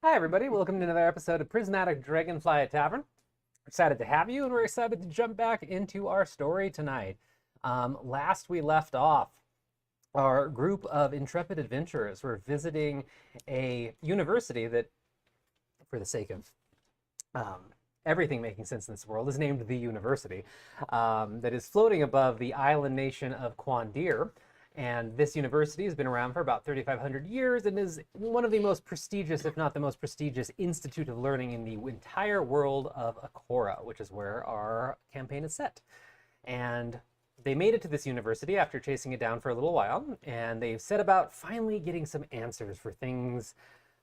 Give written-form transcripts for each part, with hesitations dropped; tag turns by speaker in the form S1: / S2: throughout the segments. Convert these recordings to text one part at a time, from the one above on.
S1: Hi, everybody. Welcome to another episode of Prismatic, Dragonfly at Tavern. We're excited to have you, and we're excited to jump back into our story tonight. Last we left off, our group of intrepid adventurers were visiting a university that, for the sake of everything making sense in this world, is named the University, that is floating above the island nation of Quandir. And this university has been around for about 3,500 years and is one of the most prestigious, if not the most prestigious, institute of learning in the entire world of Akora, which is where our campaign is set. And they made it to this university after chasing it down for a little while, and they set about finally getting some answers for things.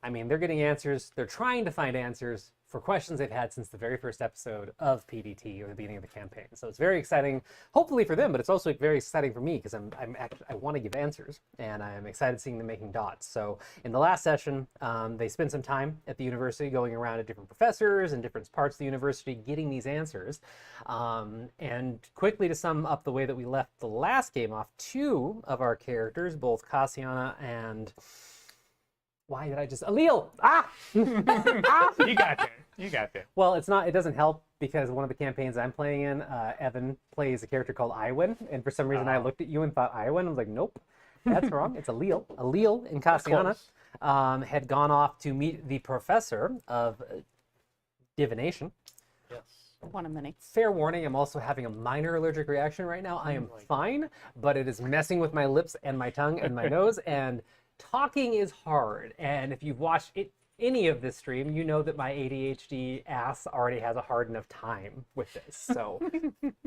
S1: I mean, they're getting answers, they're trying to find answers for questions they've had since the very first episode of PDT, or the beginning of the campaign. So it's very exciting, hopefully for them, but it's also very exciting for me because I want to give answers, and I'm excited seeing them making dots. So in the last session, they spent some time at the university going around to different professors and different parts of the university getting these answers. And quickly to sum up the way that we left the last game off, two of our characters, both Cassiana and... Why did I just... Allele! Ah!
S2: Ah! You got it. You got it.
S1: Well, it's not... It doesn't help because one of the campaigns I'm playing in, Evan plays a character called Iwin, and for some reason I looked at you and thought Iwin. I was like, nope, that's wrong. It's Allele. Allele and Cassiana had gone off to meet the professor of divination.
S2: Yes.
S3: One of many.
S1: Fair warning, I'm also having a minor allergic reaction right now. I am fine, but it is messing with my lips and my tongue and my nose, and... Talking is hard, and if you've watched any of this stream, you know that my ADHD ass already has a hard enough time with this. So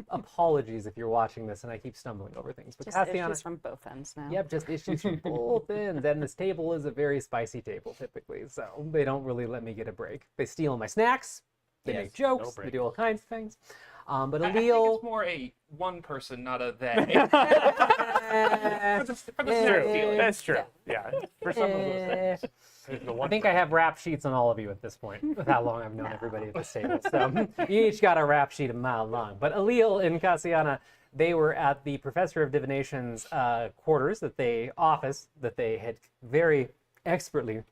S1: apologies if you're watching this and I keep stumbling over things. But
S3: Just issues from both ends now.
S1: Yep, just issues from both ends. And this table is a very spicy table typically, so they don't really let me get a break. They steal my snacks, they make jokes, they do all kinds of things. But Allele...
S2: I think it's more a one person, not a they. for the
S4: true. That's true. Yeah. For some of those things.
S1: I think I have rap sheets on all of you at this point, with how long I've known everybody at this table. So you each got a rap sheet a mile long. But Allele and Cassiana, they were at the Professor of Divination's quarters, office that they had very expertly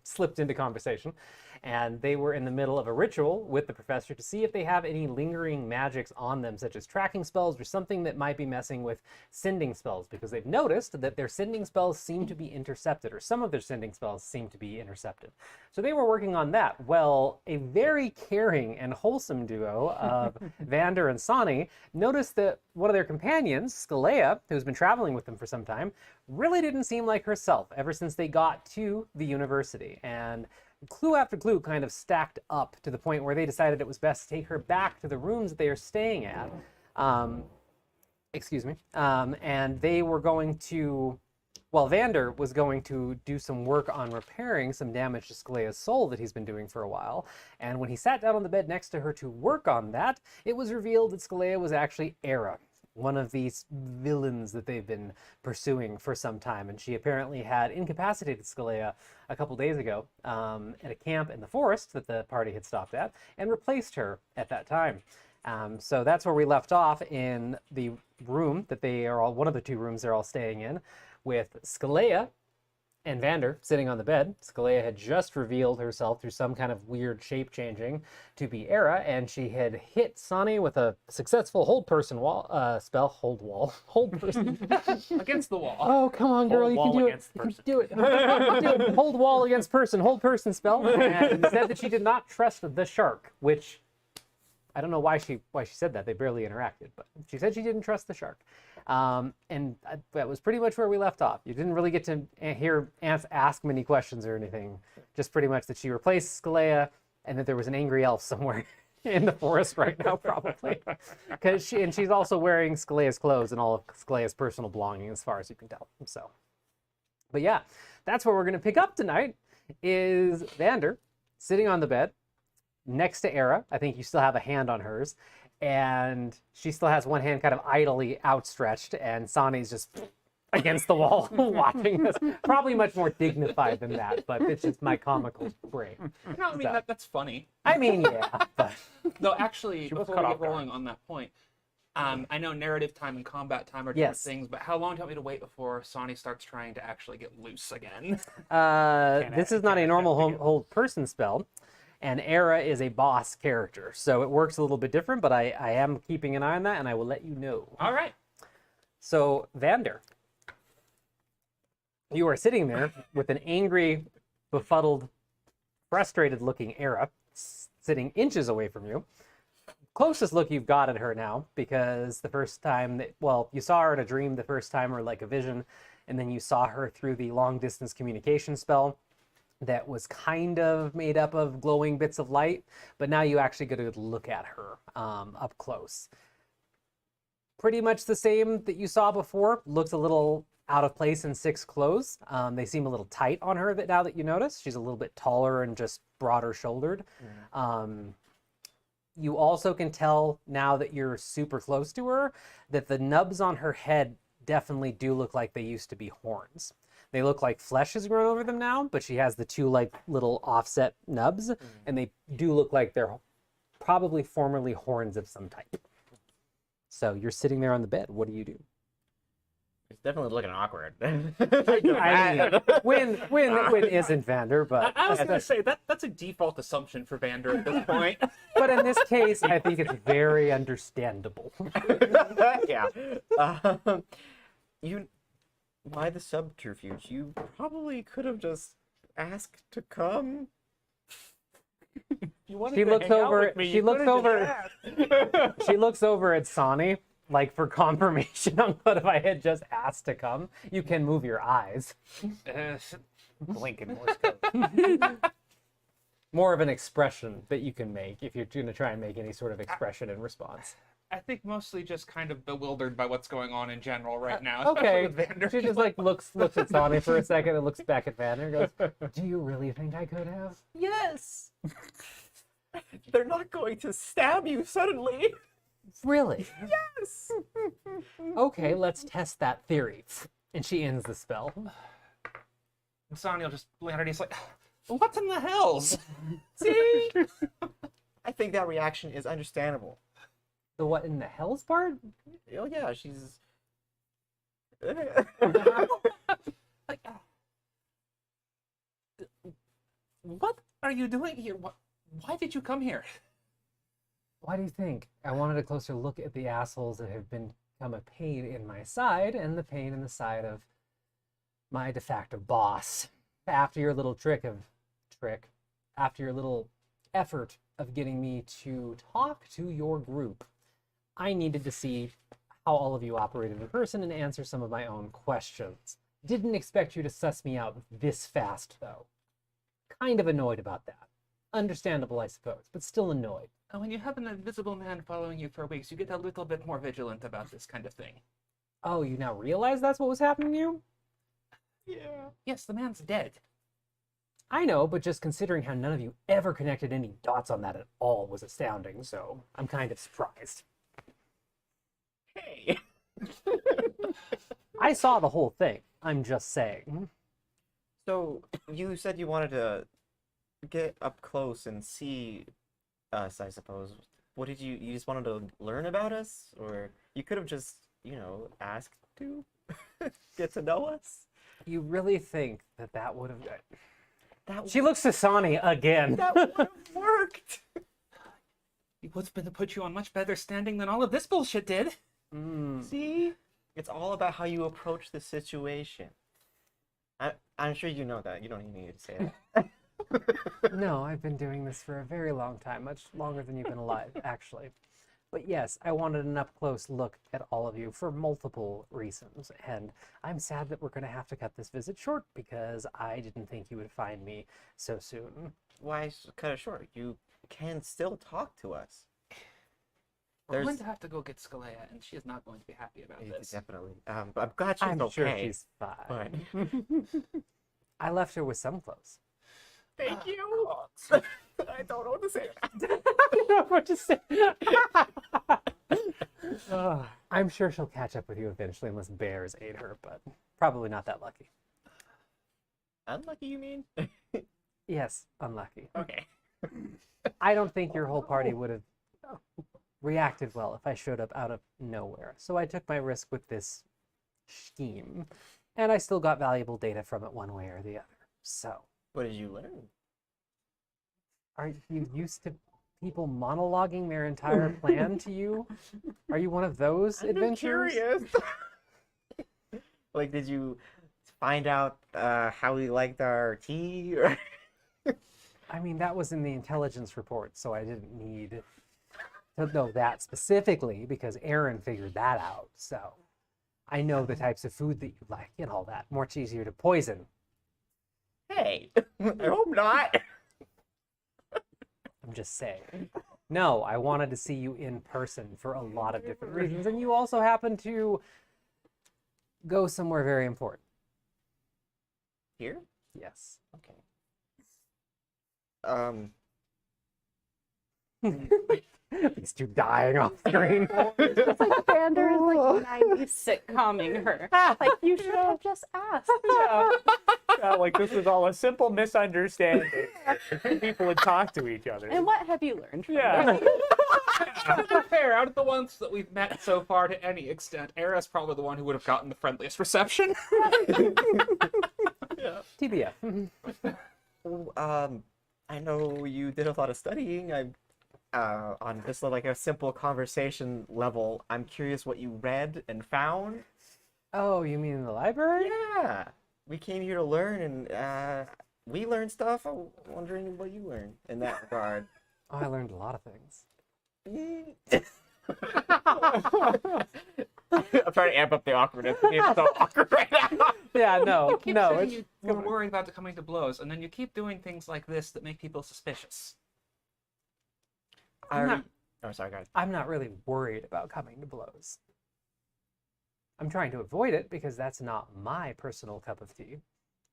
S1: slipped into conversation. And they were in the middle of a ritual with the professor to see if they have any lingering magics on them, such as tracking spells or something that might be messing with sending spells, because they've noticed that their sending spells seem to be intercepted, or some of their sending spells seem to be intercepted. So they were working on that. Well, a very caring and wholesome duo of Vander and Sani noticed that one of their companions, Skalea, who's been traveling with them for some time, really didn't seem like herself ever since they got to the university. And clue after clue kind of stacked up to the point where they decided it was best to take her back to the rooms that they are staying at. And they were going to... Well, Vander was going to do some work on repairing some damage to Skalea's soul that he's been doing for a while. And when he sat down on the bed next to her to work on that, it was revealed that Skalea was actually Era, one of these villains that they've been pursuing for some time. And she apparently had incapacitated Skalea a couple days ago at a camp in the forest that the party had stopped at, and replaced her at that time. So that's where we left off, in the room that they are all, one of the two rooms they're all staying in, with Skalea and Vander sitting on the bed. Skalea had just revealed herself through some kind of weird shape changing to be Era, and she had hit Sani with a successful hold person
S2: against the wall.
S1: Oh, come on, girl, you can do it. You can do it. Do it. Hold wall against person, hold person spell, and said that she did not trust the shark, which I don't know why she said that. They barely interacted, but she said she didn't trust the shark. And that was pretty much where we left off. You didn't really get to hear Ants ask many questions or anything. Just pretty much that she replaced Skalea, and that there was an angry elf somewhere in the forest right now, probably. Because she's also wearing Skalea's clothes and all of Skalea's personal belongings, as far as you can tell. So, but yeah, that's where we're going to pick up tonight, is Vander sitting on the bed next to Era. I think you still have a hand on hers, and she still has one hand kind of idly outstretched, and Sani's just against the wall watching this. Probably much more dignified than that, but it's just my comical brain.
S2: No, I mean, that's funny.
S1: I mean, yeah. But...
S2: No, actually, before we get rolling on that point, I know narrative time and combat time are different things, but how long do you want me to wait before Sonny starts trying to actually get loose again?
S1: This is not a normal hold person spell, and Era is a boss character, so it works a little bit different, but I am keeping an eye on that, and I will let you know.
S2: All right.
S1: So, Vander, you are sitting there with an angry, befuddled, frustrated-looking Era sitting inches away from you. Closest look you've got at her now, because the first time that, well, you saw her in a dream the first time, or like a vision, and then you saw her through the long-distance communication spell that was kind of made up of glowing bits of light, but now you actually get a look at her up close. Pretty much the same that you saw before. Looks a little out of place in 6 clothes. They seem a little tight on her now that you notice. She's a little bit taller and just broader shouldered. You also can tell now that you're super close to her that the nubs on her head definitely do look like they used to be horns. They look like flesh has grown over them now, but she has the 2 like little offset nubs, and they do look like they're probably formerly horns of some type. So you're sitting there on the bed. What do you do?
S5: It's definitely looking awkward.
S1: I mean, Win isn't Vander, but
S2: I was going to say, that's a default assumption for Vander at this point.
S1: but in this case, I think it's very understandable.
S5: Yeah. Why the subterfuge? You probably could have just asked to come.
S1: She looks over. She looks over. She looks over at Sonny, like for confirmation on what if I had just asked to come. You can move your eyes.
S4: Blink in Morse code.
S1: More of an expression that you can make if you're going to try and make any sort of expression in response.
S2: I think mostly just kind of bewildered by what's going on in general right now.
S1: Okay.
S2: especially with Vander.
S1: She just like looks at Sonny for a second and looks back at Vander and goes, "Do you really think I could have?"
S5: Yes. They're not going to stab you suddenly.
S1: Really?
S5: Yes.
S1: Okay, let's test that theory. And she ends the spell.
S2: And Sonny will just look at her and he's like, what in the hells?
S5: See? I think that reaction is understandable.
S1: The what in the hell's part?
S5: Oh yeah, she's.
S2: Like, what are you doing here? Why did you come here?
S1: Why do you think? I wanted a closer look at the assholes that have become a pain in my side and the pain in the side of my de facto boss. After your little after your little effort of getting me to talk to your group, I needed to see how all of you operated in person and answer some of my own questions. Didn't expect you to suss me out this fast, though. Kind of annoyed about that. Understandable, I suppose, but still annoyed.
S2: When you have an invisible man following you for weeks, you get a little bit more vigilant about this kind of thing.
S1: Oh, you now realize that's what was happening to you?
S5: Yeah.
S2: Yes, the man's dead.
S1: I know, but just considering how none of you ever connected any dots on that at all was astounding, so I'm kind of surprised.
S5: Hey.
S1: I saw the whole thing. I'm just saying.
S5: So you said you wanted to get up close and see us, I suppose. What did you just wanted to learn about us? Or you could have just, asked to get to know us?
S1: You really think that would have...
S5: That
S1: She looks to Sonny again.
S5: That would have worked.
S2: It would have been to put you on much better standing than all of this bullshit did.
S5: See? It's all about how you approach the situation. I'm sure you know that. You don't even need to say that.
S1: No, I've been doing this for a very long time, much longer than you've been alive, actually. But yes, I wanted an up-close look at all of you for multiple reasons, and I'm sad that we're going to have to cut this visit short because I didn't think you would find me so soon.
S5: Why cut it short? You can still talk to us.
S2: We're going to have to go get Skalea, and she is not going to be happy about this.
S5: Definitely. But I'm glad she's
S1: I'm
S5: okay.
S1: sure she's fine.
S5: But...
S1: I left her with some clothes.
S5: Thank you. I don't know what to say.
S1: I don't know what to say. I'm sure she'll catch up with you eventually unless bears ate her, but probably not that lucky.
S5: Unlucky, you mean?
S1: Yes, unlucky.
S5: Okay.
S1: I don't think your whole party would have... reacted well if I showed up out of nowhere. So I took my risk with this scheme, and I still got valuable data from it one way or the other. So,
S5: What did you learn?
S1: are you used to people monologuing their entire plan to you? Are you one of those adventurers?
S5: Curious. Like, did you find out how we liked our tea? Or...
S1: I mean, that was in the intelligence report, so I didn't need to know that specifically because Aaron figured that out. So I know the types of food that you like and all that. Much easier to poison.
S5: Hey, I hope not.
S1: I'm just saying. No, I wanted to see you in person for a lot of different reasons. And you also happen to go somewhere very important.
S5: Here?
S1: Yes.
S5: Okay.
S1: These two dying off screen.
S3: It's like Vander is like 90s sitcomming her. Like, you should have just asked.
S4: Yeah, like this was all a simple misunderstanding. People would talk to each other.
S3: And what have you learned from
S4: Yeah.
S3: this?
S2: To be fair, out of the ones that we've met so far to any extent, Era's probably the one who would have gotten the friendliest reception.
S1: TBF.
S5: I know you did a lot of studying. On just like a simple conversation level, I'm curious what you read and found.
S1: Oh, you mean in the library?
S5: Yeah, we came here to learn, and we learned stuff. I'm wondering what you learned in that regard.
S1: Oh, I learned a lot of things.
S5: I'm trying to amp up the awkwardness. It's so awkward right now.
S1: Yeah, no,
S2: Keep
S1: no.
S2: saying
S1: It's,
S2: you were worried about it coming to blows, and then you keep doing things like this that make people suspicious.
S5: Oh, sorry, guys.
S1: I'm not really worried about coming to blows. I'm trying to avoid it because that's not my personal cup of tea,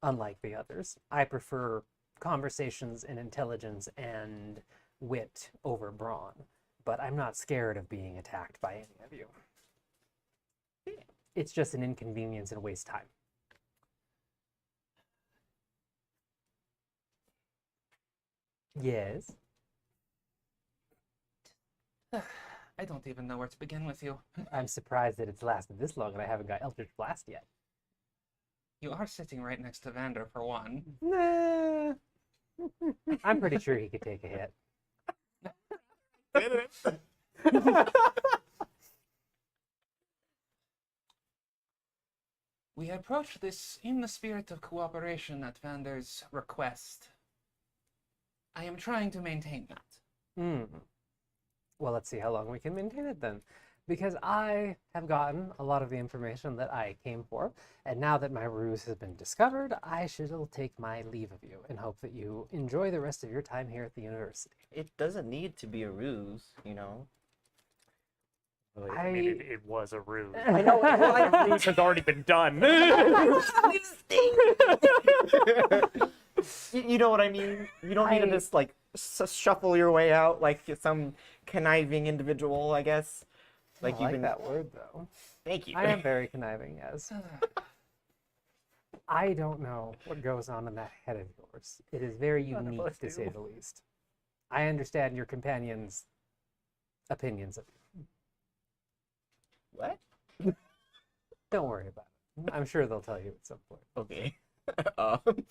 S1: unlike the others. I prefer conversations and intelligence and wit over brawn, but I'm not scared of being attacked by any of you. It's just an inconvenience and waste time. Yes.
S2: I don't even know where to begin with you.
S1: I'm surprised that it's lasted this long and I haven't got Eldritch Blast yet.
S2: You are sitting right next to Vander, for one.
S1: Nah. I'm pretty sure he could take a hit.
S2: We approach this in the spirit of cooperation at Vander's request. I am trying to maintain that.
S1: Well, let's see how long we can maintain it then. Because I have gotten a lot of the information that I came for, and now that my ruse has been discovered, I shall take my leave of you and hope that you enjoy the rest of your time here at the university.
S5: It doesn't need to be a ruse, you know.
S4: I mean, it was a ruse.
S1: I know.
S4: The ruse has already been done.
S5: You know what I mean? You don't need to just like shuffle your way out like some conniving individual, I guess.
S1: Like I like that word though.
S5: Thank you.
S1: I am very conniving, yes. I don't know what goes on in that head of yours. It is very unique, to say the least. I understand your companion's opinions of you.
S5: What?
S1: Don't worry about it. I'm sure they'll tell you at some point.
S5: Okay.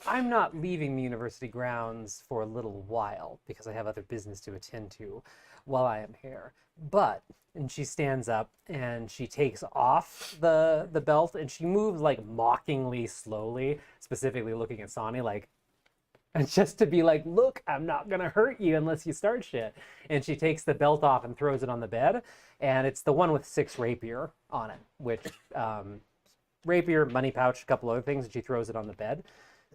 S1: I'm not leaving the university grounds for a little while because I have other business to attend to while I am here. But, and she stands up and she takes off the belt and she moves like mockingly slowly, specifically looking at Sonny like, and just to be like, look, I'm not gonna hurt you unless you start shit. And she takes the belt off and throws it on the bed, and it's the one with 6 rapier on it, which rapier, money pouch, a couple other things, and she throws it on the bed.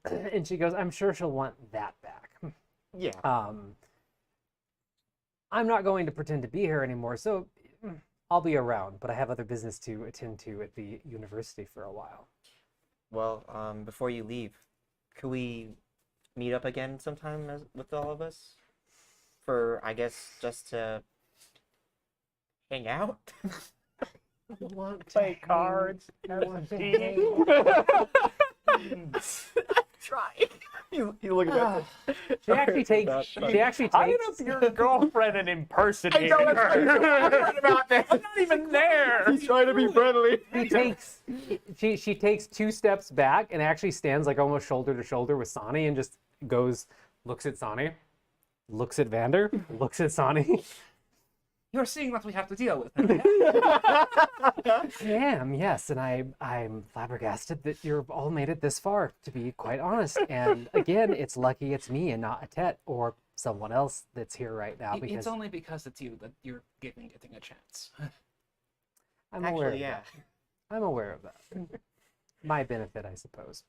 S1: And she goes, I'm sure she'll want that back.
S5: Yeah.
S1: I'm not going to pretend to be here anymore, so I'll be around, but I have other business to attend to at the university for a while.
S5: Well, before you leave, could we meet up again sometime with all of us? For, I guess, just to hang out?
S4: Play cards. Have some tea.
S5: trying. He's looking at it.
S1: She actually takes. She actually
S4: Hide
S1: takes.
S4: up your girlfriend and impersonate
S5: I know, that's
S4: her.
S5: right. I'm about that.
S4: I'm not even there.
S5: He's trying to be friendly.
S1: She takes 2 steps back and actually stands like almost shoulder to shoulder with Sonny and just looks at Sonny, looks at Vander, looks at Sonny.
S2: You're seeing what we have to deal with.
S1: I am, yes, and I'm flabbergasted that you've all made it this far, to be quite honest. And again, it's lucky it's me and not Atet or someone else that's here right now because
S2: It's only because it's you that you're getting a chance.
S1: I'm aware
S5: Actually,
S1: of
S5: yeah.
S1: that. I'm aware of that. My benefit, I suppose.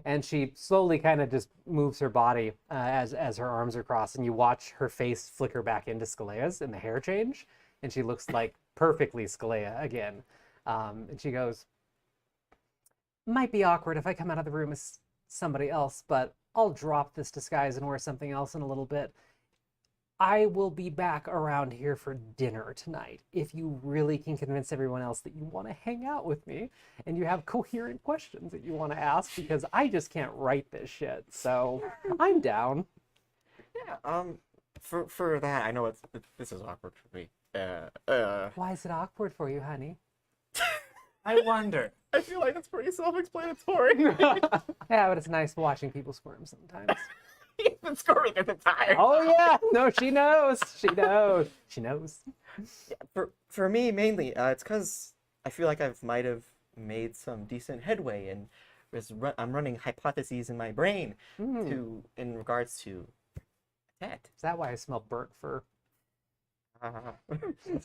S1: And she slowly kind of just moves her body as her arms are crossed, and you watch her face flicker back into Scalea's and the hair change, and she looks like perfectly Scalea again. And she goes, "Might be awkward if I come out of the room as somebody else, but I'll drop this disguise and wear something else in a little bit. I will be back around here for dinner tonight. If you really can convince everyone else that you want to hang out with me and you have coherent questions that you want to ask, because I just can't write this shit. So I'm down."
S5: Yeah. For that, I know this is awkward for me.
S1: Why is it awkward for you, honey?
S2: I wonder.
S5: I feel like that's pretty self-explanatory.
S1: Yeah, but it's nice watching people squirm sometimes.
S5: He's been scoring at the time.
S1: Oh yeah, no, she knows. She knows. She knows.
S5: For me, mainly, it's because I feel like might have made some decent headway, and I'm running hypotheses in my brain in regards to that.
S1: Is that why I smell burnt fur?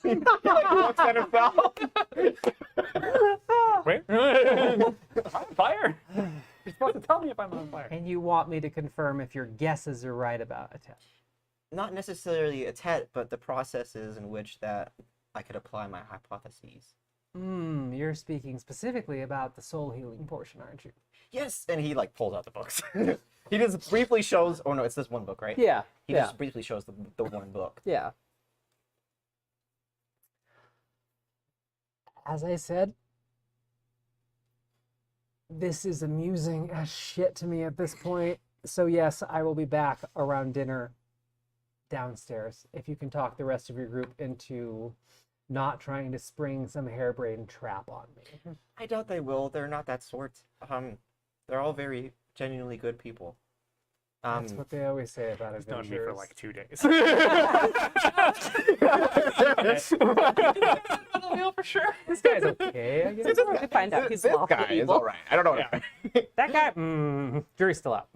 S5: He like looks at himself.
S4: Wait. I'm on fire. You're supposed to tell me if I'm on fire.
S1: And you want me to confirm if your guesses are right about a test?
S5: Not necessarily a TET, but the processes in which that I could apply my hypotheses.
S1: You're speaking specifically about the soul healing portion, aren't you?
S5: Yes, and he like pulls out the books. He just briefly shows. Oh no, it's this one book, right?
S1: Yeah.
S5: He
S1: yeah.
S5: just briefly shows the one book.
S1: Yeah. As I said, this is amusing as shit to me at this point. So yes, I will be back around dinner downstairs. If you can talk the rest of your group into not trying to spring some harebrained trap on me.
S5: I doubt they will. They're not that sort. They're all very genuinely good people.
S1: That's what they always say about
S4: He's known me
S1: adventurers.
S4: for like 2 days.
S2: For sure.
S1: This guy's okay, I guess.
S3: We find out he's
S5: This
S3: lawful
S5: guy is
S3: evil.
S5: all right. I don't know.
S4: Yeah.
S1: That guy, jury's still out.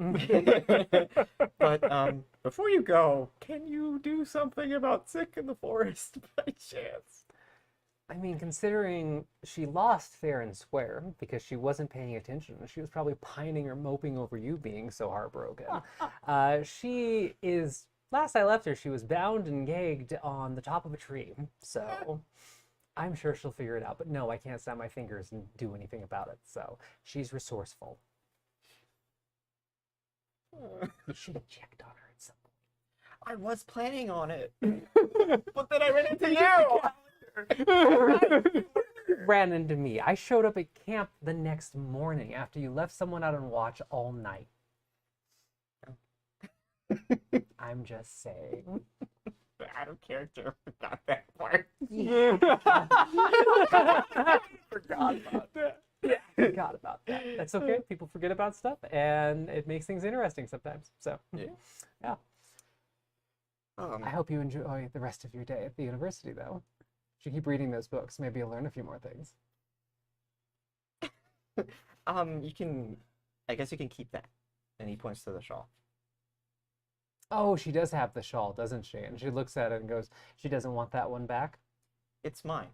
S5: But before you go, can you do something about Sick in the Forest by chance?
S1: I mean, considering she lost fair and square because she wasn't paying attention, she was probably pining or moping over you being so heartbroken. She is, last I left her, she was bound and gagged on the top of a tree. So I'm sure she'll figure it out. But no, I can't snap my fingers and do anything about it. So she's resourceful. You should have checked on her at some point.
S5: I was planning on it, but then I ran into you.
S1: Ran into me. I showed up at camp the next morning after you left someone out on watch all night. I'm just saying.
S5: Out of character, forgot that part.
S4: Forgot about that.
S1: Forgot about that. That's okay. People forget about stuff, and it makes things interesting sometimes. So, yeah. I hope you enjoy the rest of your day at the university, though. You should keep reading those books. Maybe you'll learn a few more things.
S5: You can, I guess you can keep that. And he points to the shawl.
S1: Oh, she does have the shawl, doesn't she? And she looks at it and goes, she doesn't want that one back?
S5: It's mine.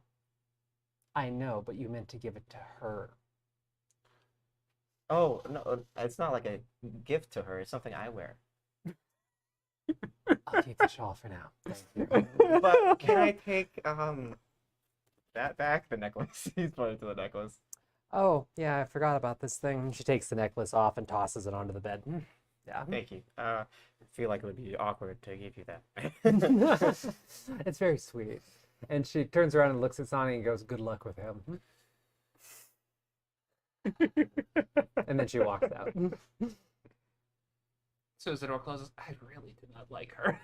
S1: I know, but you meant to give it to her.
S5: Oh, no, it's not like a gift to her. It's something I wear.
S1: I'll keep the shawl for now. Thank you.
S5: But can I take that back? The necklace. He's pointing to the necklace.
S1: Oh, yeah, I forgot about this thing. She takes the necklace off and tosses it onto the bed. Yeah.
S5: Thank you. I feel like it would be awkward to give you that.
S1: It's very sweet. And she turns around and looks at Sonny and goes, "Good luck with him." And then she walks out.
S2: So as the door closes, I really do not like her.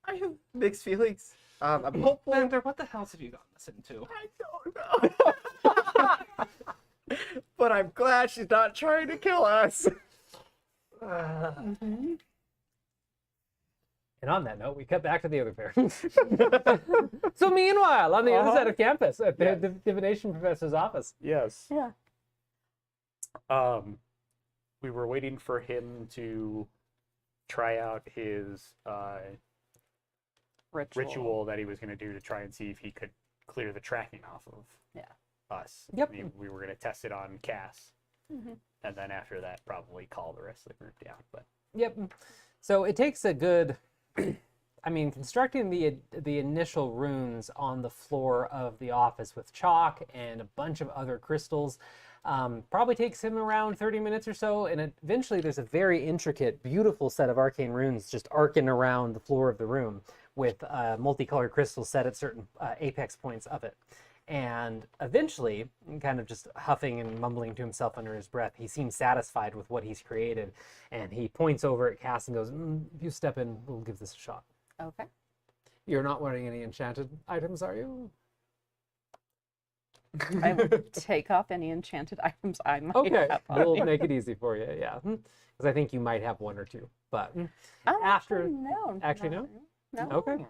S5: I have mixed feelings. I'm hopeful.
S2: Vander, what the hell have you gotten us into?
S5: I don't know. But I'm glad she's not trying to kill us.
S1: And on that note, we cut back to the other pair. So meanwhile, on the other side of campus, at the divination professor's office.
S4: Yes.
S3: Yeah.
S4: We were waiting for him to try out his ritual that he was going to do to try and see if he could clear the tracking off of us.
S1: Yep.
S4: We were going to test it on Cass.
S3: Mhm.
S4: And then after that, probably call the rest of the group down. But
S1: Yep. So it takes a good, I mean, constructing the initial runes on the floor of the office with chalk and a bunch of other crystals probably takes him around 30 minutes or so. And eventually there's a very intricate, beautiful set of arcane runes just arcing around the floor of the room with multicolored crystals set at certain apex points of it. And eventually, kind of just huffing and mumbling to himself under his breath, he seems satisfied with what he's created. And he points over at Cass and goes, if you step in, we'll give this a shot.
S3: Okay.
S1: You're not wearing any enchanted items, are you?
S3: I will take off any enchanted items I might
S1: Okay,
S3: have on
S1: we'll
S3: me.
S1: make it easy for you, yeah. Because I think you might have one or two. But
S3: Oh,
S1: after...
S3: no.
S1: Actually, no?
S3: No.
S1: Okay.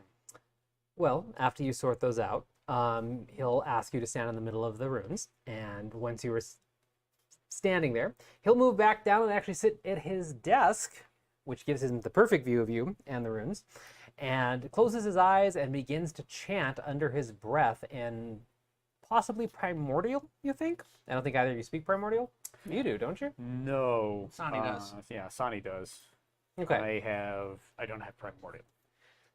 S1: Well, after you sort those out, he'll ask you to stand in the middle of the runes. And once you were standing there, he'll move back down and actually sit at his desk, which gives him the perfect view of you and the runes, and closes his eyes and begins to chant under his breath in possibly primordial, you think? I don't think either of you speak primordial. You do, don't you?
S4: no.
S2: Sani does.
S4: Yeah, Sani does.
S1: Okay.
S4: I don't have primordial.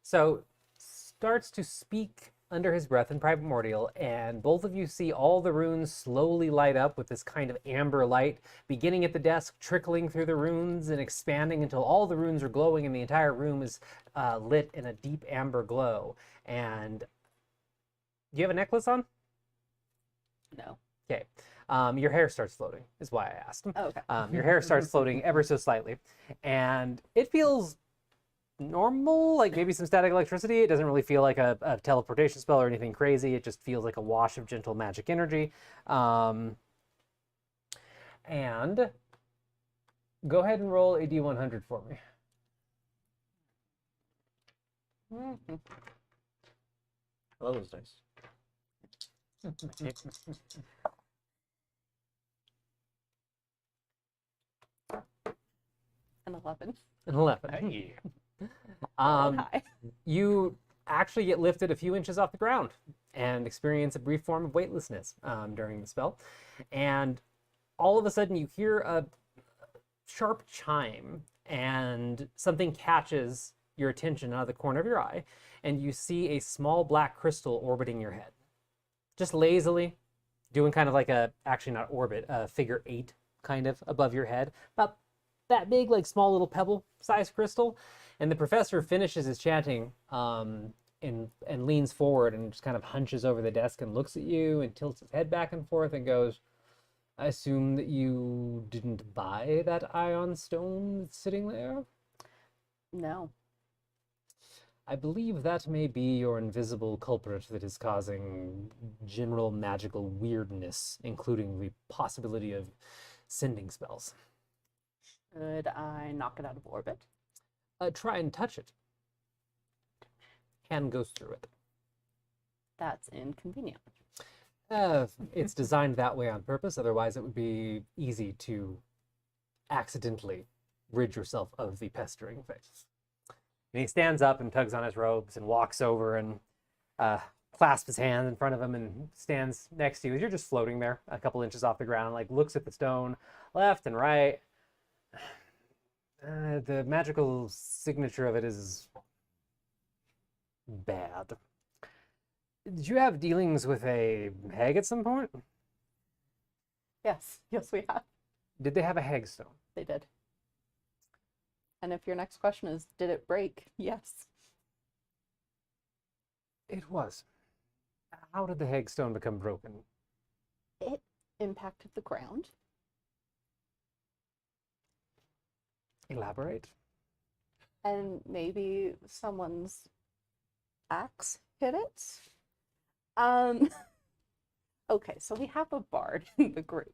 S1: So starts to speak under his breath in primordial, and both of you see all the runes slowly light up with this kind of amber light, beginning at the desk, trickling through the runes and expanding until all the runes are glowing and the entire room is lit in a deep amber glow. And do you have a necklace on?
S3: No.
S1: Okay. Your hair starts floating, is why I asked.
S3: Oh, okay.
S1: Your hair starts floating ever so slightly, and it feels normal, like maybe some static electricity. It doesn't really feel like a teleportation spell or anything crazy. It just feels like a wash of gentle magic energy. And go ahead and roll a D100 for me.
S5: I love those dice.
S3: An 11.
S1: An 11.
S4: Hey.
S3: Hi.
S1: You actually get lifted a few inches off the ground and experience a brief form of weightlessness during the spell. And all of a sudden you hear a sharp chime and something catches your attention out of the corner of your eye, and you see a small black crystal orbiting your head. Just lazily, doing kind of like a, actually not orbit, a figure 8 kind of above your head. About that big, like small little pebble-sized crystal. And the professor finishes his chanting and leans forward and just kind of hunches over the desk and looks at you and tilts his head back and forth and goes, I assume that you didn't buy that ion stone that's sitting there?
S3: No.
S1: I believe that may be your invisible culprit that is causing general magical weirdness, including the possibility of sending spells.
S3: Should I knock it out of orbit?
S1: Try and touch it. Hand goes through it.
S3: That's inconvenient.
S1: It's designed that way on purpose, otherwise it would be easy to accidentally rid yourself of the pestering face. And he stands up and tugs on his robes and walks over and clasps his hand in front of him and stands next to you. You're just floating there a couple inches off the ground, like looks at the stone left and right. The magical signature of it is bad. Did you have dealings with a hag at some point?
S3: Yes. Yes, we have.
S1: Did they have a hag stone?
S3: They did. And if your next question is, did it break? Yes.
S1: It was. How did the hag stone become broken?
S3: It impacted the ground.
S1: Elaborate.
S3: And maybe someone's axe hit it. Um, okay, so we have a bard in the group.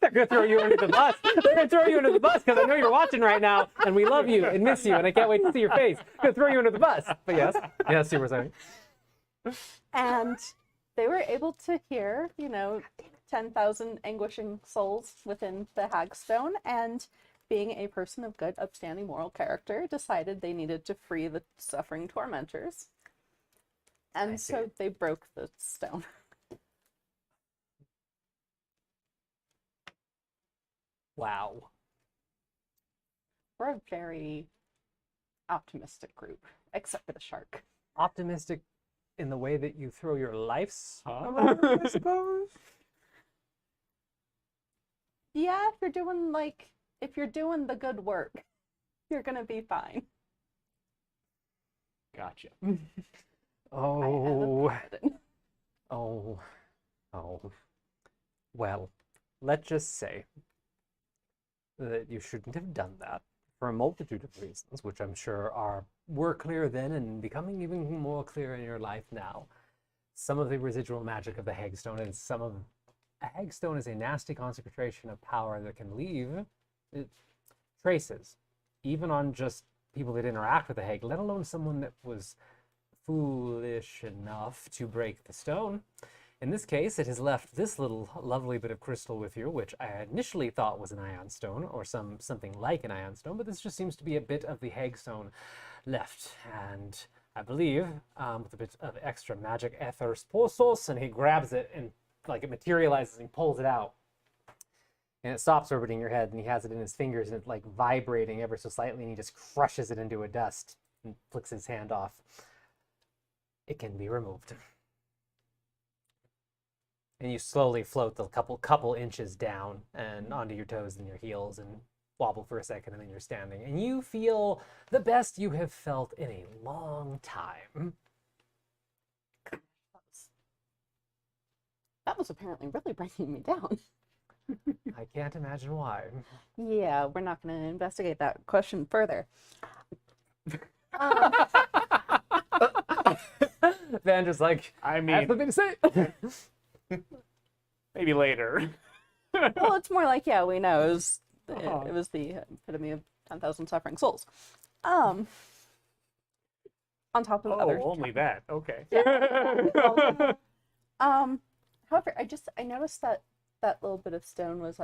S1: They're gonna throw you under the bus. They're gonna throw you under the bus because I know you're watching right now, and we love you and miss you, and I can't wait to see your face. Gonna throw you under the bus. But yes, you were saying.
S3: And they were able to hear, 10,000 anguishing souls within the hagstone, and being a person of good, upstanding moral character, decided they needed to free the suffering tormentors. And so they broke the stone.
S1: Wow.
S3: We're a very optimistic group, except for the shark.
S1: Optimistic in the way that you throw your lives,
S4: Huh?
S1: I suppose.
S3: Yeah, if you're doing the good work, you're gonna be fine.
S4: Gotcha.
S1: Oh,
S3: I have a paladin.
S1: oh. Well, let's just say that you shouldn't have done that for a multitude of reasons, which I'm sure were clear then and becoming even more clear in your life now. Some of the residual magic of the hagstone a hagstone is a nasty concentration of power that can leave traces, even on just people that interact with the hag, let alone someone that was foolish enough to break the stone. In this case, it has left this little lovely bit of crystal with you, which I initially thought was an ion stone or something like an ion stone, but this just seems to be a bit of the hagstone left. And I believe, with a bit of extra magic ethers posos, and he grabs it and it materializes and he pulls it out. And it stops orbiting your head, and he has it in his fingers, and it's vibrating ever so slightly, and he just crushes it into a dust and flicks his hand off. It can be removed. And you slowly float the couple inches down and onto your toes and your heels and wobble for a second, and then you're standing. And you feel the best you have felt in a long time.
S3: That was apparently really bringing me down.
S1: I can't imagine why.
S3: Yeah, we're not going to investigate that question further.
S1: Vandra's like,
S4: I
S1: I have
S4: mean,
S1: something to say.
S4: maybe later.
S3: Well, it's more like, yeah, we know.
S4: Uh-huh.
S3: It was the epitome of 10,000 suffering souls. On top of other...
S4: Only that. Okay.
S3: However, I noticed that little bit of stone was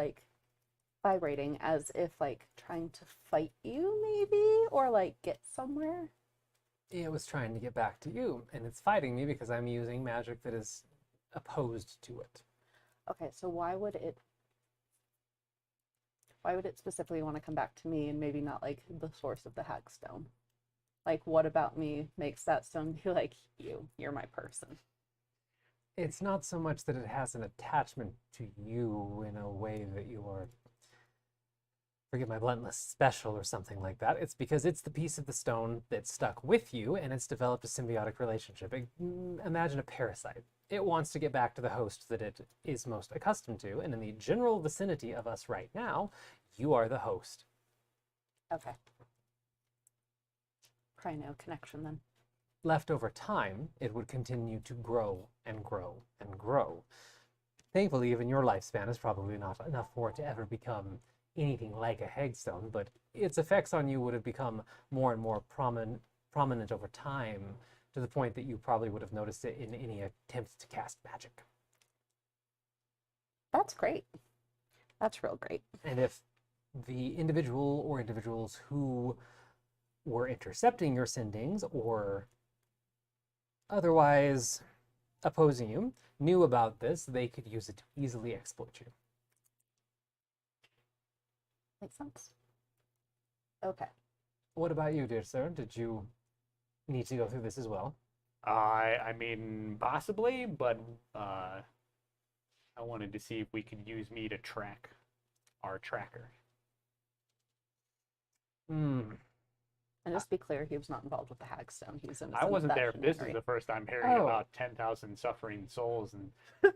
S3: vibrating as if trying to fight you maybe, or get somewhere.
S1: It was trying to get back to you, and it's fighting me because I'm using magic that is opposed to it.
S3: Okay, so why would it specifically want to come back to me and maybe not the source of the hagstone? What about me makes that stone be you're my person?
S1: It's not so much that it has an attachment to you in a way that you are, forgive my bluntness, special or something like that. It's because it's the piece of the stone that's stuck with you, and it's developed a symbiotic relationship. Imagine a parasite. It wants to get back to the host that it is most accustomed to, and in the general vicinity of us right now, you are the host.
S3: Okay. Probably no connection then.
S1: Left over time, it would continue to grow and grow and grow. Thankfully, even your lifespan is probably not enough for it to ever become anything like a hagstone, but its effects on you would have become more and more prominent over time, to the point that you probably would have noticed it in any attempt to cast magic.
S3: That's great. That's real great.
S1: And if the individual or individuals who were intercepting your sendings or otherwise opposing you knew about this, they could use it to easily exploit you.
S3: Makes sense. Okay.
S1: What about you, dear sir? Did you need to go through this as well?
S4: I mean, possibly, but I wanted to see if we could use me to track our tracker.
S3: And just to be clear, he was not involved with the hagstone. He's innocent.
S4: I wasn't
S3: of that
S4: there. This is
S3: shenanigan.
S4: the first I'm hearing
S1: Oh.
S4: about 10,000 suffering souls, and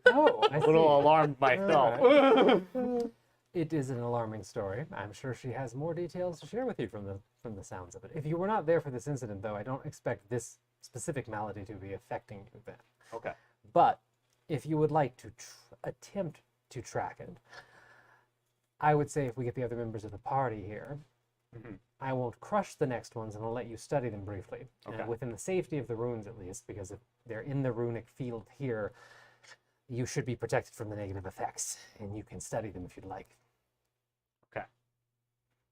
S1: Oh, I
S4: a little
S1: see.
S4: alarmed myself.
S1: Alright. It is an alarming story. I'm sure she has more details to share with you from the sounds of it. If you were not there for this incident, though, I don't expect this specific malady to be affecting you then.
S4: Okay.
S1: But if you would like to attempt to track it, I would say if we get the other members of the party here, I won't crush the next ones, and I'll let you study them briefly.
S4: Okay.
S1: Within the safety of the runes, at least, because if they're in the runic field here, you should be protected from the negative effects, and you can study them if you'd like.
S4: Okay.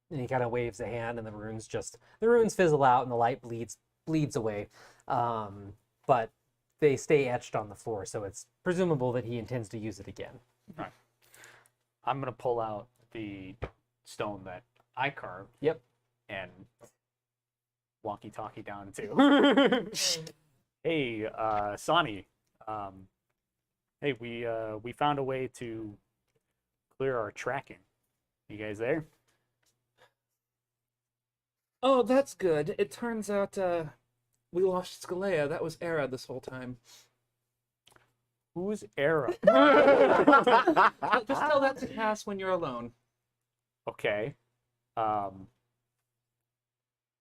S1: And he kind of waves a hand, and the runes fizzle out, and the light bleeds away. But they stay etched on the floor, so it's presumable that he intends to use it again.
S4: All right. I'm gonna pull out the stone that I carved.
S1: Yep.
S4: And walkie-talkie down too. Hey, Sonny. Hey, we found a way to clear our tracking. You guys there?
S2: Oh, that's good. It turns out we lost Skalea. That was Era this whole time.
S4: Who's Era?
S2: Just tell that to Cass when you're alone.
S4: Okay.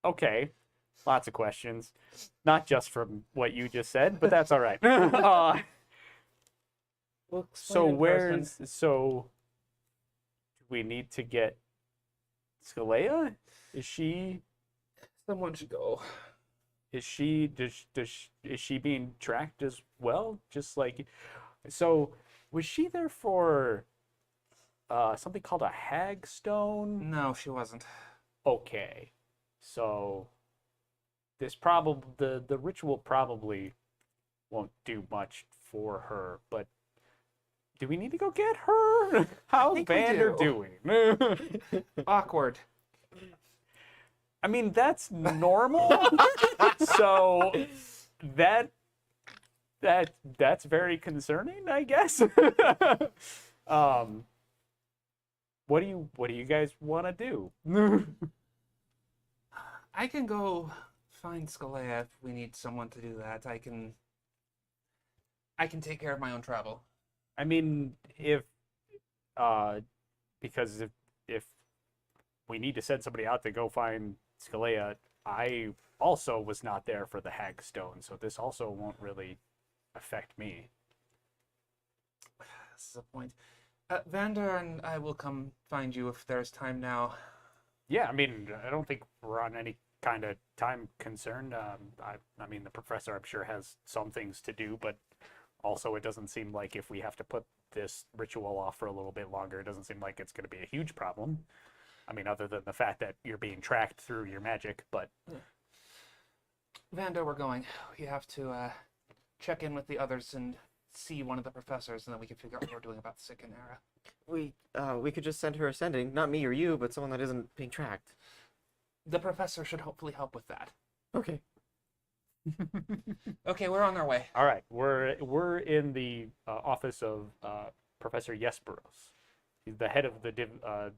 S4: Okay. Lots of questions. Not just from what you just said, but that's all right.
S2: We'll
S4: So
S2: explain in person.
S4: do we need to get Skalea? Is she
S2: Someone should go.
S4: is she being tracked as well? Just like, so was she there for something called a hag stone?
S2: No, she wasn't.
S4: Okay. So this the ritual probably won't do much for her, but do we need to go get her? How's
S2: think we
S4: Vander
S2: do.
S4: doing?
S2: Awkward.
S4: I mean, that's normal. So that's very concerning, I guess. What do you guys want to do?
S2: I can go find Skalea if we need someone to do that. I can take care of my own travel.
S4: I mean, because if we need to send somebody out to go find Skalea, I also was not there for the hag stone, so this also won't really affect me.
S2: This is a point. Vander and I will come find you if there's time now.
S4: Yeah, I mean, I don't think we're on any kind of time concern. I mean, the professor, I'm sure, has some things to do, but also it doesn't seem like if we have to put this ritual off for a little bit longer, it doesn't seem like it's going to be a huge problem. I mean, other than the fact that you're being tracked through your magic, but...
S2: Vander, we're going. We have to check in with the others and see one of the professors, and then we can figure out what we're doing about the sick and Era.
S5: We could just send her ascending, not me or you, but someone that isn't being tracked.
S2: The professor should hopefully help with that.
S5: Okay.
S2: Okay, we're on our way.
S4: All right, we're in the office of Professor Jesperos. He's the head of the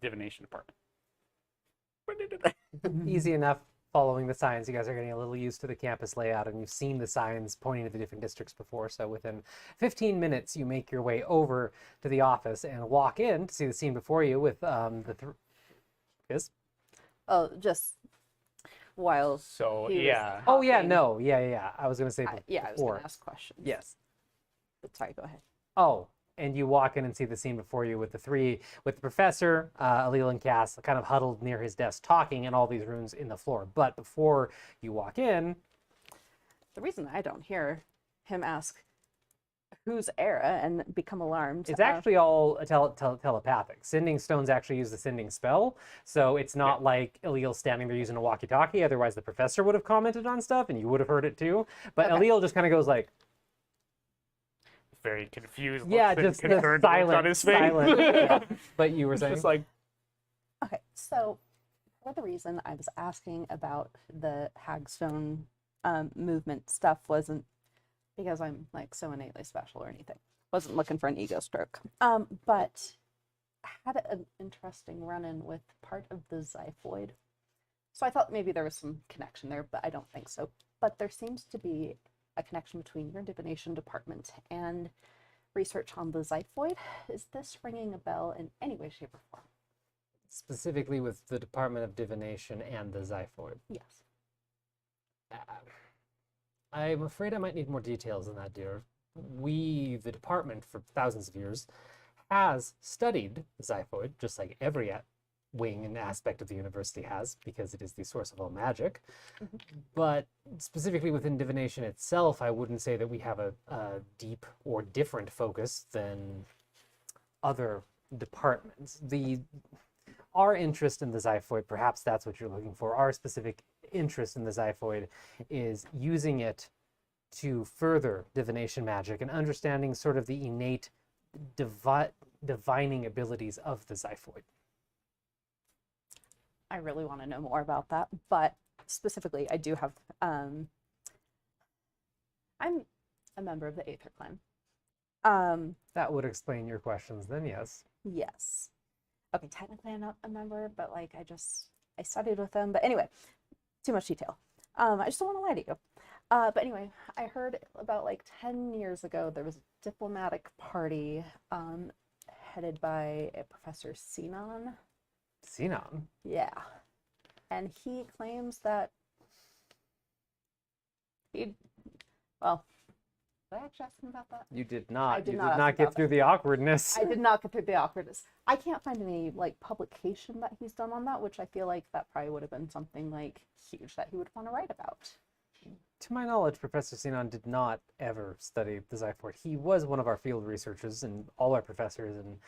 S4: divination department.
S1: Easy enough following the signs. You guys are getting a little used to the campus layout, and you've seen the signs pointing to the different districts before. So within 15 minutes, you make your way over to the office and walk in to see the scene before you with Yes?
S3: Oh, just while.
S4: So
S3: He was-
S4: yeah,
S1: Oh yeah,
S3: Talking.
S1: no, yeah. I was gonna say
S3: Yeah, I was
S1: before.
S3: going to ask questions.
S1: Yes.
S3: But sorry, go ahead.
S1: Oh, and you walk in and see the scene before you with the professor, Alil and Cass, kind of huddled near his desk talking, and all these runes in the floor. But before you walk in,
S3: The reason I don't hear him ask who's Era and become alarmed.
S1: it's actually all telepathic. Sending stones actually use the sending spell, so it's not like Alil standing there using a walkie-talkie. Otherwise, the professor would have commented on stuff, and you would have heard it too. But
S3: Okay.
S1: Alil just kind of goes like,
S4: very confused.
S1: "Yeah,
S4: looks and
S1: just the
S4: concerned look
S1: silent,
S4: on his face.
S1: silent." Yeah. But you were
S4: It's
S1: saying,
S4: just like,
S3: Okay, so part of the reason I was asking about the Hagstone movement stuff wasn't because I'm like so innately special or anything. Wasn't looking for an ego stroke. But I had an interesting run-in with part of the Xiphoid. So I thought maybe there was some connection there, but I don't think so. But there seems to be a connection between your divination department and research on the Xiphoid. Is this ringing a bell in any way, shape, or form?
S1: Specifically with the Department of Divination and the Xiphoid.
S3: Yes.
S1: Uh, I'm afraid I might need more details on that, dear. We, the department, for thousands of years, has studied the Xiphoid, just like every wing and aspect of the university has, because it is the source of all magic. But specifically within divination itself, I wouldn't say that we have a deep or different focus than other departments. Our interest in the Xiphoid, perhaps that's what you're looking for, our specific interest in the Xiphoid is using it to further divination magic and understanding sort of the innate divining abilities of the Xiphoid.
S3: I really want to know more about that, but specifically, I do have. I'm a member of the Aether Clan.
S1: That would explain your questions then, yes.
S3: Yes. Okay, technically I'm not a member, but like I studied with them. But anyway, too much detail. I just don't want to lie to you. But anyway, I heard about like 10 years ago there was a diplomatic party headed by a Professor Sinon.
S1: Sinon?
S3: Yeah. And he claims that well, did I actually ask him about that?
S1: You did not.
S3: I did
S1: You
S3: not
S1: did
S3: ask
S1: not get
S3: about
S1: through the awkwardness.
S3: I did not get through the awkwardness. I can't find any like publication that he's done on that, which I feel like that probably would have been something like huge that he would want to write about.
S1: To my knowledge, Professor Sinon did not ever study the Xiphoid. He was one of our field researchers, and all our professors and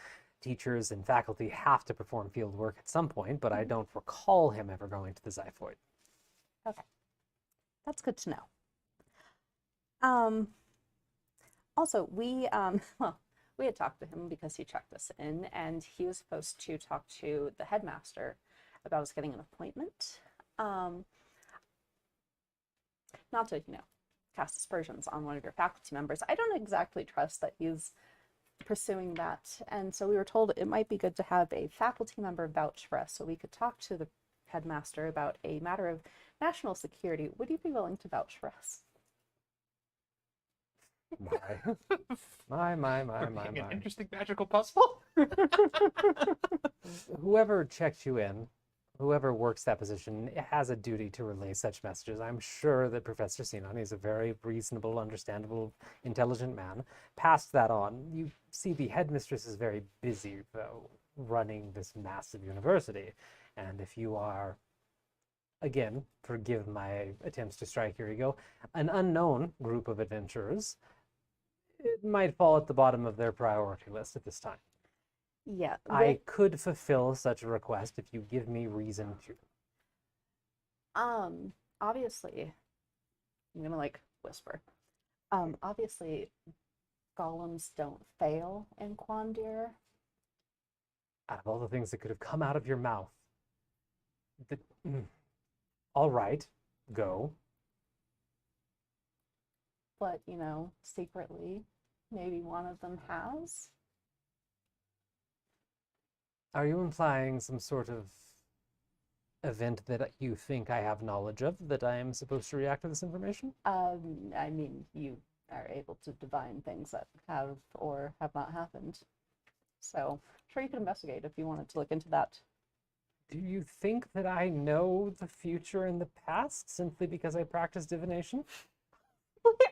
S1: teachers and faculty have to perform field work at some point, but I don't recall him ever going to the Xiphoid.
S3: Okay. That's good to know. Also, we we had talked to him because he checked us in, and he was supposed to talk to the headmaster about us getting an appointment. Not to, cast aspersions on one of your faculty members. I don't exactly trust that he's pursuing that, and so we were told it might be good to have a faculty member vouch for us so we could talk to the headmaster about a matter of national security. Would you be willing to vouch for us?
S2: We're
S1: My.
S2: playing an interesting magical puzzle.
S1: Whoever checked you in, whoever works that position, has a duty to relay such messages. I'm sure that Professor Sinon is a very reasonable, understandable, intelligent man. Passed that on. You see, the headmistress is very busy, though, running this massive university. And if you are, again, forgive my attempts to strike your ego, an unknown group of adventurers, it might fall at the bottom of their priority list at this time.
S3: Yeah.
S1: I could fulfill such a request if you give me reason to.
S3: Obviously, I'm gonna like whisper. Obviously, golems don't fail in Quandir.
S1: Out of all the things that could have come out of your mouth, all right, go.
S3: But, secretly, maybe one of them has.
S1: Are you implying some sort of event that you think I have knowledge of that I am supposed to react to this information?
S3: I mean, you are able to divine things that have or have not happened. So, sure you could investigate if you wanted to look into that.
S1: Do you think that I know the future and the past simply because I practice divination?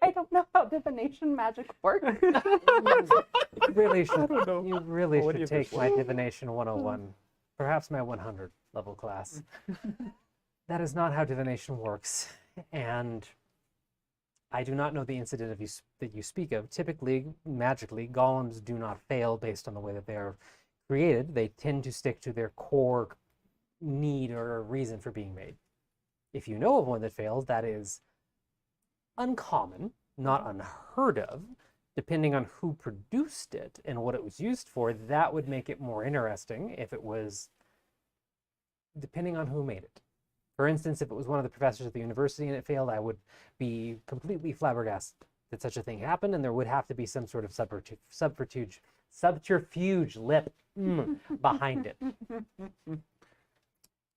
S3: I don't know how divination magic works.
S1: You really should, you really
S4: What do
S1: should
S4: you
S1: take my Divination 101, perhaps my 100 level class. That is not how divination works, and I do not know the incident that you speak of. Typically, magically, golems do not fail based on the way that they are created. They tend to stick to their core need or reason for being made. If you know of one that fails, that is uncommon, not unheard of. Depending on who produced it and what it was used for, that would make it more interesting if it was depending on who made it. For instance, if it was one of the professors at the university and it failed, I would be completely flabbergasted that such a thing happened, and there would have to be some sort of subterfuge behind it.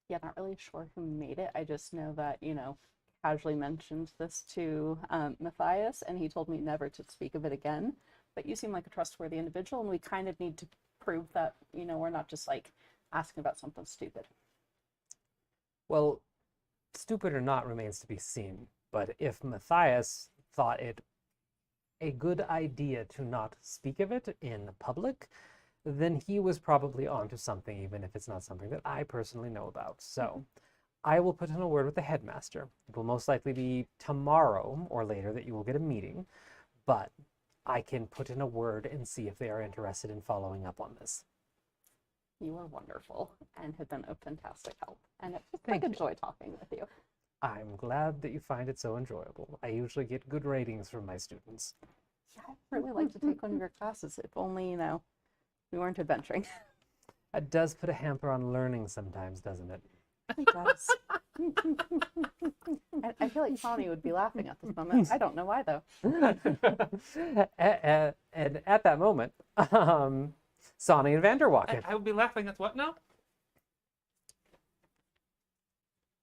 S3: Yeah, not really sure who made it. I just know that, casually mentioned this to Matthias, and he told me never to speak of it again. But you seem like a trustworthy individual, and we kind of need to prove that, we're not just like asking about something stupid.
S1: Well, stupid or not remains to be seen. But if Matthias thought it a good idea to not speak of it in public, then he was probably onto something, even if it's not something that I personally know about. So I will put in a word with the headmaster. It will most likely be tomorrow or later that you will get a meeting, but I can put in a word and see if they are interested in following up on this.
S3: You are wonderful and have been a fantastic help. And it's just
S1: Thank
S3: like
S1: you.
S3: a joy talking with you.
S1: I'm glad that you find it so enjoyable. I usually get good ratings from my students.
S3: Yeah, I'd really like to take one of your classes, if only, we weren't adventuring.
S1: It does put a hamper on learning sometimes, doesn't it?
S3: It does. I feel like Tawny would be laughing at this moment. I don't know why, though.
S1: And at that moment, Sonny and Vander walk in.
S2: I would be laughing at what now?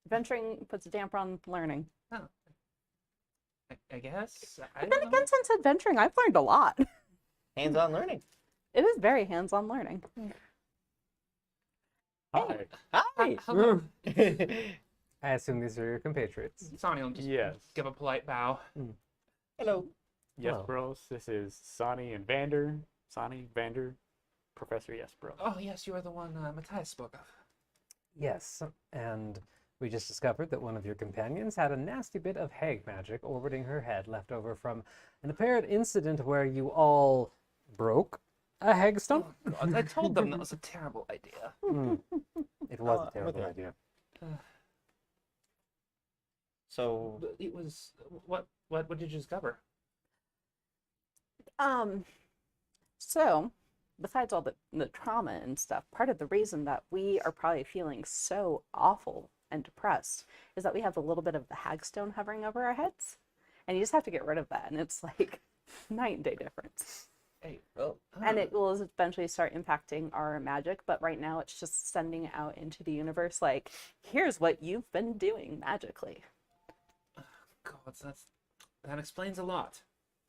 S3: Adventuring puts a damper on learning.
S2: I guess. I
S3: But
S2: don't
S3: then
S2: know.
S3: again, since adventuring, I've learned a lot.
S5: Hands-on learning.
S3: It is very hands-on learning.
S4: Hi.
S5: Hi.
S2: Hello.
S1: I assume these are your compatriots.
S2: Sonny will just
S4: Yes.
S2: give a polite bow.
S5: Hello.
S4: Yes,
S1: Hello.
S4: bros. This is Sonny and Vander. Sonny, Vander, Professor Yes, bro.
S2: Oh, yes, you are the one Matthias spoke of.
S1: Yes, and we just discovered that one of your companions had a nasty bit of hag magic orbiting her head left over from an apparent incident where you all broke a hagstone.
S2: Oh, God, I told them that was a terrible idea.
S1: It was
S5: I'm
S1: a terrible
S5: with
S1: idea.
S5: So,
S2: But it was what did you discover?
S3: So, besides all the trauma and stuff, part of the reason that we are probably feeling so awful and depressed is that we have a little bit of the hagstone hovering over our heads. And you just have to get rid of that. And it's like night and day difference.
S2: Hey,
S5: well,
S3: And it will eventually start impacting our magic. But right now, it's just sending out into the universe like, here's what you've been doing magically.
S2: God, that explains a lot.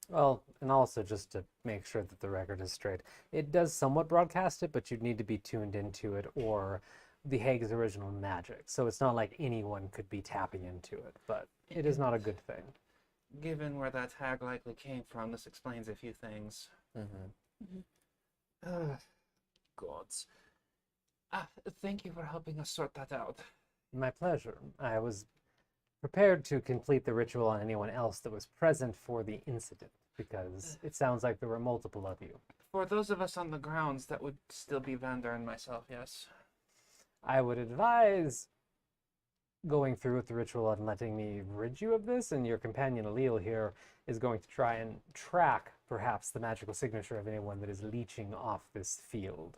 S1: Well, and also just to make sure that the record is straight, it does somewhat broadcast it, but you'd need to be tuned into it or the Hague's original magic. So it's not like anyone could be tapping into it, but it is not a good thing.
S2: Given where that hag likely came from, this explains a few things. Gods. Thank you for helping us sort that out.
S1: My pleasure. I was prepared to complete the ritual on anyone else that was present for the incident, because it sounds like there were multiple of you.
S2: For those of us on the grounds, that would still be Vander and myself, yes.
S1: I would advise going through with the ritual and letting me rid you of this, and your companion Alil here is going to try and track perhaps the magical signature of anyone that is leeching off this field.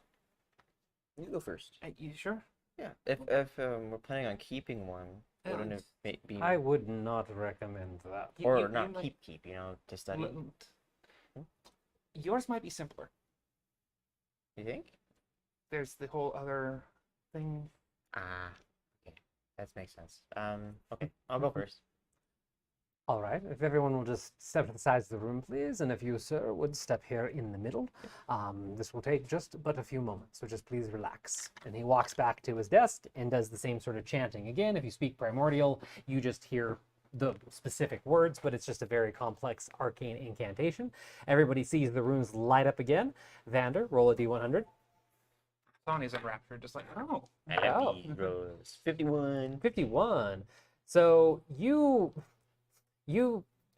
S5: you go first.
S2: You sure?
S5: Yeah. If we're planning on keeping one, wouldn't it be
S1: I would not recommend that.
S5: or not keep, to study?
S2: Yours might be simpler.
S5: You think?
S2: There's the whole other thing.
S5: Ah, okay. That makes sense. Okay, I'll go first.
S1: All right, if everyone will just step to the sides of the room, please, and if you, sir, would step here in the middle. This will take just but a few moments, so just please relax. And he walks back to his desk and does the same sort of chanting. Again, if you speak primordial, you just hear the specific words, but it's just a very complex arcane incantation. Everybody sees the runes light up again. Vander, roll a d100.
S2: Sonny's a rapture, just like, oh.
S5: Happy Rose. 51.
S1: 51. So you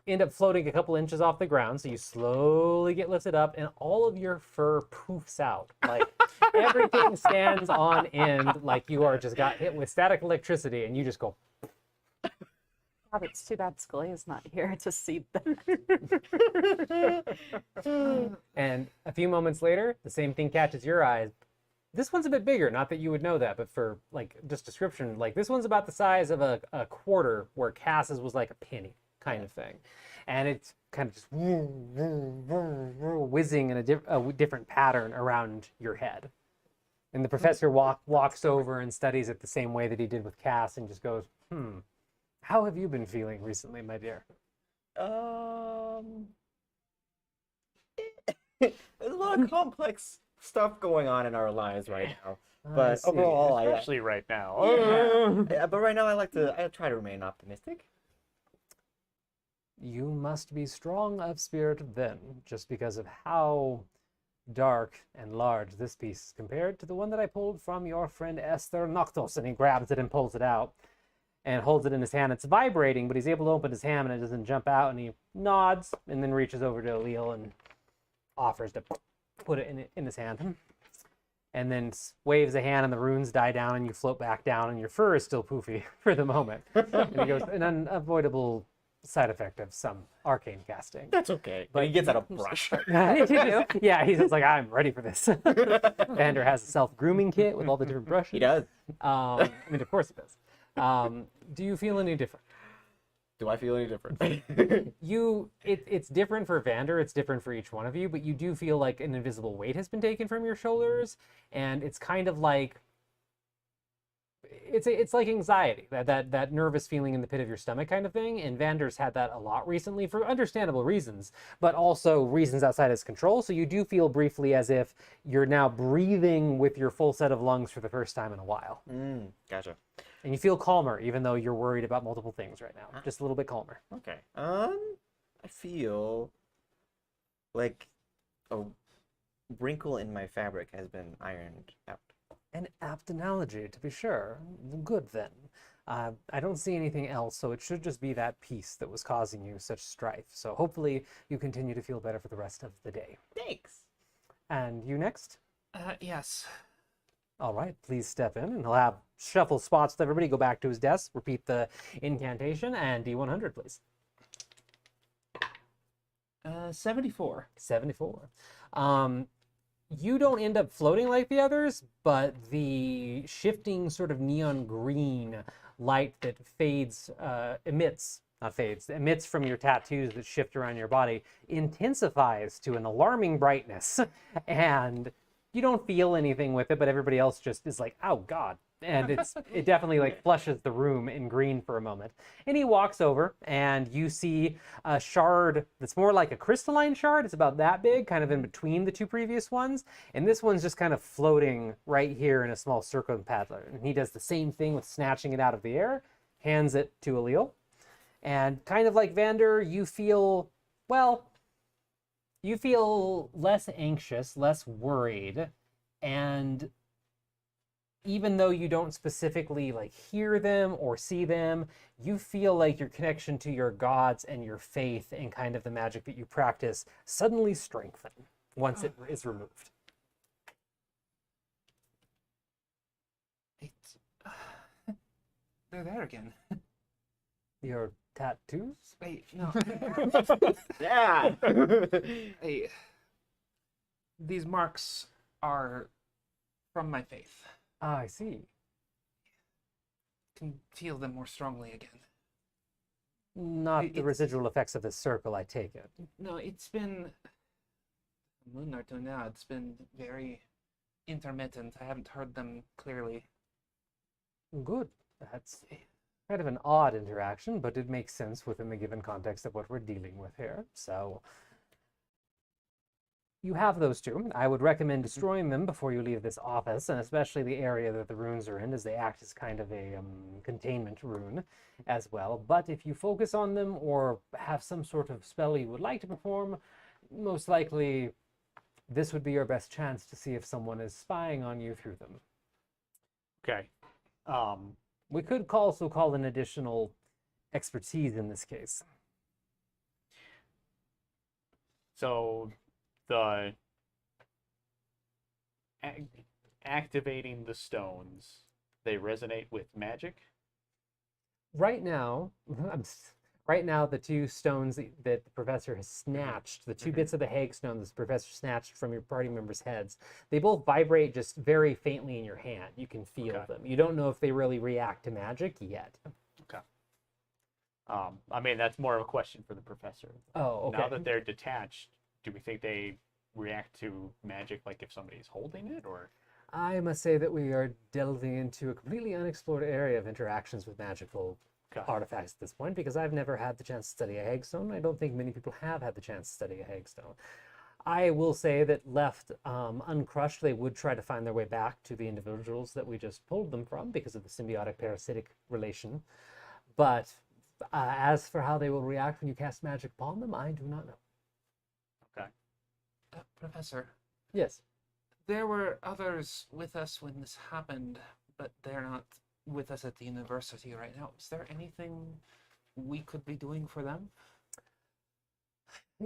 S1: end up floating a couple inches off the ground, so you slowly get lifted up, and all of your fur poofs out. Like everything stands on end, like you are just got hit with static electricity, and you just go.
S3: God, it's too bad Scalia's not here to see that.
S1: And a few moments later, the same thing catches your eyes. This one's a bit bigger, not that you would know that, but for like just description, like this one's about the size of a quarter, where Cass's was like a penny kind of thing. And it's kind of just whizzing in a different pattern around your head. And the professor walks over and studies it the same way that he did with Cass and just goes, how have you been feeling recently, my dear?
S5: There's a lot of complex stuff going on in our lives right now. But
S1: see.
S5: overall,
S4: Especially right now.
S5: yeah, but right now I try to remain optimistic.
S1: You must be strong of spirit then, just because of how dark and large this piece is compared to the one that I pulled from your friend Esther Noctos. And he grabs it and pulls it out and holds it in his hand. It's vibrating, but he's able to open his hand and it doesn't jump out. And he nods and then reaches over to Alil and offers to put it in his hand. And then waves a hand and the runes die down and you float back down and your fur is still poofy for the moment. And he goes, an unavoidable side effect of some arcane casting.
S5: That's okay. But
S1: But
S5: he gets out a brush.
S1: Yeah, he's just like, I'm ready for this. Vander has a self-grooming kit with all the different brushes.
S5: He does.
S1: I mean, of course he does. Do you feel any different?
S5: Do I feel any different?
S1: It's different for Vander, it's different for each one of you, but you do feel like an invisible weight has been taken from your shoulders, and it's kind of like it's like anxiety, that nervous feeling in the pit of your stomach kind of thing. And Vander's had that a lot recently for understandable reasons, but also reasons outside his control. So you do feel briefly as if you're now breathing with your full set of lungs for the first time in a while.
S5: Gotcha.
S1: And you feel calmer, even though you're worried about multiple things right now. Just a little bit calmer.
S5: Okay. I feel like a wrinkle in my fabric has been ironed out.
S1: An apt analogy, to be sure. Good then. I don't see anything else, so it should just be that piece that was causing you such strife. So hopefully you continue to feel better for the rest of the day.
S5: Thanks.
S1: And you next?
S2: Yes.
S1: All right, please step in, and he'll have shuffle spots with everybody. Go back to his desk, repeat the incantation, and D100, please.
S2: 74.
S1: 74. You don't end up floating like the others, but the shifting sort of neon green light that emits from your tattoos that shift around your body intensifies to an alarming brightness. And you don't feel anything with it, but everybody else just is like, oh God. And it definitely like flushes the room in green for a moment. And he walks over and you see a shard that's more like a crystalline shard. It's about that big, kind of in between the two previous ones. And this one's just kind of floating right here in a small circle pattern. And he does the same thing with snatching it out of the air, hands it to Alil. And kind of like Vander, you feel less anxious, less worried, and even though you don't specifically like hear them or see them, you feel like your connection to your gods and your faith and kind of the magic that you practice suddenly strengthen once it is removed.
S2: They're there again.
S1: Your tattoos?
S2: Wait, no.
S5: Yeah.
S2: Hey, these marks are from my faith.
S1: Ah, I see.
S2: Can feel them more strongly again.
S1: Not the
S2: It's-
S1: residual effects of this circle, I take it.
S2: No, it's been a moon or two now. It's been very intermittent. I haven't heard them clearly.
S1: Good. That's kind of an odd interaction, but it makes sense within the given context of what we're dealing with here. So you have those two. I would recommend destroying them before you leave this office, and especially the area that the runes are in, as they act as kind of a containment rune as well. But if you focus on them or have some sort of spell you would like to perform, most likely this would be your best chance to see if someone is spying on you through them.
S4: Okay.
S1: We could also call an additional expertise in this case.
S4: So the activating the stones, they resonate with magic.
S1: Right now, the two stones that the professor has snatched, the two bits of the hagstone that the professor snatched from your party members' heads, they both vibrate just very faintly in your hand. You can feel
S4: Okay.
S1: them. You don't know if they really react to magic yet.
S4: Okay. I mean, that's more of a question for the professor.
S1: Oh, okay.
S4: Now that they're detached, do we think they react to magic like if somebody's holding it, or?
S1: I must say that we are delving into a completely unexplored area of interactions with magical
S4: Okay.
S1: artifacts at this point, because I've never had the chance to study a hagstone. I don't think many people have had the chance to study a hagstone. I will say that left uncrushed, they would try to find their way back to the individuals that we just pulled them from because of the symbiotic parasitic relation. But as for how they will react when you cast magic upon them, I do not know.
S4: Okay.
S2: Professor,
S1: Yes.
S2: there were others with us when this happened, but they're not with us at the university right now. Is there anything we could be doing for them?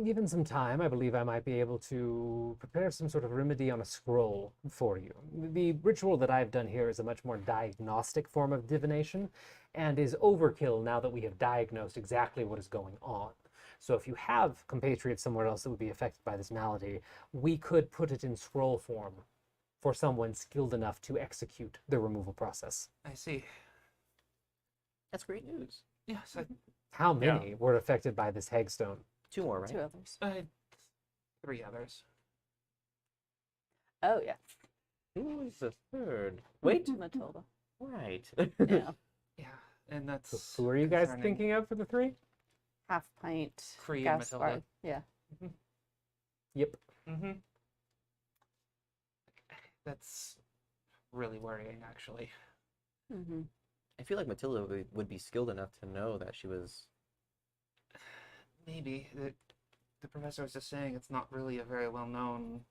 S1: Given some time, I believe I might be able to prepare some sort of remedy on a scroll for you. The ritual that I've done here is a much more diagnostic form of divination and is overkill now that we have diagnosed exactly what is going on. So if you have compatriots somewhere else that would be affected by this malady, we could put it in scroll form for someone skilled enough to execute the removal process.
S2: I see.
S5: That's great news.
S2: Yes,
S1: How
S4: Yeah.
S1: many were affected by this hagstone?
S5: 2 more, right?
S3: 2 others.
S2: three others.
S3: Oh yeah,
S5: Who was the third? Wait,
S3: Matilda.
S5: right.
S3: Yeah,
S2: Yeah, and that's.
S1: Who are you guys
S2: concerning.
S1: thinking of for the 3?
S3: half pint.
S2: Cree and
S3: Gaspard.
S2: Matilda.
S3: Yeah.
S1: Yep.
S2: Mm-hmm. That's really worrying, actually.
S3: Mm-hmm.
S5: I feel like Matilda would be skilled enough to know that she was.
S2: Maybe the professor was just saying it's not really a very well known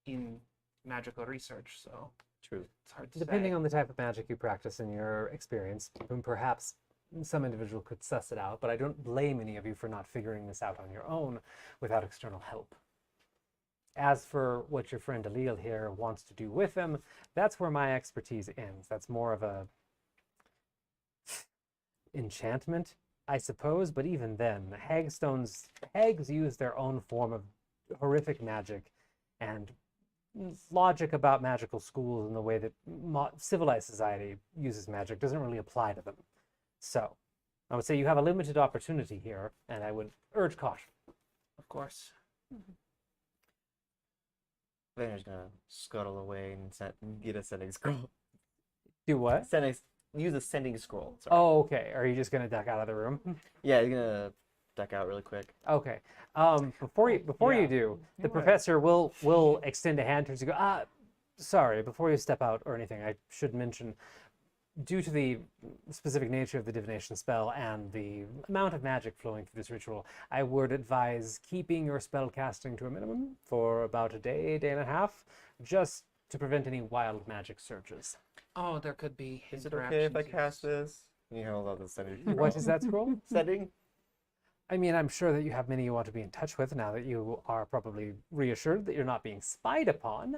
S2: in magical research, so
S5: True.
S2: it's hard to
S1: Depending
S2: say.
S1: on the type of magic you practice and your experience, and perhaps some individual could suss it out, but I don't blame any of you for not figuring this out on your own without external help. As for what your friend Alil here wants to do with them, that's where my expertise ends. That's more of a enchantment, I suppose, but even then, hags use their own form of horrific magic, and logic about magical schools and the way that civilized society uses magic doesn't really apply to them. So, I would say you have a limited opportunity here, and I would urge caution.
S2: Of course.
S5: Vander's gonna scuttle away and get a sending scroll.
S1: Do what?
S5: Use a sending scroll. Sorry.
S1: Oh, okay. Are you just gonna duck out of the room?
S5: Yeah, he's gonna duck out really quick.
S1: Okay. Before you
S4: Yeah.
S1: do, the
S4: Go ahead.
S1: professor will extend a hand towards you. Go. Sorry. Before you step out or anything, I should mention, due to the specific nature of the divination spell and the amount of magic flowing through this ritual, I would advise keeping your spell casting to a minimum for about a day and a half, just to prevent any wild magic surges.
S2: Oh, there could be.
S5: Is it okay if I
S2: interactions,
S5: cast
S2: yes.
S5: this? You know, love the sending.
S1: What is that scroll?
S5: Sending?
S1: I mean, I'm sure that you have many you want to be in touch with now that you are probably reassured that you're not being spied upon.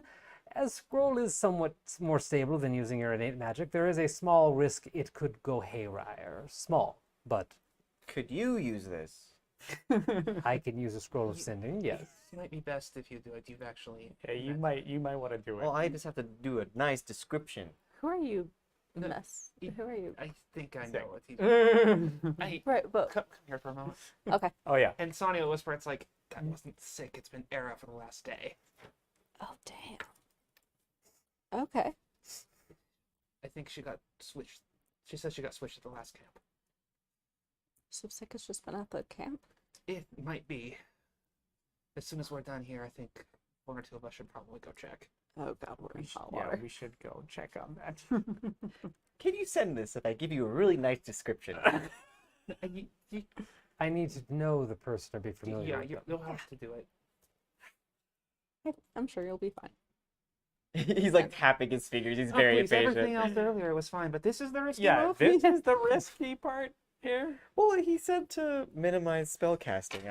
S1: As scroll is somewhat more stable than using your innate magic, there is a small risk it could go haywire. Small, but
S5: Could you use this?
S1: I can use a scroll of sending, yes.
S2: It might be best if you do it. You've actually.
S4: Yeah, you might want to do it.
S5: Well, I just have to do a nice description.
S3: Who are you?
S2: No,
S3: Mess.
S2: y-
S3: Who are you?
S2: I think I
S4: Sick.
S2: know what he. I
S3: Right, but
S2: come here for a moment.
S3: okay.
S4: Oh yeah.
S2: And Sonia will whisper, "It's like that wasn't sick. It's been era for the last day."
S3: Oh damn. Okay.
S2: I think she got switched. She said she got switched at the last camp.
S3: So sick has just been at the camp.
S2: It might be. As soon as we're done here, I think one or two of us should probably go check.
S3: Oh god, we're in hot
S4: Yeah,
S3: water.
S4: we should go check on that.
S5: Can you send this if I give you a really nice description?
S1: I need to know the person or be familiar
S2: Yeah,
S1: with them.
S2: you'll have to do it.
S3: I'm sure you'll be fine.
S5: He's like tapping his fingers. He's
S2: Oh,
S5: very
S2: please, everything else
S5: impatient.
S2: earlier was fine, but this is the risky
S4: Yeah,
S2: move.
S4: this is the risky part here.
S5: Well, he said to minimize spell casting.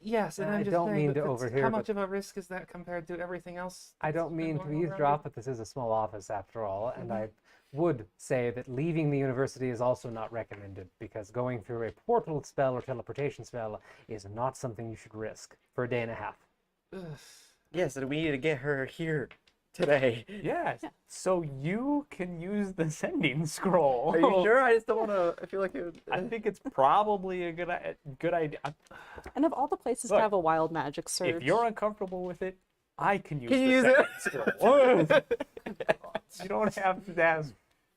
S2: Yes, and
S1: I
S2: I'm just
S1: don't
S2: saying,
S1: mean
S2: but
S1: to
S2: that's-
S1: overhear,
S2: How
S1: but-
S2: much of a risk is that compared to everything else?
S1: I
S2: that's
S1: don't
S2: been
S1: mean to
S2: going on around
S1: eavesdrop, but this is a small office after all, and I would say that leaving the university is also not recommended because going through a portal spell or teleportation spell is not something you should risk for a day and a half.
S2: here? Ugh.
S5: Yes, and we need to get her here today.
S4: Yes. So you can use the sending scroll.
S5: Are you sure? I just don't want to. I feel like it would.
S4: I think it's probably a good idea.
S3: And of all the places
S4: Look,
S3: to have a wild magic surge,
S4: If you're uncomfortable with it, I can use
S5: Can
S4: the
S5: you use it?
S4: sending scroll. You don't have to ask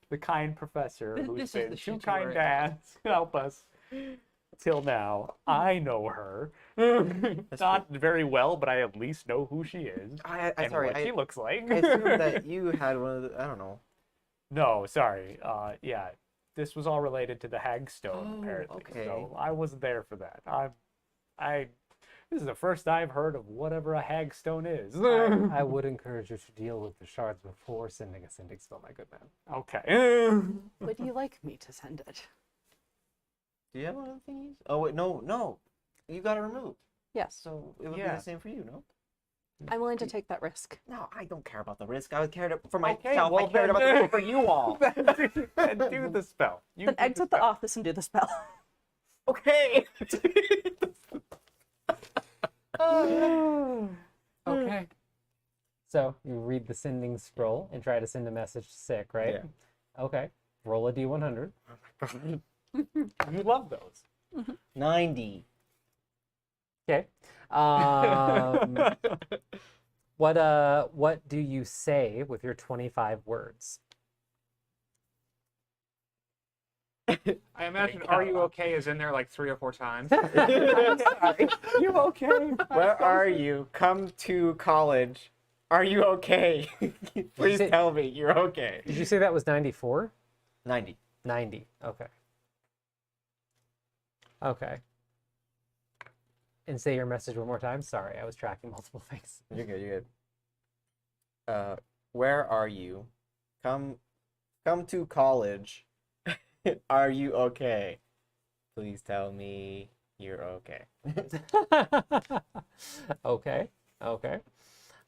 S4: the kind professor
S2: This
S4: who's
S2: is the
S4: been too
S2: shit you
S4: kind
S2: worry
S4: to
S2: about.
S4: ask help us. till now, I know her. Not very well, but I at least know who she is and
S5: Sorry,
S4: what she looks like.
S5: I assumed that you had one of the, I don't know.
S4: No, sorry. Yeah, this was all related to the Hagstone,
S5: Oh,
S4: apparently.
S5: okay.
S4: So I wasn't there for that. This is the first I've heard of whatever a Hagstone is.
S1: I would encourage you to deal with the shards before sending a sending spell, my good man.
S4: Okay.
S3: Would you like me to send it?
S5: Do you have one of the thingies? Oh wait, no. You got it removed.
S3: Yes.
S5: So it would be
S4: Yeah.
S5: the same for you, no?
S3: I'm willing to take that risk.
S5: No, I don't care about the risk. I cared for
S4: Okay,
S5: myself.
S4: well,
S5: I cared about the risk for you all.
S4: Then do the spell. You
S3: Then
S4: do
S3: exit the
S4: spell.
S3: office and do the spell.
S5: Okay.
S2: Okay.
S1: So you read the sending scroll and try to send a message to Sick, right?
S5: Yeah.
S1: Okay. Roll a d100.
S4: You love those.
S5: 90.
S1: Okay. What do you say with your 25 words?
S2: I imagine "Are you okay?" is in there like 3 or 4 times.
S4: You okay?
S5: Where are you? Come to college. Are you okay? Please
S1: say-
S5: tell me you're okay.
S1: Did you say that was 94?
S5: 90.
S1: 90. Okay. Okay. And say your message one more time. Sorry, I was tracking multiple things.
S5: You're good. Where are you? Come to college. Are you okay? Please tell me you're okay.
S1: Okay. Okay.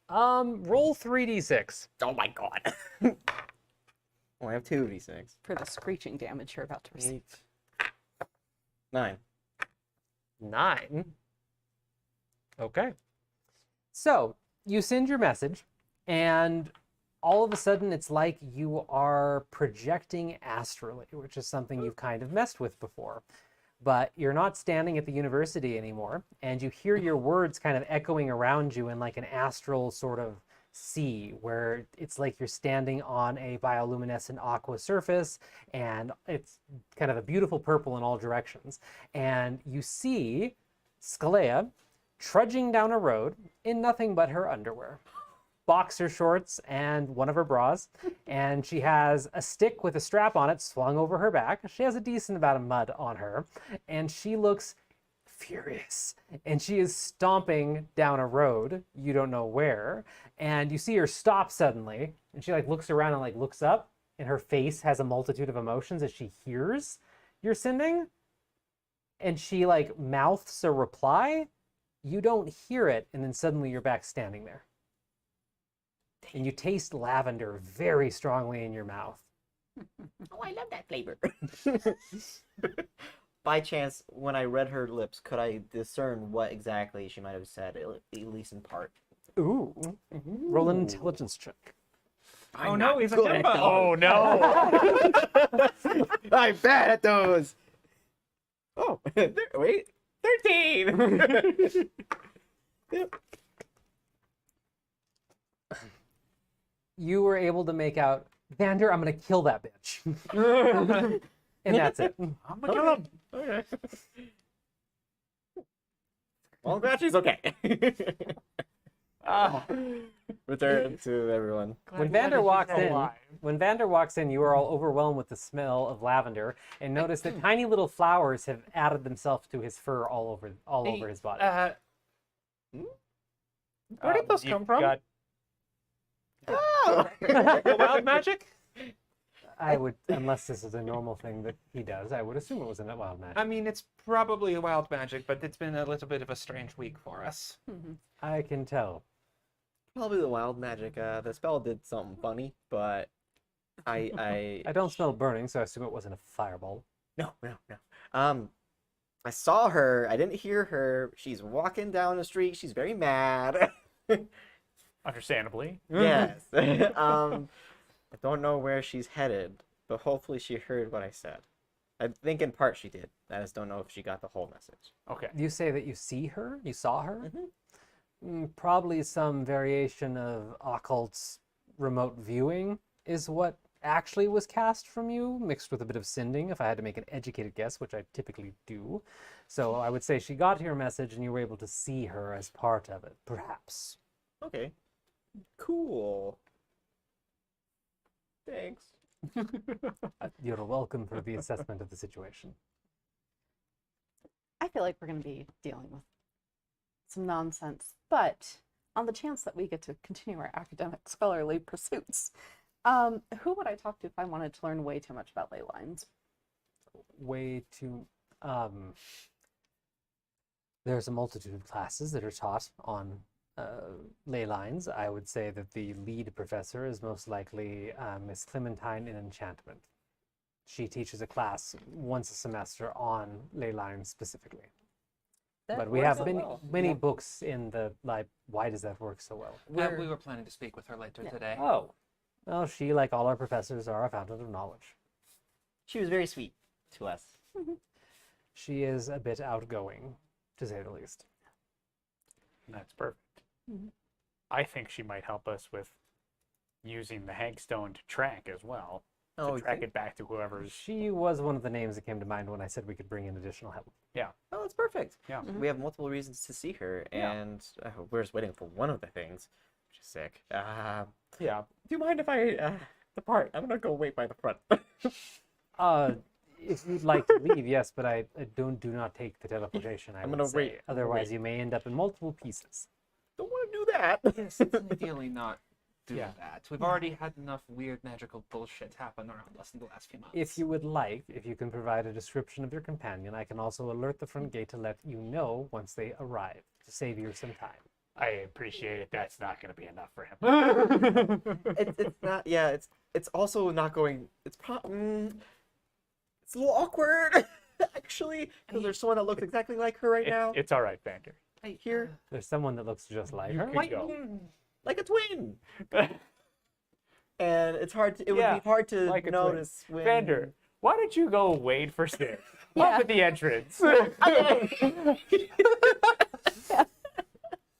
S1: Roll 3d6.
S5: Oh my god. Oh, I have 2d6.
S3: For the screeching damage you're about to receive.
S5: 9.
S1: 9. Okay. So you send your message, and all of a sudden it's like you are projecting astrally, which is something you've kind of messed with before. But you're not standing at the university anymore, and you hear your words kind of echoing around you in like an astral sort of sea, where it's like you're standing on a bioluminescent aqua surface, and it's kind of a beautiful purple in all directions. And you see Scalea trudging down a road in nothing but her underwear, boxer shorts, and one of her bras, and she has a stick with a strap on it swung over her back. She has a decent amount of mud on her, and she looks furious, and she is stomping down a road, you don't know where, and you see her stop suddenly, and she like looks around and like looks up, and her face has a multitude of emotions as she hears you're sending, and she like mouths a reply. You don't hear it, and then suddenly you're back standing there. And you taste lavender very strongly in your mouth.
S5: Oh, I love that flavor. By chance, when I read her lips, could I discern what exactly she might have said, at least in part?
S1: Ooh. Roll an intelligence check.
S2: Oh no, he's a
S5: good at
S2: hippo.
S4: Oh no!
S5: I'm bad at those. Oh, wait, 13. Yep.
S1: You were able to make out, Vander, I'm going to kill that bitch. And that's it.
S2: I'm gonna
S5: Okay. Well, I'm glad she's okay. Return to everyone.
S1: When Vander walks in, you are all overwhelmed with the smell of lavender, and notice that tiny little flowers have added themselves to his fur all over his body.
S2: Where did those
S4: You've
S2: come from?
S4: got-
S5: Oh!
S2: Wild magic?
S1: I would, unless this is a normal thing that he does, I would assume it was a wild magic.
S2: I mean, it's probably a wild magic, but it's been a little bit of a strange week for us.
S1: I can tell.
S5: Probably the wild magic. The spell did something funny, but I
S1: I don't smell burning, so I assume it wasn't a fireball.
S5: No. I saw her. I didn't hear her. She's walking down the street. She's very mad.
S4: Understandably.
S5: Yes. I don't know where she's headed, but hopefully she heard what I said. I think in part she did. I just don't know if she got the whole message.
S4: Okay.
S1: You say that you see her? You saw her? Probably some variation of occult's remote viewing is what actually was cast from you, mixed with a bit of sending, if I had to make an educated guess, which I typically do. So I would say she got your message and you were able to see her as part of it, perhaps.
S5: Okay. Cool. Thanks.
S1: You're welcome for the assessment of the situation.
S3: I feel like we're going to be dealing with some nonsense, but on the chance that we get to continue our academic scholarly pursuits, who would I talk to if I wanted to learn way too much about ley lines?
S1: Way too... There's a multitude of classes that are taught on ley lines. I would say that the lead professor is most likely Miss Clementine in Enchantment. She teaches a class once a semester on ley lines specifically. But we have many books in the library. Why does that work so well?
S2: We were planning to speak with her later today.
S1: Oh, well, she, like all our professors, are a fountain of knowledge.
S5: She was very sweet to us.
S1: She is a bit outgoing, to say the least.
S4: That's perfect. I think she might help us with using the hagstone to track as well.
S5: Oh,
S4: To track it back to whoever's.
S1: She was one of the names that came to mind when I said we could bring in additional help.
S5: Oh, that's perfect.
S4: Yeah.
S5: We have multiple reasons to see her,
S4: Yeah.
S5: and we're just waiting for one of the things, which is sick.
S4: Yeah.
S5: Do you mind if I depart? I'm gonna go wait by the front.
S1: If you'd like to leave, yes, but I do not take the teleportation.
S5: I'm
S1: would
S5: gonna
S1: say.
S5: wait.
S1: Otherwise, you may end up in multiple pieces.
S5: Don't want to do that.
S2: Yes, let's ideally not do
S1: Yeah.
S2: that. We've already had enough weird magical bullshit happen around us in the last few months.
S1: If you would like, if you can provide a description of your companion, I can also alert the front gate to let you know once they arrive, to save you some time.
S4: I appreciate it. That's not going to be enough for him.
S5: It's not. Yeah. It's also not going. It's it's a little awkward, actually, because there's someone that looks exactly like her right now.
S4: It's all right, Vander.
S2: Hey,
S5: Here.
S1: There's someone that looks just like
S4: You
S1: her.
S4: could go.
S5: Like a twin. And it's hard to. It would
S4: Yeah,
S5: be hard to
S4: like a twin.
S5: notice when.
S4: Vander, why don't you go wait for Sid
S3: Yeah.
S4: up at the entrance?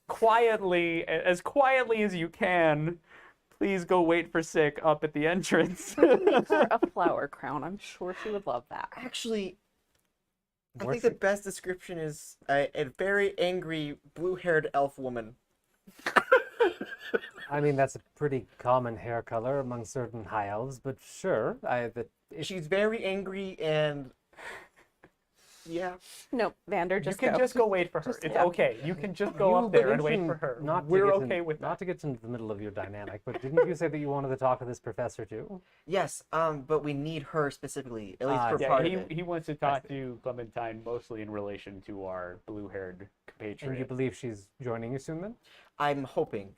S4: quietly as you can. Please go wait for Sick up at the entrance.
S3: Make her a flower crown. I'm sure she would love that.
S5: Actually, I
S1: More
S5: think the best description is a very angry blue-haired elf woman.
S1: I mean, that's a pretty common hair color among certain high elves, but sure.
S5: She's very angry and yeah.
S3: Nope, Vander,
S4: You
S3: just
S4: can
S3: go.
S4: just go wait for her.
S3: Just-
S4: It's
S3: yeah.
S4: okay. You can just go
S1: You
S4: up there and wait
S1: mentioned
S4: for her.
S1: not to
S4: We're
S1: get
S4: okay
S1: in-
S4: with
S1: Not
S4: that.
S1: to get into the middle of your dynamic, but didn't you say that you wanted to talk to this professor too?
S5: Yes, but we need her specifically, at least for
S1: Yeah,
S5: part
S4: he,
S5: of it.
S4: he wants to talk to Clementine mostly in relation to our blue-haired
S1: And you
S4: compatriot.
S1: believe she's joining you soon then?
S5: I'm hoping.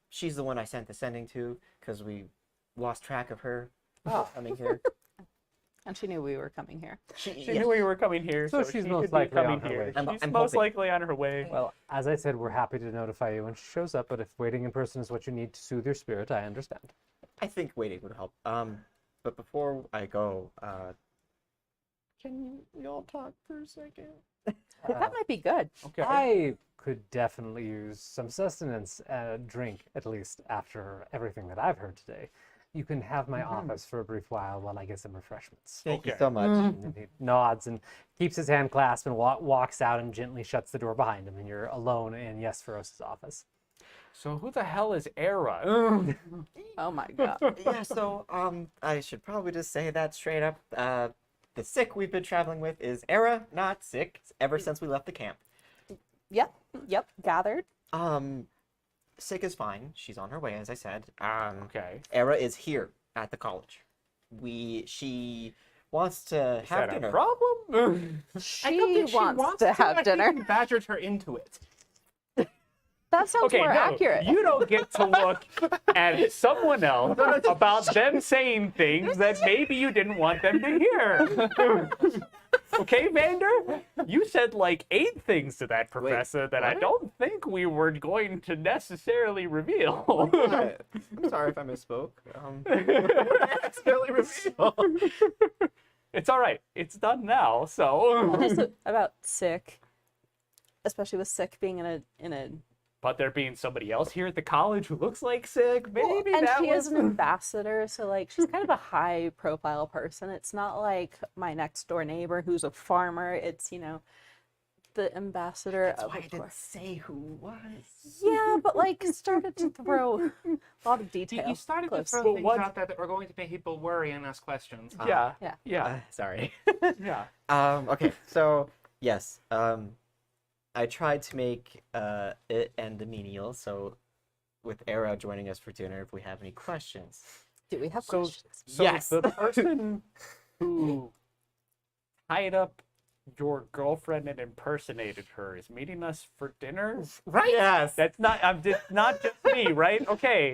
S5: She's the one I sent the sending to because we lost track of her coming here.
S3: And she knew we were coming here.
S4: She
S5: Yeah.
S4: knew we were coming here,
S1: So
S4: so
S1: she's
S4: she
S1: most
S4: could be
S1: likely on
S4: coming
S1: her
S4: here.
S1: way.
S4: She's
S5: I'm
S4: most
S5: hoping.
S4: likely on her way.
S1: Well, as I said, we're happy to notify you when she shows up, but if waiting in person is what you need to soothe your spirit, I understand.
S5: I think waiting would help. But before I go, can you all talk for a second?
S3: That might be good.
S4: Okay.
S1: I could definitely use some sustenance, drink at least, after everything that I've heard today. You can have my office for a brief while I get some refreshments.
S5: Thank you
S4: Okay.
S5: so much.
S1: And then he nods and keeps his hand clasped and walks out and gently shuts the door behind him, and you're alone in Yesferos' office.
S4: So who the hell is Era?
S3: Oh my god.
S5: Yeah, so I should probably just say that straight up. The sick we've been traveling with is Era, not sick, ever since we left the camp.
S3: Yep, gathered.
S5: Sick is fine. She's on her way, as I said.
S4: Okay.
S5: Era is here at the college. She wants to
S4: Is
S5: have
S4: that
S5: dinner.
S4: a problem?
S3: She wants to have
S2: I
S3: dinner.
S2: think we badgered her into it.
S3: That sounds
S4: Okay,
S3: more
S4: no,
S3: accurate.
S4: you don't get to look at someone else about them saying things that maybe you didn't want them to hear. Okay, Vander? You said like 8 things to that professor that I
S5: what?
S4: don't think we were going to necessarily reveal.
S5: I'm sorry if I misspoke. Accidentally revealed.
S4: It's all right. It's done now, so.
S3: Just about sick, especially with sick being in a
S4: But there being somebody else here at the college who looks like sick, maybe
S3: And
S4: that
S3: she
S4: was...
S3: is an ambassador, so like she's kind of a high profile person. It's not like my next door neighbor who's a farmer. It's, the ambassador
S5: That's
S3: of
S5: why I
S3: a
S5: didn't
S3: course.
S5: say who was.
S3: Yeah, but like started to throw a lot of
S2: You
S3: detail.
S2: started to
S3: close.
S2: throw
S4: But
S2: things
S4: what-
S2: out there that were going to make people worry and ask questions.
S4: Yeah,
S3: Yeah.
S4: yeah,
S5: Sorry.
S4: yeah.
S5: Okay, so yes, I tried to make it end a menial. So, with Era joining us for dinner, if we have any questions.
S3: Do we have
S4: So-
S3: questions?
S4: So
S5: Yes.
S4: the person who tied up your girlfriend and impersonated her is meeting us for dinner?
S5: Right. Yes.
S4: That's not, I'm just, not just me, right? Okay.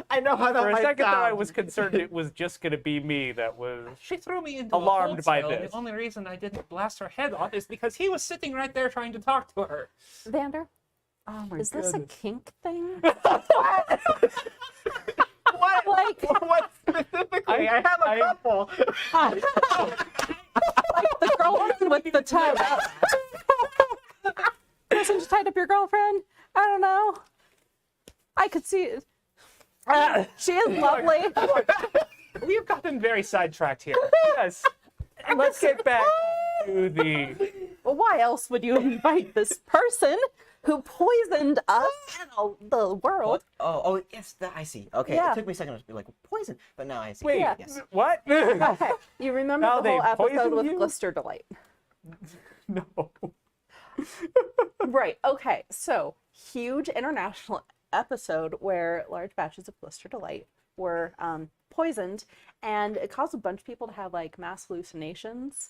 S5: I know how that
S4: For a
S5: might
S4: second there, I
S5: sound.
S4: was concerned it was just going to be me that was...
S2: She threw me into
S4: Alarmed
S2: a
S4: by
S2: hole, so
S4: this.
S2: The only reason I didn't blast her head off is because he was sitting right there trying to talk to her.
S3: Vander,
S4: Oh my
S3: is this a kink thing?
S5: What?
S3: Like-
S5: What specifically? I have a couple.
S3: Like the girlfriend with the tie. Person just tied up your girlfriend? I don't know. I could see it. She is lovely.
S2: We have gotten very sidetracked here.
S4: Yes. Let's get back to the...
S3: Well, why else would you invite this person who poisoned us and all the world?
S5: Oh, yes, I see. Okay,
S3: Yeah.
S5: it took me a second to be like, poison, but now I see.
S4: Wait,
S5: Yes.
S4: what?
S3: Okay, you remember
S4: How
S3: the whole
S4: they
S3: episode
S4: poisoned
S3: with
S4: you?
S3: Glister Delight?
S4: No.
S3: Right, okay, so huge international episode where large batches of Glister Delight were poisoned, and it caused a bunch of people to have like mass hallucinations.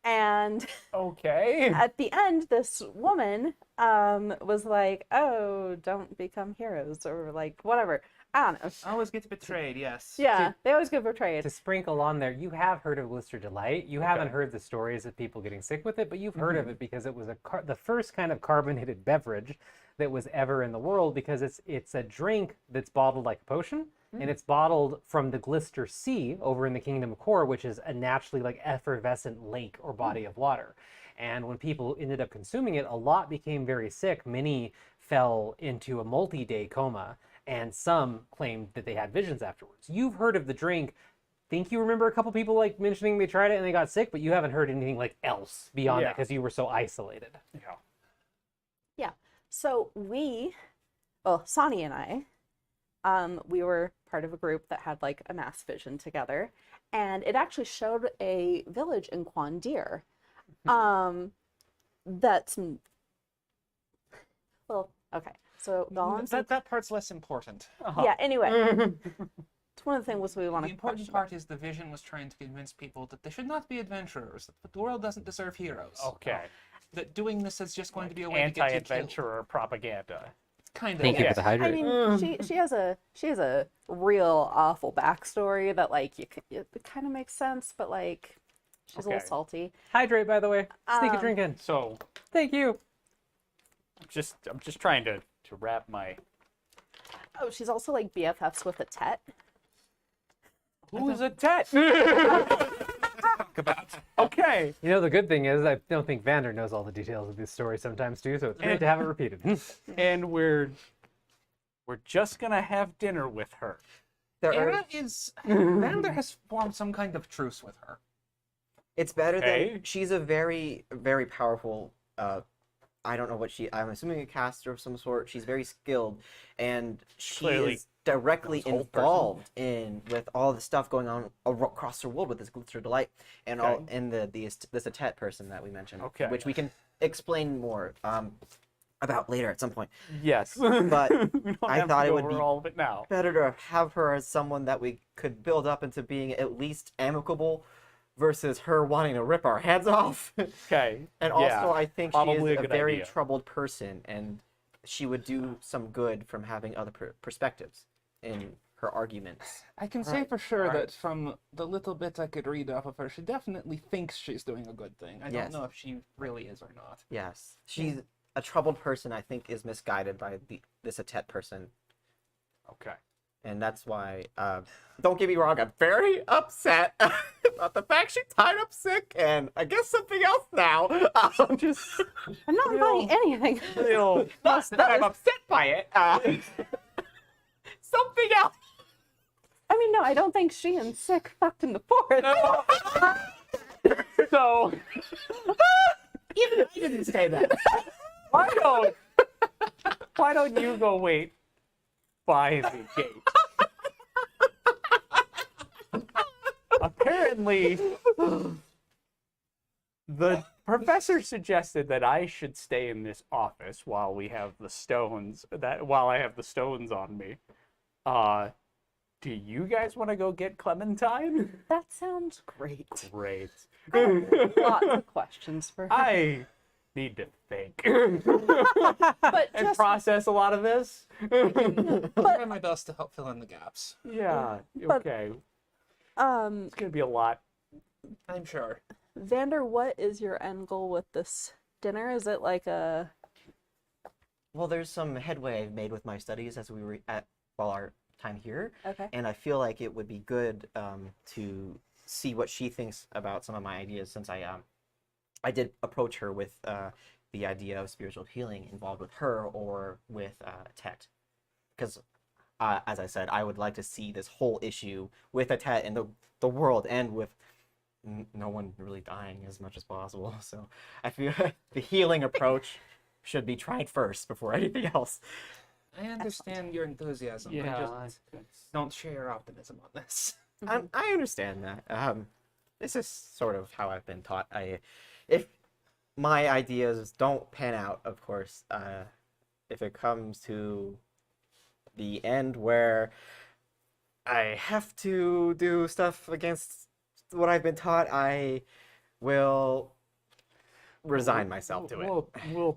S3: And
S4: Okay.
S3: at the end, this woman was like, "Oh, don't become heroes," or like whatever. I don't know.
S2: Always get betrayed, yes.
S3: Yeah, they always get betrayed.
S1: To sprinkle on there, you have heard of Blister Delight. You haven't heard the stories of people getting sick with it, but you've heard of it because it was the first kind of carbonated beverage that was ever in the world, because it's a drink that's bottled like a potion, and it's bottled from the Glister Sea over in the Kingdom of Kor, which is a naturally like effervescent lake or body of water. And when people ended up consuming it, a lot became very sick. Many fell into a multi-day coma, and some claimed that they had visions afterwards. You've heard of the drink. Think you remember a couple people like mentioning they tried it and they got sick, but you haven't heard anything like else beyond that
S4: Yeah.
S1: because you were so isolated.
S4: Yeah.
S3: Yeah. So Sonny and I, we were part of a group that had like a mass vision together, and it actually showed a village in Quandir. That's well, okay. So
S2: That part's less important.
S3: yeah. Anyway, it's one of the things we want
S2: The
S3: to.
S2: important part is the vision was trying to convince people that they should not be adventurers, that the world doesn't deserve heroes.
S4: Okay.
S2: That doing this is just going to be a way to get you killed.
S4: Anti-adventurer propaganda.
S2: Kind of.
S1: Thank you
S2: yes.
S1: for the
S3: I
S1: hydrate.
S3: mean, she has a real awful backstory that like it kind of makes sense, but like she's a little
S4: Okay.
S3: salty.
S1: Hydrate, by the way. Sneak a drink in.
S4: So
S1: Thank you.
S4: I'm just trying to wrap my...
S3: Oh, she's also like BFFs with a Tet.
S4: Who is a Tet?
S2: Talk about.
S4: Okay.
S1: You know, the good thing is I don't think Vander knows all the details of this story sometimes too, so it's great to have it repeated.
S4: And we're just gonna have dinner with her.
S2: Era is. Vander has formed some kind of truce with her.
S5: It's better
S4: Okay.
S5: than she's a very, very powerful. I don't know what I'm assuming a caster of some sort. She's very skilled, and she
S4: Clearly
S5: is directly
S4: whole person.
S5: involved in with all the stuff going on across the world with this Glister Delight and all
S4: Okay.
S5: and this Atet person that we mentioned,
S4: Okay.
S5: which we can explain more about later at some point.
S4: Yes.
S5: But
S4: We don't
S5: I
S4: have
S5: thought
S4: to
S5: it
S4: go
S5: would
S4: over
S5: be
S4: all of it now.
S5: better to have her as someone that we could build up into being at least amicable, versus her wanting to rip our heads off.
S4: Okay.
S5: And
S4: yeah.
S5: also, I think she
S4: probably
S5: is
S4: a
S5: a
S4: good
S5: very
S4: idea.
S5: troubled person, and she would do some good from having other perspectives in her arguments.
S2: I can say
S5: Alright,
S2: for sure
S5: alright.
S2: that from the little bit I could read off of her, she definitely thinks she's doing a good thing. I
S5: Yes.
S2: don't know if she really is or not.
S5: Yes, she's a troubled person. I think is misguided by this Atet person,
S4: Okay.
S5: and that's why. Don't get me wrong, I'm very upset about the fact she tied up sick, and I guess something else now. I'm just
S3: I'm not buying anything.
S5: not that I'm upset by it. Something else.
S3: I mean, no, I don't think she and Sick fucked in the forest.
S4: So,
S2: Even I didn't say that.
S4: why don't you go wait by the gate? Apparently, the professor suggested that I should stay in this office while we have the stones. While I have the stones on me. Do you guys want to go get Clementine?
S3: That sounds great.
S4: Great.
S3: Lots of questions for her.
S4: I need to think
S3: But
S4: and
S3: just,
S4: process a lot of this.
S2: I'll try my best to help fill in the gaps.
S4: Yeah.
S3: But-
S4: Okay.
S3: um,
S4: It's gonna be a lot.
S2: I'm sure.
S3: Vander, what is your end goal with this dinner? Is it like a...
S5: Well, there's some headway I've made with my studies as we were while our time here,
S3: Okay.
S5: and I feel like it would be good to see what she thinks about some of my ideas, since I did approach her with the idea of spiritual healing involved with her or with Tet, because as I said, I would like to see this whole issue with Tet and the world end with no one really dying as much as possible. So I feel the healing approach should be tried first before anything else.
S2: I understand your enthusiasm. I just don't share your optimism on this.
S5: I understand that. This is sort of how I've been taught. If my ideas don't pan out, of course, if it comes to the end where I have to do stuff against what I've been taught, I will resign myself to it.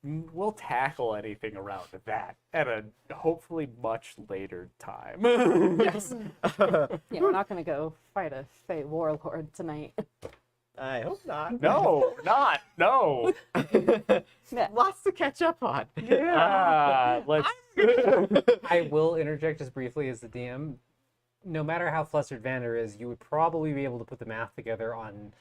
S4: We'll tackle anything around that at a hopefully much later time.
S5: Yes.
S3: Yeah, we're not going to go fight a Fey warlord tonight.
S5: I hope not.
S4: No, not no.
S3: Yeah.
S5: Lots to catch up on.
S4: Yeah, let's.
S1: I will interject just briefly as the DM. No matter how flustered Vander is, you would probably be able to put the math together on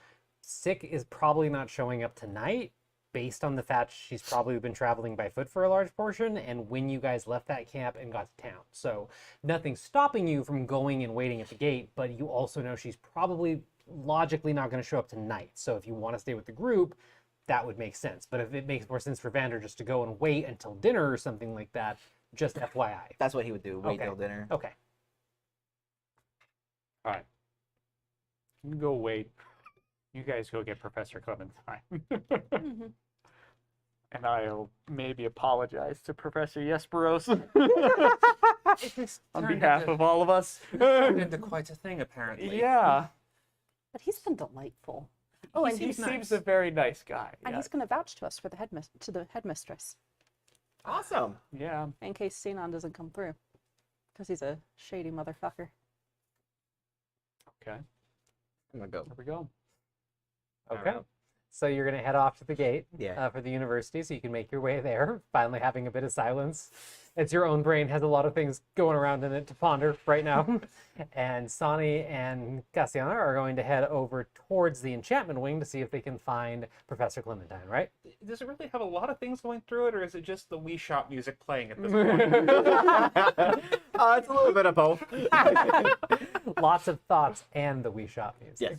S1: Sick is probably not showing up tonight, based on the fact she's probably been traveling by foot for a large portion, and when you guys left that camp and got to town. So nothing's stopping you from going and waiting at the gate, but you also know she's probably logically not going to show up tonight. So if you want to stay with the group, that would make sense. But if it makes more sense for Vander just to go and wait until dinner or something like that, just FYI.
S5: That's what he would do. Wait
S1: Okay.
S5: till dinner.
S1: Okay.
S4: All right. You go wait. You guys go get Professor Clementine.
S3: Mhm.
S4: And I'll maybe apologize to Professor Jesperos
S2: It has
S4: on
S2: turned
S4: behalf
S2: into,
S4: of all of us.
S2: turned into quite a thing, apparently.
S4: Yeah.
S3: But he's been delightful. Oh, and
S4: he
S3: he's
S4: seems a very nice guy.
S3: and
S4: Yeah.
S3: he's going to vouch to us for the headmistress
S5: Awesome.
S4: Yeah.
S3: in case Sinon doesn't come through, because he's a shady motherfucker.
S4: Okay.
S5: I'm gonna go.
S4: There we go.
S1: Okay. So you're going to head off to the gate
S5: Yeah.
S1: for the university so you can make your way there, finally having a bit of silence. It's your own brain has a lot of things going around in it to ponder right now. And Sani and Cassiana are going to head over towards the enchantment wing to see if they can find Professor Clementine, right?
S2: Does it really have a lot of things going through it, or is it just the Wii Shop music playing at this point?
S5: It's a little bit of both.
S1: Lots of thoughts and the Wii Shop music.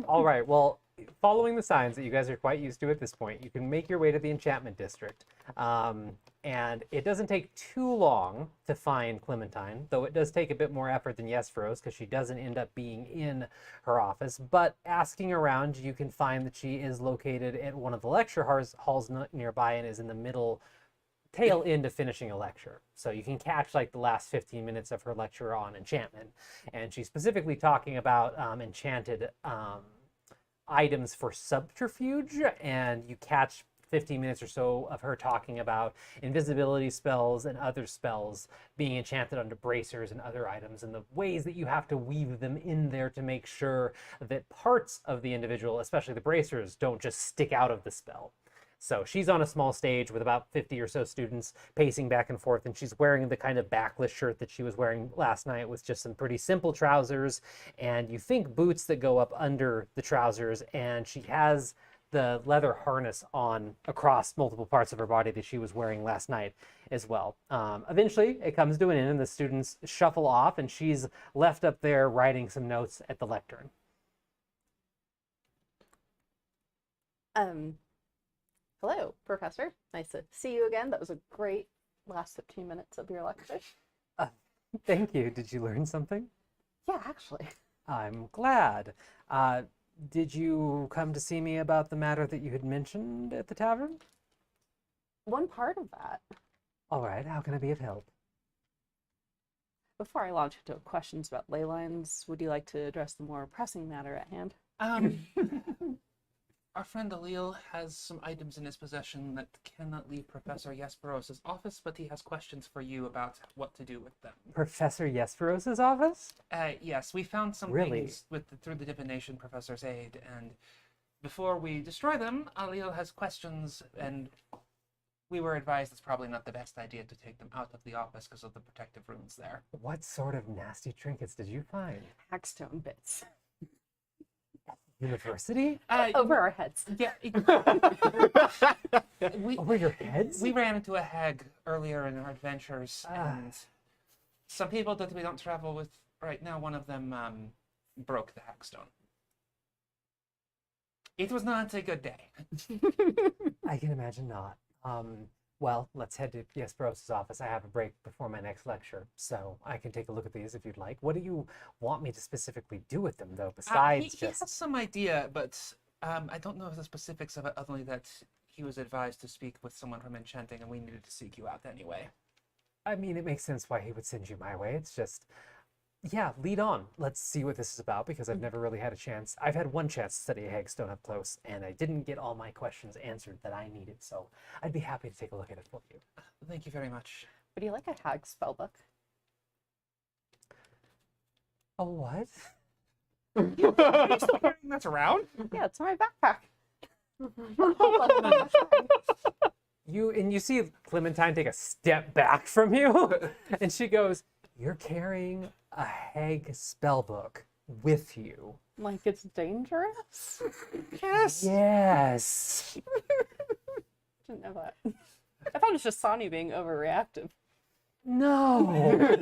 S1: All right, well, following the signs that you guys are quite used to at this point, you can make your way to the enchantment district. And it doesn't take too long to find Clementine, though it does take a bit more effort than Yesferos because she doesn't end up being in her office. But asking around, you can find that she is located at one of the lecture halls nearby and is in the middle tail end of finishing a lecture. So you can catch like the last 15 minutes of her lecture on enchantment. And she's specifically talking about enchanted items for subterfuge, and you catch 15 minutes or so of her talking about invisibility spells and other spells being enchanted onto bracers and other items, and the ways that you have to weave them in there to make sure that parts of the individual, especially the bracers, don't just stick out of the spell. So she's on a small stage with about 50 or so students pacing back and forth, and she's wearing the kind of backless shirt that she was wearing last night with just some pretty simple trousers, and you think boots that go up under the trousers, and she has the leather harness on across multiple parts of her body that she was wearing last night as well. Eventually, it comes to an end, and the students shuffle off, and she's left up there writing some notes at the lectern.
S3: Hello, Professor. Nice to see you again. That was a great last 15 minutes of your lecture.
S1: Thank you. Did you learn something?
S3: Yeah, actually.
S1: I'm glad. Did you come to see me about the matter that you had mentioned at the tavern?
S3: One part of that.
S1: All right, how can I be of help?
S3: Before I launch into questions about ley lines, would you like to address the more pressing matter at hand?
S2: Our friend Alil has some items in his possession that cannot leave Professor Jesperos' office, but he has questions for you about what to do with them.
S1: Professor Jesperos' office?
S2: Yes, we found some
S1: Really?
S2: things through the divination professor's aid, and before we destroy them, Alil has questions, and we were advised it's probably not the best idea to take them out of the office because of the protective runes there.
S1: What sort of nasty trinkets did you find?
S3: Hagstone bits.
S1: University?
S3: Over our heads.
S2: Yeah. we,
S1: Over your heads?
S2: we ran into a hag earlier in our adventures, and some people that we don't travel with right now, one of them broke the hagstone. It was not a good day.
S1: I can imagine not. Well, let's head to Jesperos' office. I have a break before my next lecture, so I can take a look at these if you'd like. What do you want me to specifically do with them, though, besides
S2: He
S1: just...
S2: has some idea, but I don't know the specifics of it, other than that he was advised to speak with someone from Enchanting, and we needed to seek you out anyway.
S1: I mean, it makes sense why he would send you my way. It's just... Yeah, lead on. Let's see what this is about, because I've never really had a chance. I've had one chance to study a hagstone up close, and I didn't get all my questions answered that I needed, so I'd be happy to take a look at it for you.
S2: Thank you very much.
S3: Would you like a hag spellbook?
S1: A what?
S2: Are you still carrying that around?
S3: Yeah, it's in my backpack.
S1: You see Clementine take a step back from you, and she goes, "You're carrying a hag spellbook with you."
S3: Like it's dangerous?
S2: Yes.
S1: Yes.
S3: Didn't know that. I thought it was just Sonny being overreactive.
S1: No.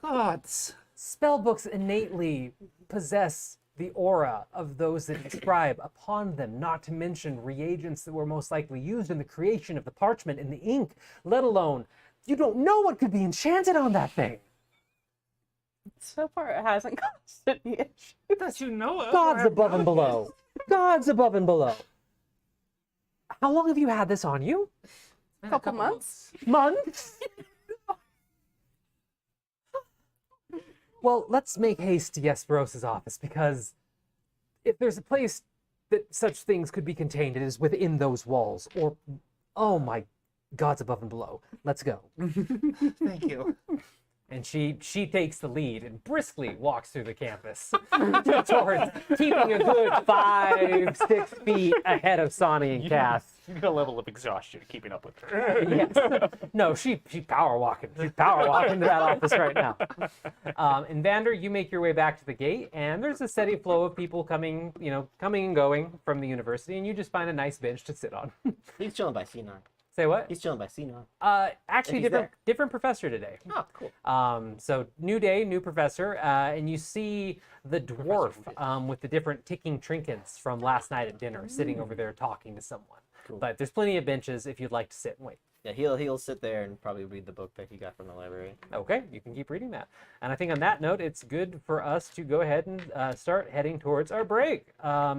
S2: Gods.
S1: Spellbooks innately possess the aura of those that inscribe upon them, not to mention reagents that were most likely used in the creation of the parchment and the ink, let alone, you don't know what could be enchanted on that thing.
S3: So far, it hasn't caused any issues.
S2: That you know of.
S1: Gods above and below. Gods above and below. How long have you had this on you?
S2: Been a
S3: Couple months.
S1: Months? Well, let's make haste to Jesperos' office, because if there's a place that such things could be contained, it is within those walls. Or, oh my gods above and below. Let's go.
S2: Thank you.
S1: And she takes the lead and briskly walks through the campus towards keeping a good 5-6 feet ahead of Sonny and Cass.
S4: You need a level of exhaustion keeping up with her.
S1: Yes. No, she power walking. She's power walking to that office right now. And Vander, you make your way back to the gate, and there's a steady flow of people coming and going from the university, and you just find a nice bench to sit on.
S5: He's chilling by Sinar.
S1: Say what?
S5: He's chilling by Sinar.
S1: Actually,
S5: If he's
S1: different professor today.
S5: Oh, cool.
S1: So new day, new professor, and you see the dwarf with the different ticking trinkets from last night at dinner sitting over there talking to someone.
S5: Cool.
S1: But there's plenty of benches if you'd like to sit and wait.
S5: Yeah, he'll sit there and probably read the book that he got from the library.
S1: Okay, you can keep reading that. And I think on that note, it's good for us to go ahead and start heading towards our break.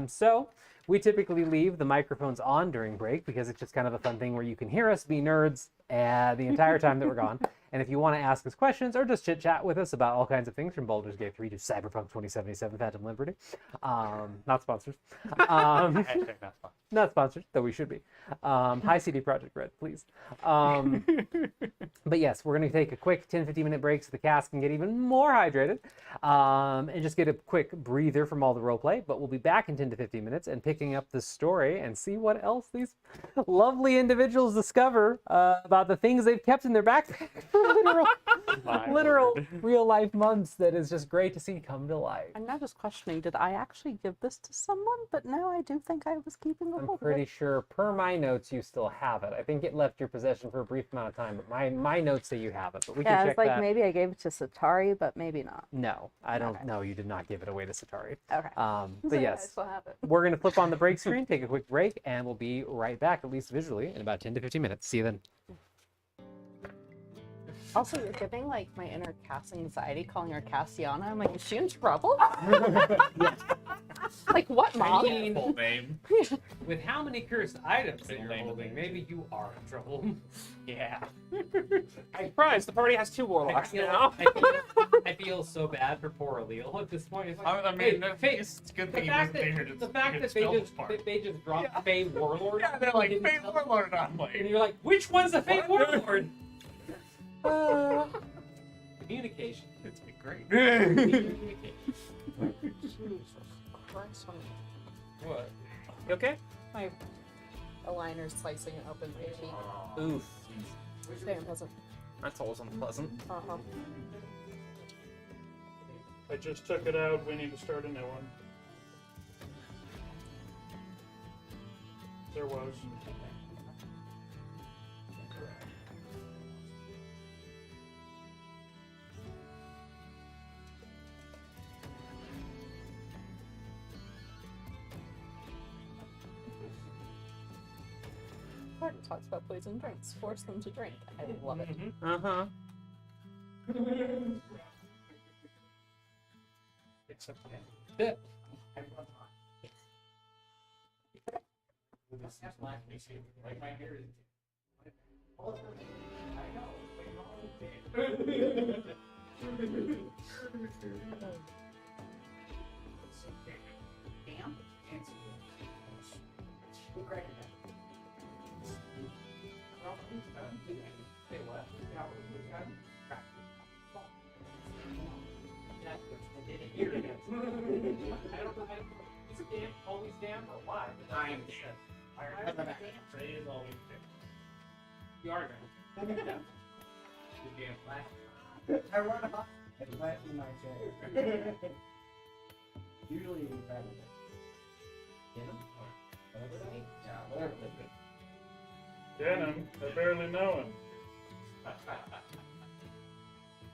S1: So we typically leave the microphones on during break because it's just kind of a fun thing where you can hear us be nerds the entire time that we're gone. And if you want to ask us questions or just chit chat with us about all kinds of things from Baldur's Gate 3 to Cyberpunk 2077 Phantom Liberty, not sponsors.
S4: Hashtag not fun.
S1: Not sponsored, though we should be. Hi, CD Project Red, please. But yes, we're going to take a quick 10-15 minute break so the cast can get even more hydrated and just get a quick breather from all the roleplay. But we'll be back in 10 to 15 minutes and picking up the story and see what else these lovely individuals discover about the things they've kept in their backpack for literal real life months. That is just great to see come to life.
S3: I'm now just questioning, did I actually give this to someone? But no, I do think I was keeping a
S1: I'm
S3: hold of
S1: pretty
S3: it.
S1: sure, per my notes, you still have it. I think it left your possession for a brief amount of time, but my notes say you have it. But we
S3: Yeah,
S1: can
S3: I
S1: check
S3: was like,
S1: that.
S3: maybe I gave it to Satari, but maybe not.
S1: No, I don't.
S3: Okay.
S1: No, you did not give it away to Satari.
S3: Okay.
S1: But
S3: So, yeah, I
S1: yes,
S3: still have it.
S1: we're going to flip on the break screen, take a quick break, and we'll be right back, at least visually, in about 10 to 15 minutes. See you then.
S3: Also, you're giving like my inner Cass anxiety calling her Cassiana. I'm like, is she in trouble? Like what, mom?
S4: Full name.
S1: With how many cursed items that you're holding, maybe you are in trouble.
S2: Yeah. I'm surprised the party has 2 warlocks now.
S1: I feel so bad for poor Allele at this point. It's like,
S2: I mean,
S1: face.
S2: it's a good
S1: The
S2: thing he
S1: fact
S2: wasn't there to
S1: that they just dropped
S2: Yeah.
S1: Fey Warlord.
S2: Yeah, they're like,
S1: didn't
S2: Fey
S1: tell-
S2: Warlord on
S1: And
S2: way.
S1: you're like, which one's a Fey
S2: What?
S1: Warlord? Communication.
S2: It's been great.
S1: Communication.
S2: What? You okay?
S3: My aligner's slicing open my cheek.
S2: Oof.
S3: Very unpleasant.
S2: That's always unpleasant.
S3: Uh-huh.
S6: I just took it out. We need to start a new one. There was.
S3: Martin talks about poison drinks. Force them to drink. I love it.
S2: Uh-huh.
S6: Except
S1: You are
S7: I run off and let in my chair. Usually in bed. Yeah, whatever.
S6: Denim, I barely know him.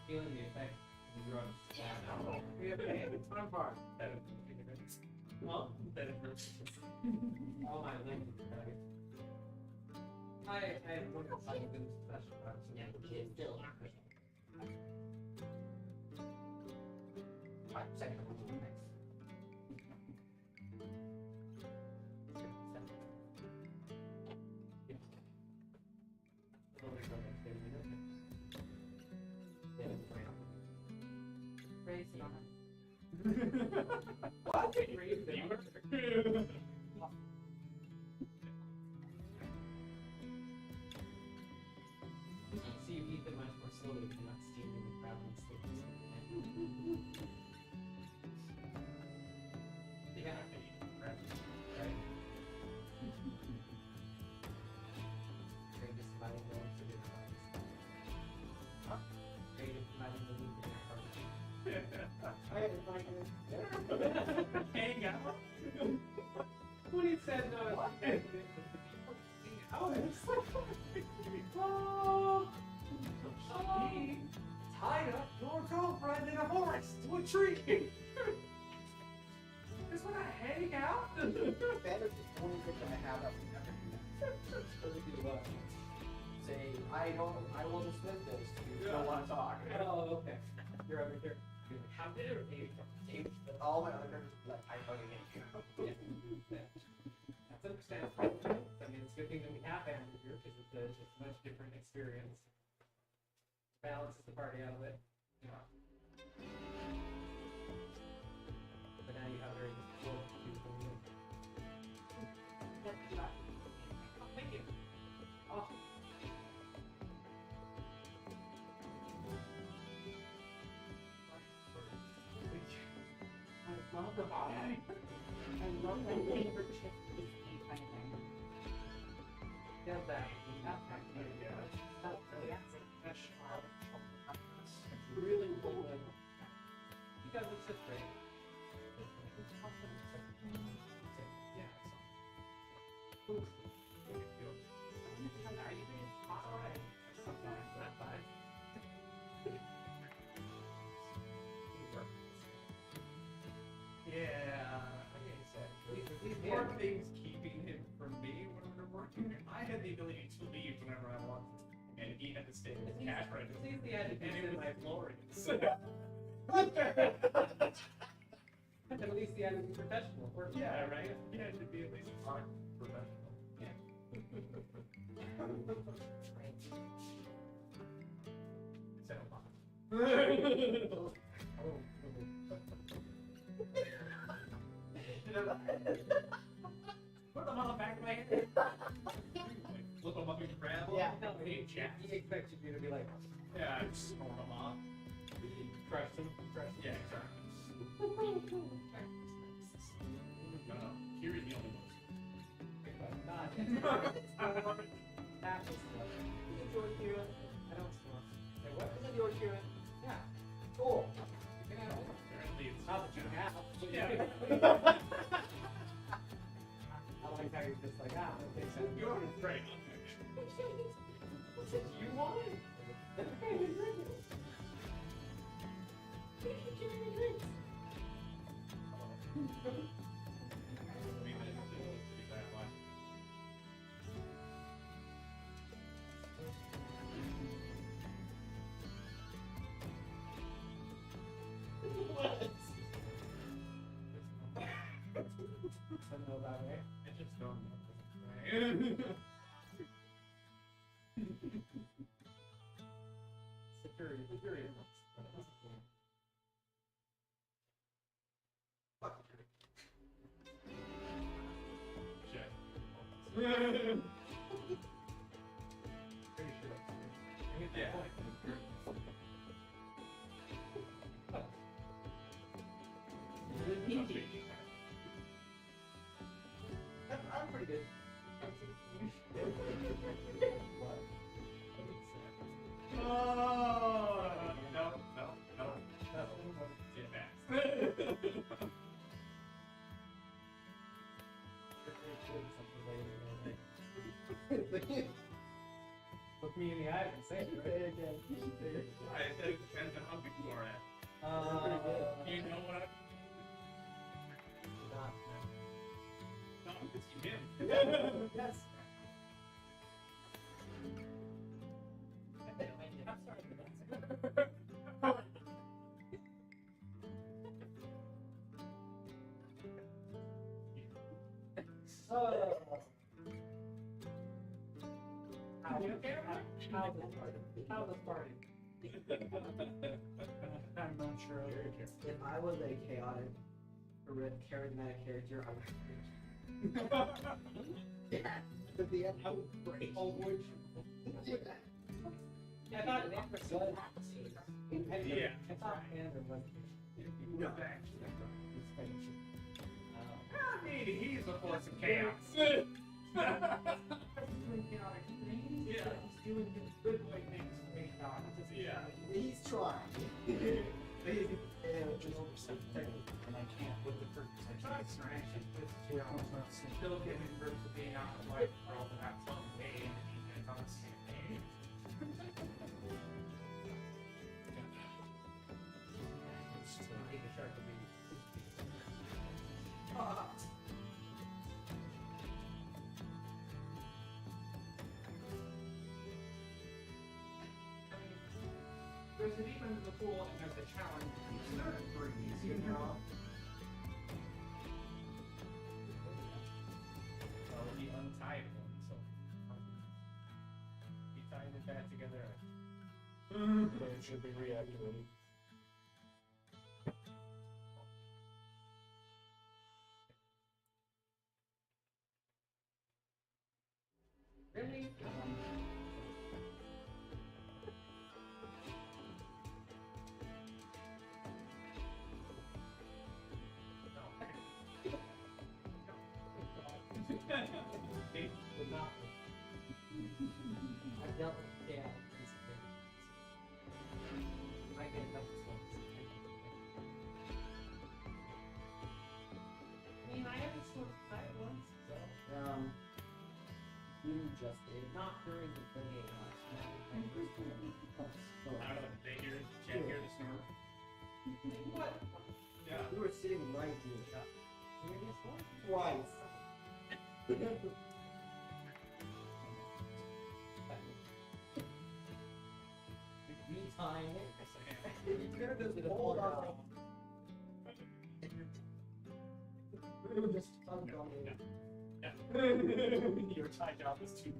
S1: feeling the effect of the drugs.
S7: I'm fine.
S1: Well, that it hurts. All my limbs are tired. I have one of the things special about it. Yeah, it's still. Second one, next.
S7: What?
S1: So you eat them much more slowly if you're not steaming the crab and sticks. Yeah, I can eat crab, right? Greatest mighty will to get Greatest mighty will to get Hang out. When he said no, he tied up your girlfriend in a forest to a tree. Just wanna hang out.
S7: That is the only thing I have up say, I will dismiss this. You don't want to talk.
S1: Oh, okay. You're over here. How did it be?
S7: All my other characters are like, I fucking hate you.
S1: That's understandable. I mean, it's a good thing that we have Andrew here because it's a much different experience. Balances the party out of it. Yeah. But now you have very close to
S7: love the bottom. I love my favorite chip is the kind of thing.
S1: Yeah, that. Really well done. You guys are just great. Yeah,
S8: These poor things keeping him from me when we were working. I had the ability to leave whenever I wanted, and he had to stay with his cash register. And it was like glorious.
S1: At least he had to be professional.
S8: Yeah, right? He had to be at least smart, professional. Yeah. Put them on the back of my head. Flip them up and grab them.
S7: Yeah.
S8: Hey, Jack.
S1: He expected you to be like,
S8: Yeah, I just snort them off.
S1: crush them.
S8: Yeah, exactly. No, Kiri's the only one.
S1: Not apple stuff.
S7: Is it your hero?
S1: I don't snort. Say what?
S7: Is it your hero?
S1: Yeah.
S7: Cool.
S1: You can have it.
S8: Apparently it's
S1: Not that you have. But
S8: Yeah.
S1: I like how you're just like, okay, so
S8: You're great.
S7: You want it? Okay, we drink it.
S1: I don't know about it.
S8: I just don't know.
S1: Superior.
S8: Shit.
S1: Pretty sure. I get
S8: Yeah.
S1: that point.
S7: I'm pretty good.
S8: Oh, no. Get back.
S1: Look me in the eye and say it, right?
S7: Say it again.
S8: I said it depends on how big you are at. You know what? No, it's him.
S7: Yes.
S1: How the party? I'm not sure.
S7: If I was a chaotic, charismatic character, I would At the end, I would break.
S1: Oh, would you? I thought Nick was good.
S8: Yeah.
S1: I thought Andrew was.
S7: No.
S8: I mean, he's a force of chaos. Yeah.
S1: Doing good boy things for me, not
S8: Yeah.
S7: He's trying.
S1: and I can't with the purpose.
S2: Still giving birth to being out of life world and have some pain and on the same page. There's a deep end of the pool and there's a challenge. You start to breathe, you know.
S8: Well, he untied one, so he tied it back together.
S6: It should be reactivated.
S1: Really? dealt with Dad recently. I get help as well. I mean, I haven't smoked pipe once, so. You just did. Not during the day.
S8: I don't know. They can't hear the snore.
S1: What?
S8: Yeah.
S7: You were sitting right here.
S1: Hear this one?
S7: Twice.
S1: Retime it.
S7: You could have just pulled off. We were just unbelievable.
S8: Your tie job is too.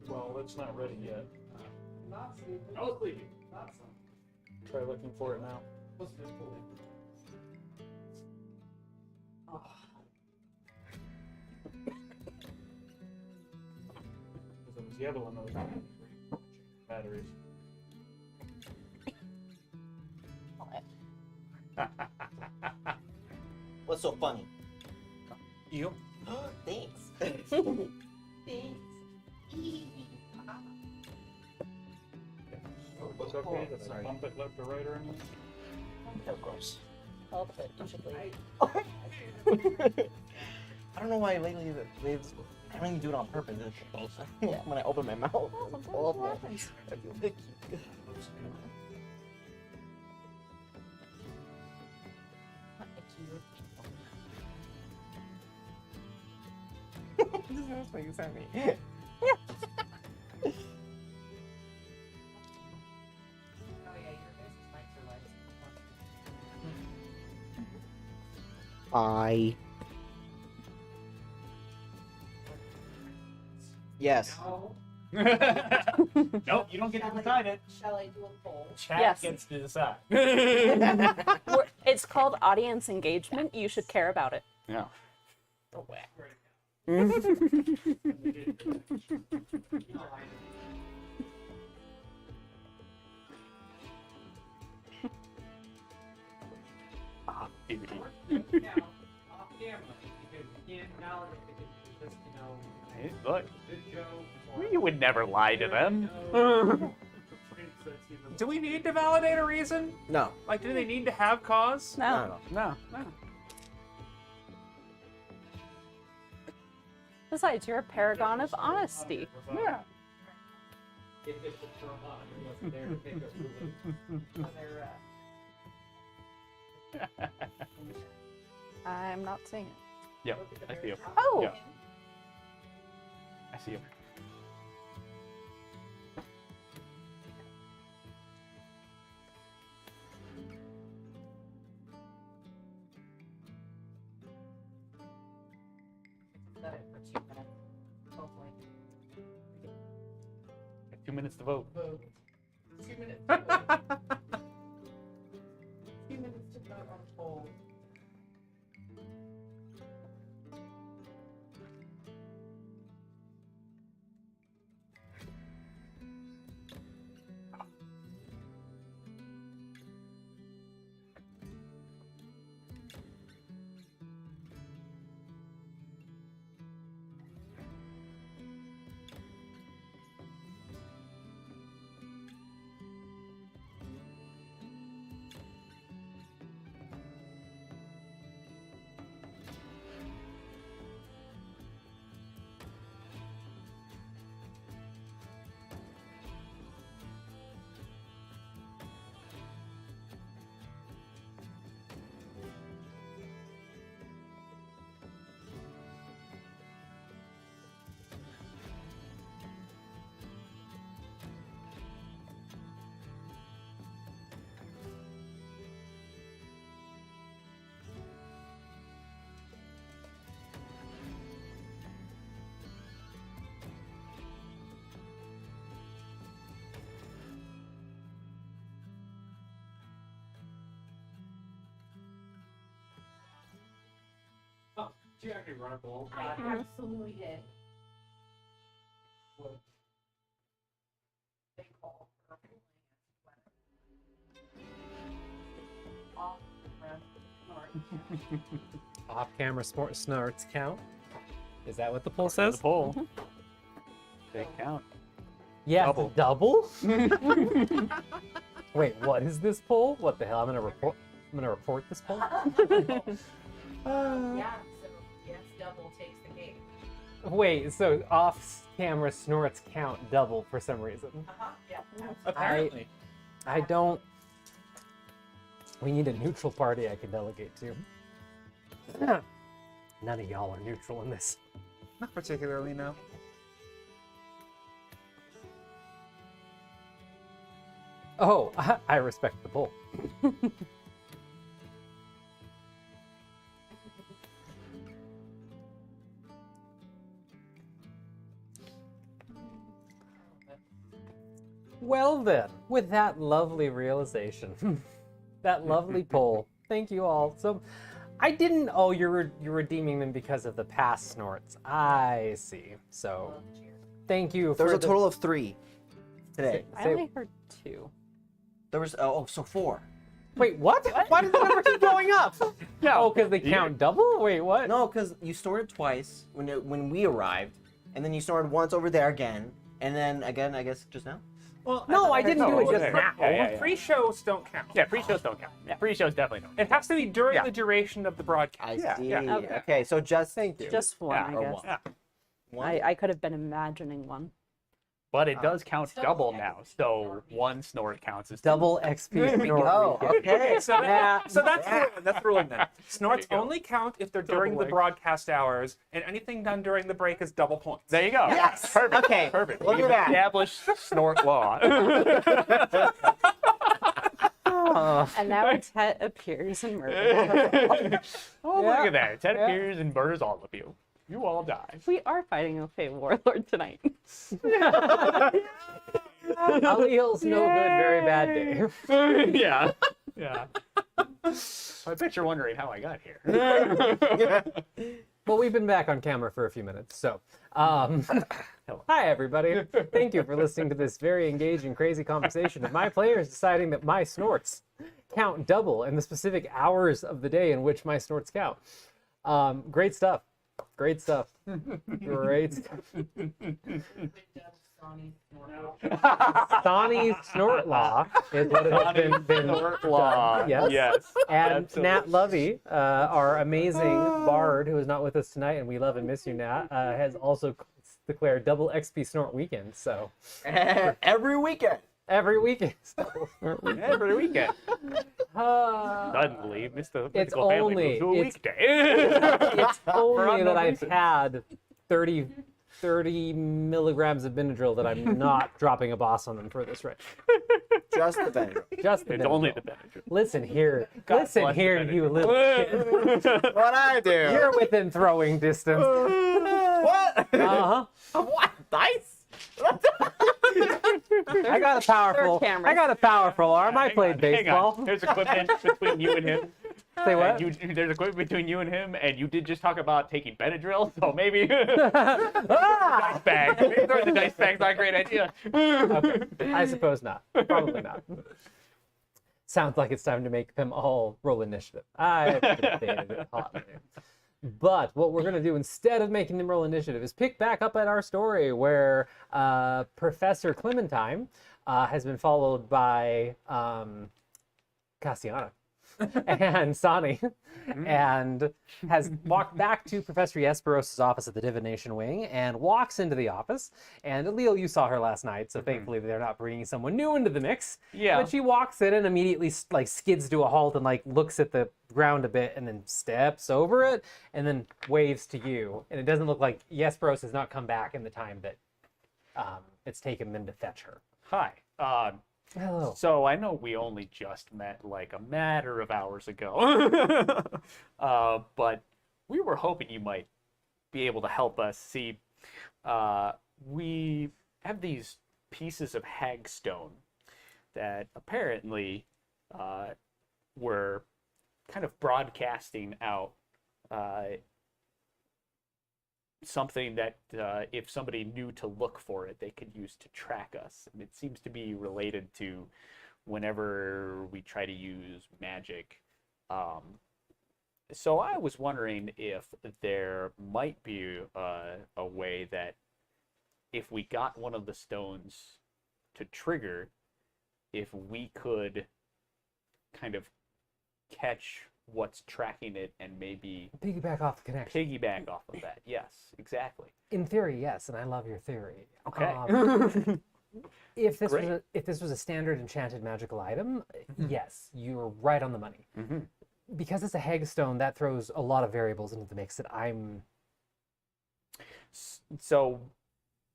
S6: Well, it's not ready yet.
S1: Not sleeping.
S8: I was sleeping.
S1: Not sleeping.
S6: Try looking for it now.
S1: What's this for?
S6: Because it was the other one that was batteries.
S5: What's so funny?
S4: You?
S5: Thanks.
S6: What's okay? Did I
S5: sorry.
S6: bump it left or right or anything?
S5: So gross.
S3: All of it, you should leave.
S5: I don't know why lately the waves. I don't even do it on purpose. It's when I open my mouth, it's awful. I feel icky. This is what you sent me.
S1: Oh yeah, your business mics are like.
S5: Bye. Yes.
S1: No.
S4: Nope, you don't get to decide it.
S1: Shall I do a poll?
S4: Chat
S3: Yes.
S4: gets to decide.
S3: It's called audience engagement. You should care about it.
S4: Yeah. DVD.
S1: Now, off camera, because you can't validate it, it's just, you know,
S4: Hey, look,
S1: good joke. or-
S4: you would never lie to them.
S2: Do we need to validate a reason?
S5: No.
S2: Like, do they need to have cause?
S3: No.
S4: No.
S3: Besides, you're a paragon of honesty.
S1: Yeah. If it's a firm on, it wasn't there to pick up ruling on their,
S3: I'm not seeing it.
S4: Yep, I see you.
S3: Oh!
S4: Yeah. I see you.
S1: set it for 2 minutes. Hopefully.
S4: 2 minutes to vote.
S1: Vote. 2 minutes to vote. 2 minutes to vote on poll.
S6: Oh, did you actually run a poll?
S1: I absolutely did.
S6: What?
S1: They call for off-camera snorts. Off-camera snorts count? Is that what the poll
S4: The
S1: says?
S4: poll. They count.
S1: Yes,
S4: Double.
S1: double? Wait, what is this poll? What the hell? I'm gonna report this poll.
S9: Yeah, so yes, double takes the cake.
S1: Wait, so off-camera snorts count double for some reason.
S9: Yeah.
S2: Apparently.
S1: I don't. We need a neutral party I can delegate to. None of y'all are neutral in this.
S2: Not particularly, no.
S1: Oh, I respect the poll. Well then, with that lovely realization, that lovely poll, thank you all. So, I didn't. Oh, you're redeeming them because of the past snorts. I see. So, thank you.
S5: There was
S1: for
S5: a total of 3 today.
S3: I only heard 2.
S5: There was so 4.
S1: Wait, what? Why does the number keep going up? Oh, because they count double? Wait, what?
S5: No, because you snorted twice when we arrived, and then you snorted once over there again, and then again, I guess, just now.
S2: Well,
S1: No, I didn't do it just
S4: there.
S1: now.
S4: Yeah.
S2: Pre-shows don't count.
S4: Yeah, pre-shows don't count. Yeah, pre-shows definitely don't.
S2: It has to be during
S4: Yeah.
S2: the duration of the broadcast.
S5: I
S4: Yeah,
S5: see.
S4: yeah.
S5: Okay, so just
S1: Thank you.
S3: Just one,
S4: Yeah,
S3: I
S5: or
S3: guess.
S5: one.
S4: Yeah.
S5: one.
S3: I could have been imagining one.
S4: But it does count double now, so one snort counts as two.
S1: Double XP snort
S5: Oh,
S1: weekend.
S5: okay.
S2: So,
S1: Yeah.
S2: so that's the ruling. That's the ruling then. Snorts
S4: There you go.
S2: only count if they're
S4: Double
S2: during the
S4: leg.
S2: broadcast hours, and anything done during the break is double points.
S4: There you go.
S5: Yes!
S4: Perfect.
S5: Okay,
S4: Perfect.
S5: look
S4: We've
S5: at that.
S4: established snort law.
S3: And now Tet appears and murders.
S4: Oh,
S1: Yeah.
S4: look at that. Ted
S1: Yeah.
S4: appears and murders all of you. You all die.
S3: We are fighting a Fey Warlord tonight.
S1: Alleel's no good, very bad day.
S4: Yeah. Yeah. I bet you're wondering how I got here.
S1: Well, we've been back on camera for a few minutes, so. Hi, everybody. Thank you for listening to this very engaging, crazy conversation of my players deciding that my snorts count double in the specific hours of the day in which my snorts count. Great stuff. Great stuff. Great stuff. Sonny's snort law is what it has been
S4: Snort law.
S1: done. Yes.
S4: Yes.
S1: And
S4: absolutely.
S1: Nat Lovey, our amazing bard who is not with us tonight, and we love and miss you, Nat, has also declared double XP snort weekend. So
S5: Every weekend.
S1: every weekend.
S4: Every weekend.
S1: Uh,
S4: Suddenly, Mr.
S1: It's
S4: Mythical Family
S1: only-
S4: moves to a
S1: it's-
S4: weekday.
S1: it's only
S4: unknown
S1: that I've
S4: reasons.
S1: had 30 milligrams of Benadryl that I'm not dropping a boss on them for this rich.
S5: Just the Benadryl.
S1: Just the
S4: It's only
S1: Benadryl.
S4: the Benadryl.
S1: Listen here.
S4: God
S1: Listen
S4: bless the
S1: here, you little shit.
S5: What I do?
S1: You're within throwing distance.
S5: What?
S1: Uh-huh.
S5: What? Dice?
S1: I got a powerful.
S3: cameras.
S1: I got a powerful arm. I
S4: Hang
S1: played
S4: on, hang on.
S1: baseball.
S4: There's equipment between you and him.
S1: Say what?
S4: And there's equipment between you and him, and you did just talk about taking Benadryl, so maybe
S1: Ah!
S4: dice bag. Maybe throwing the dice bag's not a great idea.
S1: Okay. I suppose not. Probably not. Sounds like it's time to make them all roll initiative. I debated it hotly. But what we're going to do instead of making them roll initiative is pick back up at our story where Professor Clementine has been followed by Cassiana and Sani and has walked back to Professor Jesperos' office at the Divination Wing and walks into the office. And Alil, you saw her last night, so thankfully they're not bringing someone new into the mix.
S4: Yeah.
S1: But she walks in and immediately like skids to a halt and like looks at the ground a bit and then steps over it and then waves to you. And it doesn't look like Jesperos has not come back in the time that it's taken them to fetch her.
S4: Hi.
S1: Hello.
S4: So I know we only just met like a matter of hours ago, but we were hoping you might be able to help us. See, we have these pieces of hagstone that apparently were kind of broadcasting out something that if somebody knew to look for it, they could use to track us. And it seems to be related to whenever we try to use magic, So I was wondering if there might be a way that if we got one of the stones to trigger, if we could kind of catch what's tracking it and maybe
S1: Piggyback off the connection.
S4: piggyback off of that. Yes, exactly.
S1: In theory, yes, and I love your theory.
S4: Okay.
S1: If this
S4: Great.
S1: was a standard enchanted magical item, yes, you're right on the money.
S4: Mm-hmm.
S1: Because it's a hagstone, that throws a lot of variables into the mix that I'm.
S4: So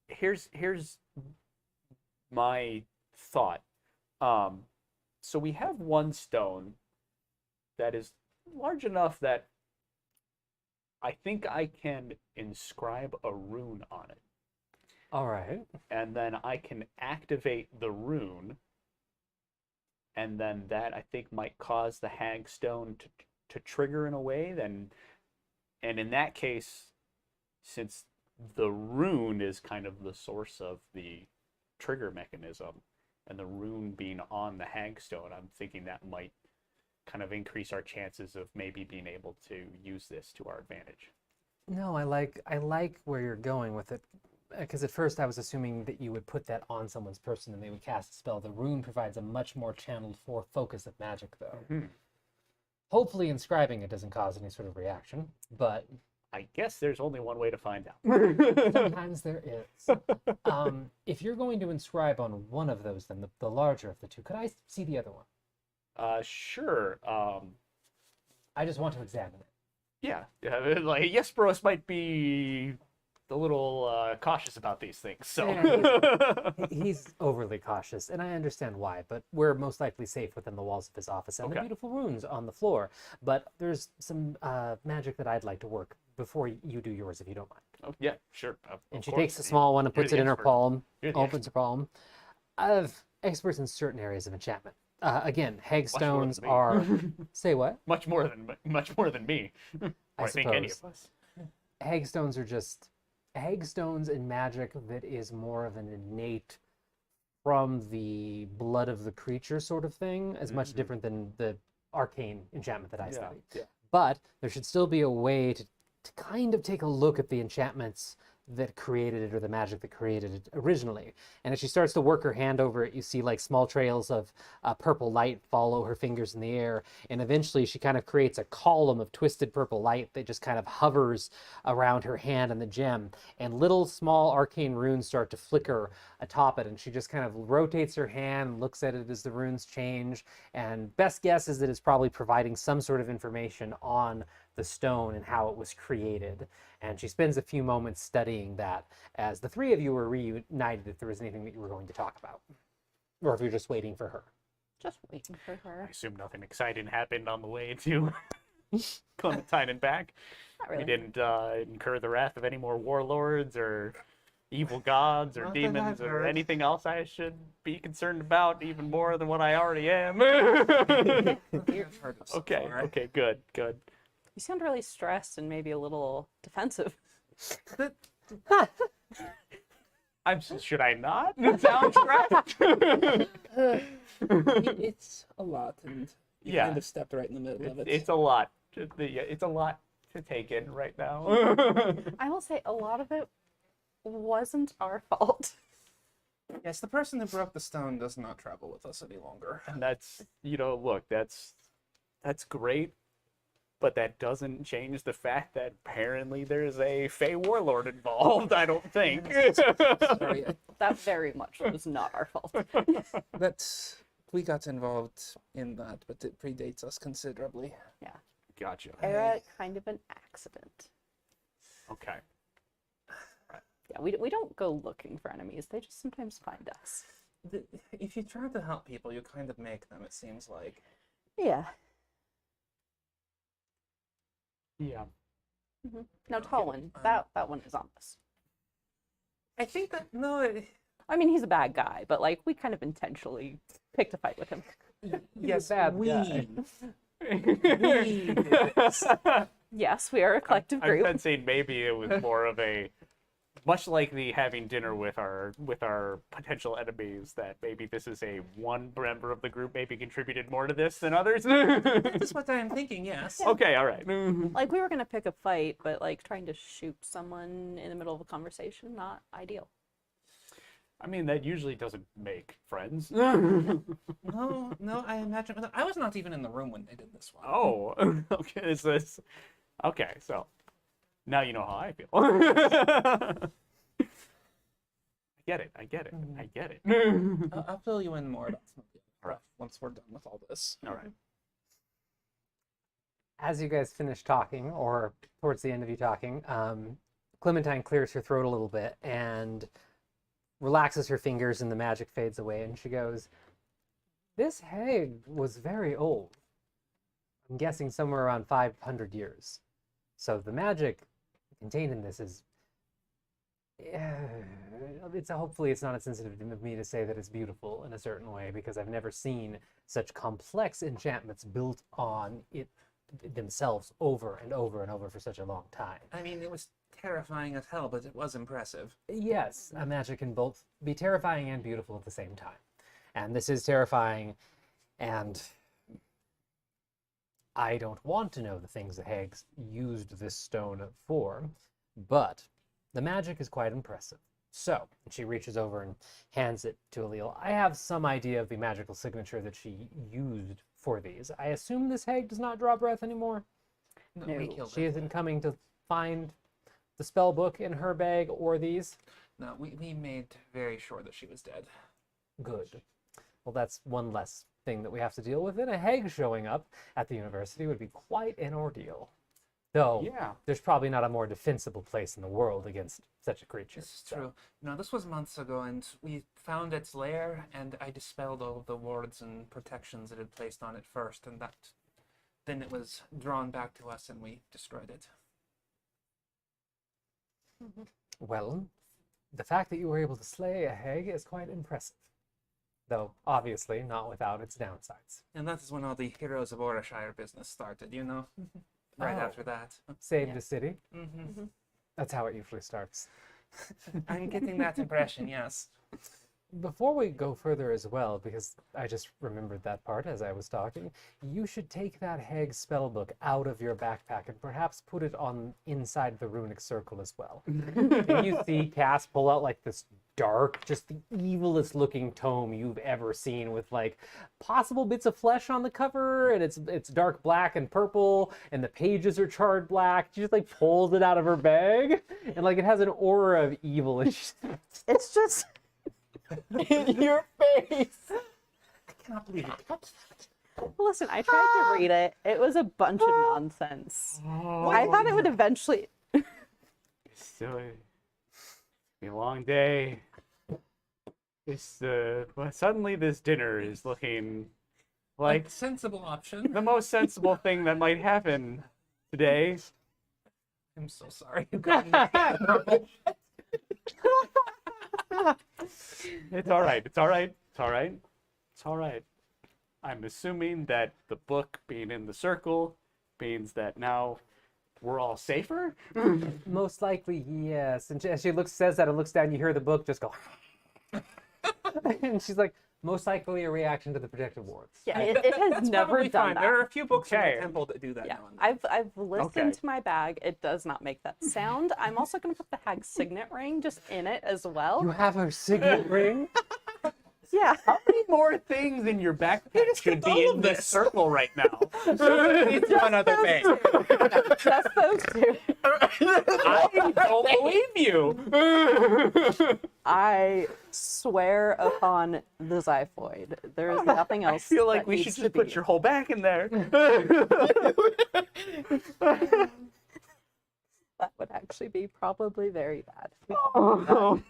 S4: here's my thought. So we have one stone that is large enough that I think I can inscribe a rune on it.
S1: All right.
S4: And then I can activate the rune. And then that I think might cause the hagstone to trigger in a way. And in that case, since the rune is kind of the source of the trigger mechanism, and the rune being on the hagstone, I'm thinking that might kind of increase our chances of maybe being able to use this to our advantage.
S1: No, I like where you're going with it. Because at first I was assuming that you would put that on someone's person and they would cast a spell. The rune provides a much more channeled focus of magic, though.
S4: Mm-hmm.
S1: Hopefully inscribing it doesn't cause any sort of reaction, but
S4: I guess there's only one way to find out.
S1: sometimes there is. If you're going to inscribe on one of those, then the larger of the two, could I see the other one?
S4: Sure.
S1: I just want to examine it.
S4: Yeah. Like Yesperos might be a little cautious about these things. So
S1: He's overly cautious, and I understand why, but we're most likely safe within the walls of his office and the
S4: Okay.
S1: beautiful runes on the floor. But there's some magic that I'd like to work before you do yours, if you don't mind.
S4: Oh, yeah, sure.
S1: And she
S4: course.
S1: takes a small one and
S4: You're
S1: puts
S4: the
S1: it in her
S4: expert.
S1: palm,
S4: You're the
S1: opens her palm. I have experts in certain areas of enchantment. Again, hagstones
S4: me.
S1: are... Say what?
S4: Much more than me. Or I think any of us.
S1: Hagstones are just... Hagstones and magic that is more of an innate from the blood of the creature sort of thing, as much different than the arcane enchantment that I study.
S4: Yeah.
S1: But there should still be a way to kind of take a look at the enchantments that created it or the magic that created it originally. And as she starts to work her hand over it, you see like small trails of purple light follow her fingers in the air. And eventually she kind of creates a column of twisted purple light that just kind of hovers around her hand and the gem. And little small arcane runes start to flicker atop it. And she just kind of rotates her hand, looks at it as the runes change. And best guess is that it's probably providing some sort of information on the stone and how it was created. And she spends a few moments studying that as the three of you were reunited, if there was anything that you were going to talk about. Or if you're just waiting for her.
S3: Just waiting for
S4: I
S3: her.
S4: assume nothing exciting happened on the way to Clementine and back.
S3: Not really.
S4: We didn't incur the wrath of any more warlords or evil gods or
S2: Not that
S4: demons
S2: I've
S4: or
S2: heard.
S4: anything else I should be concerned about, even more than what I already am. Okay, good.
S3: You sound really stressed and maybe a little defensive.
S4: Should I not sound stressed?
S6: It's a lot, and you
S4: Yeah.
S6: kind of stepped right in the middle of it.
S4: It's a lot. It's a lot to take in right now.
S3: I will say a lot of it wasn't our fault.
S2: Yes, the person who broke the stone does not travel with us any longer.
S4: And that's, look, that's great, but that doesn't change the fact that apparently there's a Fey warlord involved, I don't think.
S6: Sorry,
S3: That very much was not our fault.
S6: we got involved in that, but it predates us considerably.
S4: Gotcha.
S3: Era kind of an accident.
S4: Okay.
S3: Yeah, we don't go looking for enemies. They just sometimes find us.
S2: If you try to help people, you kind of make them, it seems like.
S3: Yeah.
S4: Yeah.
S3: Now, Tallwin, that one is on us.
S2: I think that, no,
S3: I mean, he's a bad guy, but like we kind of intentionally picked a fight with him.
S2: yes,
S1: bad
S2: we
S1: guy.
S3: Yes, we are a collective
S4: I'm
S3: group.
S4: sensing maybe it was more of a much like the having dinner with our potential enemies, that maybe this is a one member of the group maybe contributed more to this than others.
S2: That's what I'm thinking, yes.
S4: Okay, all right.
S3: Like we were gonna pick a fight, but like trying to shoot someone in the middle of a conversation, not ideal.
S4: I mean, that usually doesn't make friends.
S2: No, I imagine. I was not even in the room when they did this one.
S4: Oh, okay. Is this okay? So now you know how I feel. I get it. I get it. I get it.
S2: I'll fill you in more about some of the
S4: All right.
S2: once we're done with all this.
S4: All right.
S1: As you guys finish talking, or towards the end of you talking, Clementine clears her throat a little bit and relaxes her fingers, and the magic fades away. And she goes, "This hag was very old. I'm guessing somewhere around 500 years. So the magic contained in this is. Hopefully it's not as sensitive of me to say that it's beautiful in a certain way, because I've never seen such complex enchantments built on it themselves over and over and over for such a long time.
S2: I mean, it was terrifying as hell, but it was impressive.
S1: Yes, a magic can both be terrifying and beautiful at the same time. And this is terrifying, and I don't want to know the things the hags used this stone for, but the magic is quite impressive. So, and she reaches over and hands it to Alil. I have some idea of the magical signature that she used for these. I assume this hag does not draw breath anymore.
S2: No,
S3: No.
S2: we killed
S1: She
S2: her.
S1: isn't coming to find the spell book in her bag or these.
S2: No, we made very sure that she was dead.
S1: Good. Well, that's one less thing that we have to deal with. And a hag showing up at the university would be quite an ordeal. Though,
S4: Yeah.
S1: there's probably not a more defensible place in the world against such a creature.
S2: This is true. No, this was months ago, and we found its lair, and I dispelled all of the wards and protections it had placed on it first, and then it was drawn back to us, and we destroyed it.
S1: Well, the fact that you were able to slay a hag is quite impressive. Though, obviously, not without its downsides.
S2: And that is when all the Heroes of Orashire business started, you know? Right
S1: Oh.
S2: after that.
S1: Saved
S3: Yeah.
S1: a city.
S2: Mm-hmm.
S1: That's how it usually starts.
S2: I'm getting that impression, yes.
S1: Before we go further as well, because I just remembered that part as I was talking, you should take that hag spellbook out of your backpack and perhaps put it on inside the runic circle as well. And you see Cass pull out like this dark, just the evilest looking tome you've ever seen, with like possible bits of flesh on the cover, and it's dark black and purple, and the pages are charred black. She just like pulls it out of her bag, and like it has an aura of evil. And
S3: It's just
S1: in your face.
S2: I cannot believe you touched that.
S3: listen. I tried to read it. It was a bunch of nonsense. I thought it would eventually.
S4: So, be a long day. Well, suddenly this dinner is looking like
S2: A sensible option.
S4: the most sensible thing that might happen today.
S2: I'm so sorry you got me.
S4: It's all right. It's all right. It's all right. It's all right. I'm assuming that the book being in the circle means that now we're all safer.
S1: Most likely, yes. And as she says that and looks down, you hear the book just go. And she's like, most likely a reaction to the protective wards.
S3: Yeah, it has
S2: That's
S3: never
S2: probably
S3: done
S2: fine.
S3: that.
S2: There are a few books in
S4: Okay.
S2: the temple that do that
S3: Yeah,
S2: now and then.
S3: I've listened
S4: Okay.
S3: to my bag. It does not make that sound. I'm also going to put the hag signet ring just in it as well.
S1: You have her signet ring?
S3: Yeah.
S4: How many more things in your backpack should be
S2: all
S4: in
S2: of
S4: this
S2: this.
S4: circle right now?
S2: It's one other thing.
S3: Just those two.
S4: I don't believe you.
S3: I swear upon the xiphoid, there is nothing
S4: I
S3: else.
S4: feel like
S3: that
S4: we
S3: needs
S4: should
S3: to
S4: just put
S3: be.
S4: your whole back in there.
S3: That would actually be probably very bad.
S4: Oh.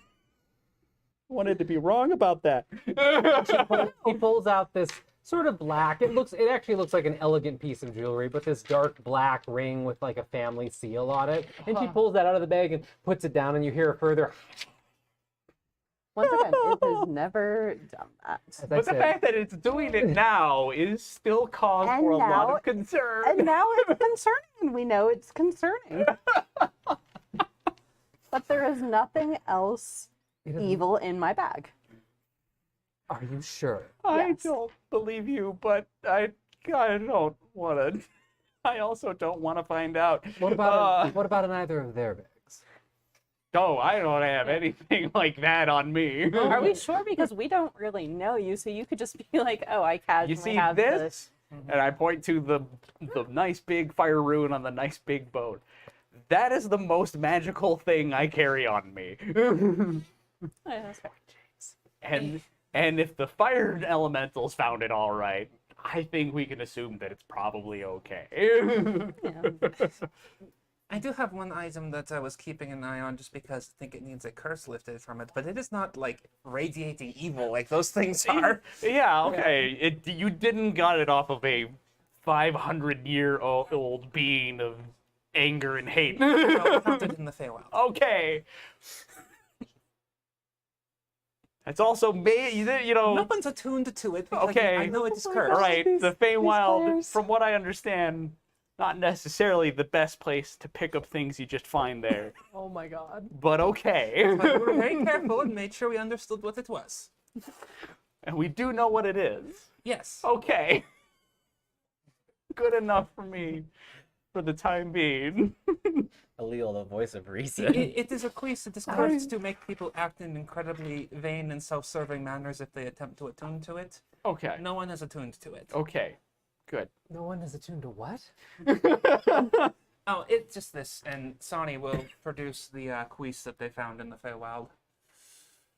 S4: Wanted to be wrong about that.
S1: He pulls out this sort of black. It actually looks like an elegant piece of jewelry, but this dark black ring with like a family seal on it. And she pulls that out of the bag and puts it down, and you hear a further.
S3: Once again, it has never done that.
S1: As I
S4: But the
S1: said,
S4: fact that it's doing it now is still cause
S3: And
S4: for a lot
S3: now-
S4: of concern.
S3: And now it's concerning. We know it's concerning. But there is nothing else
S1: It doesn't-
S3: evil in my bag.
S1: Are you sure?
S4: I
S3: Yes.
S4: don't believe you, but I don't want to. I also don't want to find out.
S1: What about in either of their bags?
S4: No, I don't have anything like that on me.
S3: Are we sure? Because we don't really know you, so you could just be like, "Oh, I casually
S4: You see
S3: have
S4: this? And I point to the nice big fire rune on the nice big boat. That is the most magical thing I carry on me.
S3: Oh, yeah, that's fair.
S4: And if the fire elementals found it all right, I think we can assume that it's probably okay.
S3: Yeah.
S2: I do have one item that I was keeping an eye on just because I think it needs a curse lifted from it, but it is not like radiating evil like those things are.
S4: Yeah, okay. You didn't got it off of a 500-year-old being of anger and hate.
S2: No, I found it in the Feywild.
S4: Okay. It's also made,
S2: No one's attuned to it because
S4: Okay.
S2: I know it is cursed.
S4: all right, the Feywild,
S3: fires.
S4: from what I understand, not necessarily the best place to pick up things you just find there.
S1: Oh my god.
S4: But okay.
S2: But we were very careful and made sure we understood what it was.
S4: And we do know what it is.
S2: Yes.
S4: Okay. Good enough for me for the time being.
S5: Alil, the voice of reason.
S2: It is a quiz. It is cursed to make people act in incredibly vain and self-serving manners if they attempt to attune to it.
S4: Okay.
S2: No one is attuned to it.
S4: Okay. Good.
S1: No one is attuned to what?
S2: Oh, it's just this, and Sonny will produce the quiz that they found in the Feywild.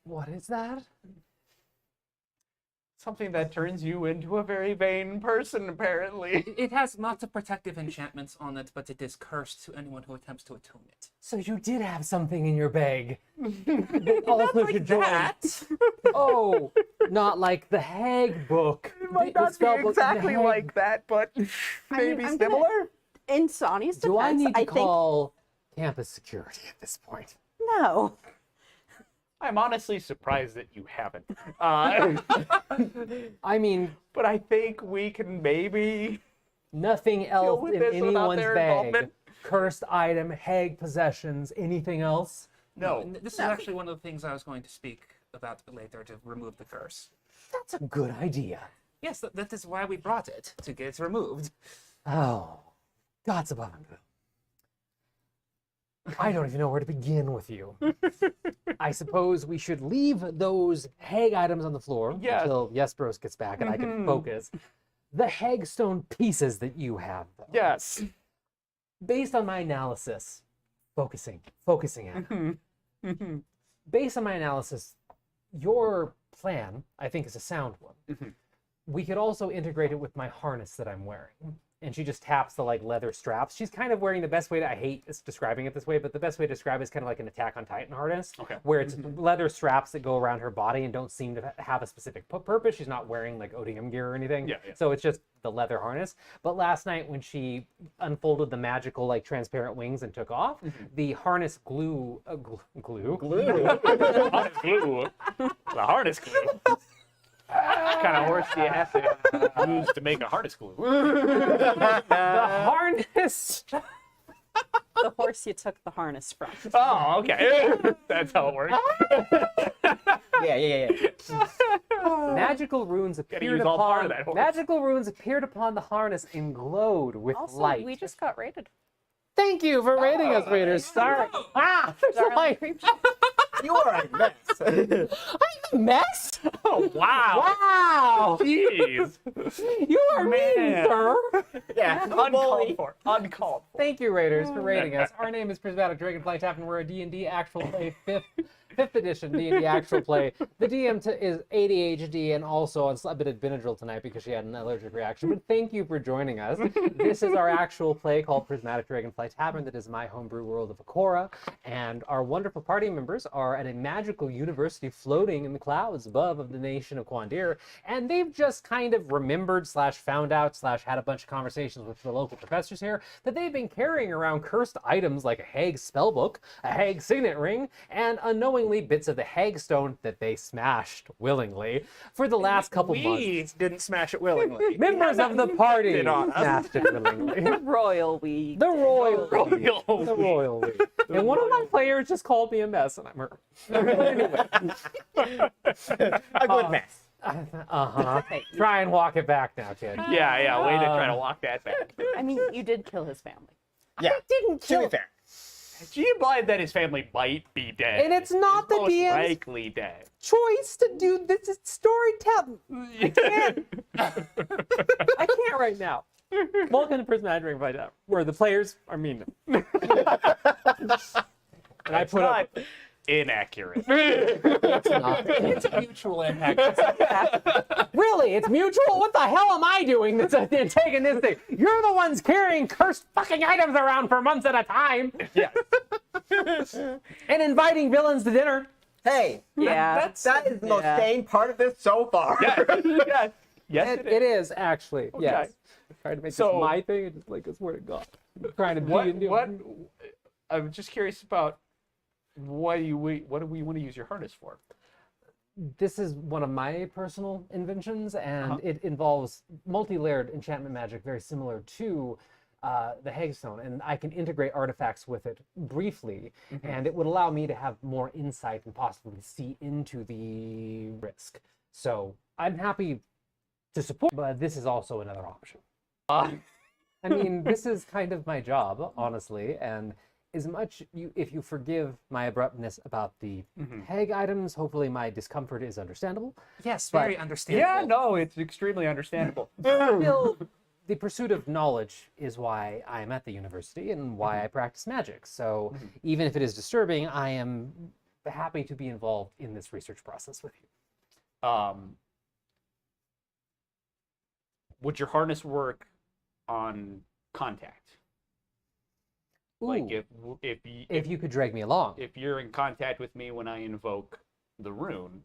S1: What is that?
S4: Something that turns you into a very vain person, apparently.
S2: It has lots of protective enchantments on it, but it is cursed to anyone who attempts to attune it.
S1: So you did have something in your bag. That also should join.
S2: That?
S1: Oh, not like the Hag book.
S4: It might
S1: The
S4: not be
S1: spell book, the
S4: exactly
S1: Hag-
S4: like that, but maybe
S3: I'm
S4: similar.
S3: In Sonny's defense,
S1: Do I need to
S3: think
S1: call campus security at this point?
S3: no.
S4: I'm honestly surprised that you haven't.
S1: I mean,
S4: But I think we can maybe
S1: nothing else
S4: with
S1: in
S4: this without
S1: anyone's
S4: their
S1: bag.
S4: involvement.
S1: Cursed item, Hag possessions, anything else?
S4: no.
S2: And this is actually one of the things I was going to speak about later to remove the curse.
S1: That's a good idea.
S2: Yes, that is why we brought it, to get it removed.
S1: Oh, God's above and below. I don't even know where to begin with you. I suppose we should leave those Hag items on the floor
S4: Yes.
S1: until Yesperos gets back and I can focus. The Hagstone pieces that you have, though.
S4: Yes.
S1: Based on my analysis, focusing at based on my analysis, your plan, I think, is a sound one. We could also integrate it with my harness that I'm wearing. And she just taps the like leather straps. She's kind of wearing the best way to, I hate describing it this way, but the best way to describe it is kind of like an Attack on Titan harness.
S4: Okay.
S1: Where it's leather straps that go around her body and don't seem to have a specific purpose. She's not wearing like ODM gear or anything.
S4: Yeah.
S1: So it's just the leather harness. But last night when she unfolded the magical like transparent wings and took off, the harness glue.
S4: Glue. Harness glue. The harness glue. What kind of horse do you have to use to make a harness glue?
S1: The harness.
S3: The horse you took the harness from.
S4: Oh, okay. That's how it works.
S5: Yeah.
S1: Magical runes appeared
S4: use all part
S1: upon
S4: of that horse.
S1: magical runes appeared upon the harness and glowed with
S3: Also,
S1: light.
S3: we just got raided.
S1: Thank you for rating us, readers. Sorry. Ah, there's
S3: Darling
S1: light.
S3: creep.
S5: You are a mess.
S1: I'm a mess.
S4: Oh, wow.
S1: Wow.
S4: Jeez.
S1: You are mean,
S4: Man.
S1: sir.
S5: Yeah.
S4: Uncalled for. Uncalled for.
S1: Thank you, Raiders, for rating us. Our name is Prismatic Dragonfly Tavern. We're a D&D actual play, fifth edition D&D actual play. The DM is ADHD and also on a bit of Benadryl tonight because she had an allergic reaction. But thank you for joining us. This is our actual play called Prismatic Dragonfly Tavern. That is my homebrew world of Akora. And our wonderful party members are at a magical university floating in the clouds above of the nation of Quandir. And they've just kind of remembered / found out / had a bunch of conversations with the local professors here that they've been carrying around cursed items like a Hag spellbook, a Hag signet ring, and unknowingly unknowingly bits of the hagstone that they smashed willingly for the last couple
S4: we
S1: months.
S4: didn't smash it willingly.
S1: Members of the party
S4: Did on us.
S1: smashed it willingly.
S3: The royal we.
S1: The royal,
S4: Royal
S1: the royal we. And one of my players just called me a mess, and I'm hurt. Anyway,
S5: A good mess.
S1: try and walk it back now, kid.
S4: Yeah, way to try to walk that back.
S3: I mean, you did kill his family.
S5: Yeah.
S1: Didn't
S5: To
S1: kill
S5: be fair.
S4: She implied that his family might be dead.
S1: And it's not the
S4: Most
S1: DM's
S4: likely dead.
S1: choice to do this. It's storytelling. I can't. I can't right now. Welcome to Prismatic Dragonfly Tavern, where the players are mean. And I put up.
S4: Inaccurate.
S2: It's mutual impact.
S1: Really, it's mutual. What the hell am I doing that's taking this thing? You're the ones carrying cursed fucking items around for months at a time.
S4: Yeah.
S1: And inviting villains to dinner.
S5: Hey,
S3: Yeah.
S5: that is the most sane part of this so far.
S4: Yeah. Yes,
S1: It is actually. Yes. Trying to make
S4: So-
S1: this my thing. It's just like, I swear to God. I'm trying to
S4: What?
S1: D&D.
S4: I'm just curious about what do we want to use your harness for?
S1: This is one of my personal inventions, and it involves multi-layered enchantment magic, very similar to the Hagstone, and I can integrate artifacts with it briefly, and it would allow me to have more insight and possibly see into the risk. So I'm happy to support, but this is also another option. I mean, this is kind of my job, honestly, and as much if you forgive my abruptness about the hag items, hopefully my discomfort is understandable.
S2: Yes,
S1: But-
S2: very understandable.
S4: Yeah, no, it's extremely understandable.
S1: Still, the pursuit of knowledge is why I'm at the university and why I practice magic. So even if it is disturbing, I am happy to be involved in this research process with you.
S4: Would your harness work on contact? Like
S1: Ooh,
S4: if
S1: you could drag me along.
S4: if you're in contact with me when I invoke the rune,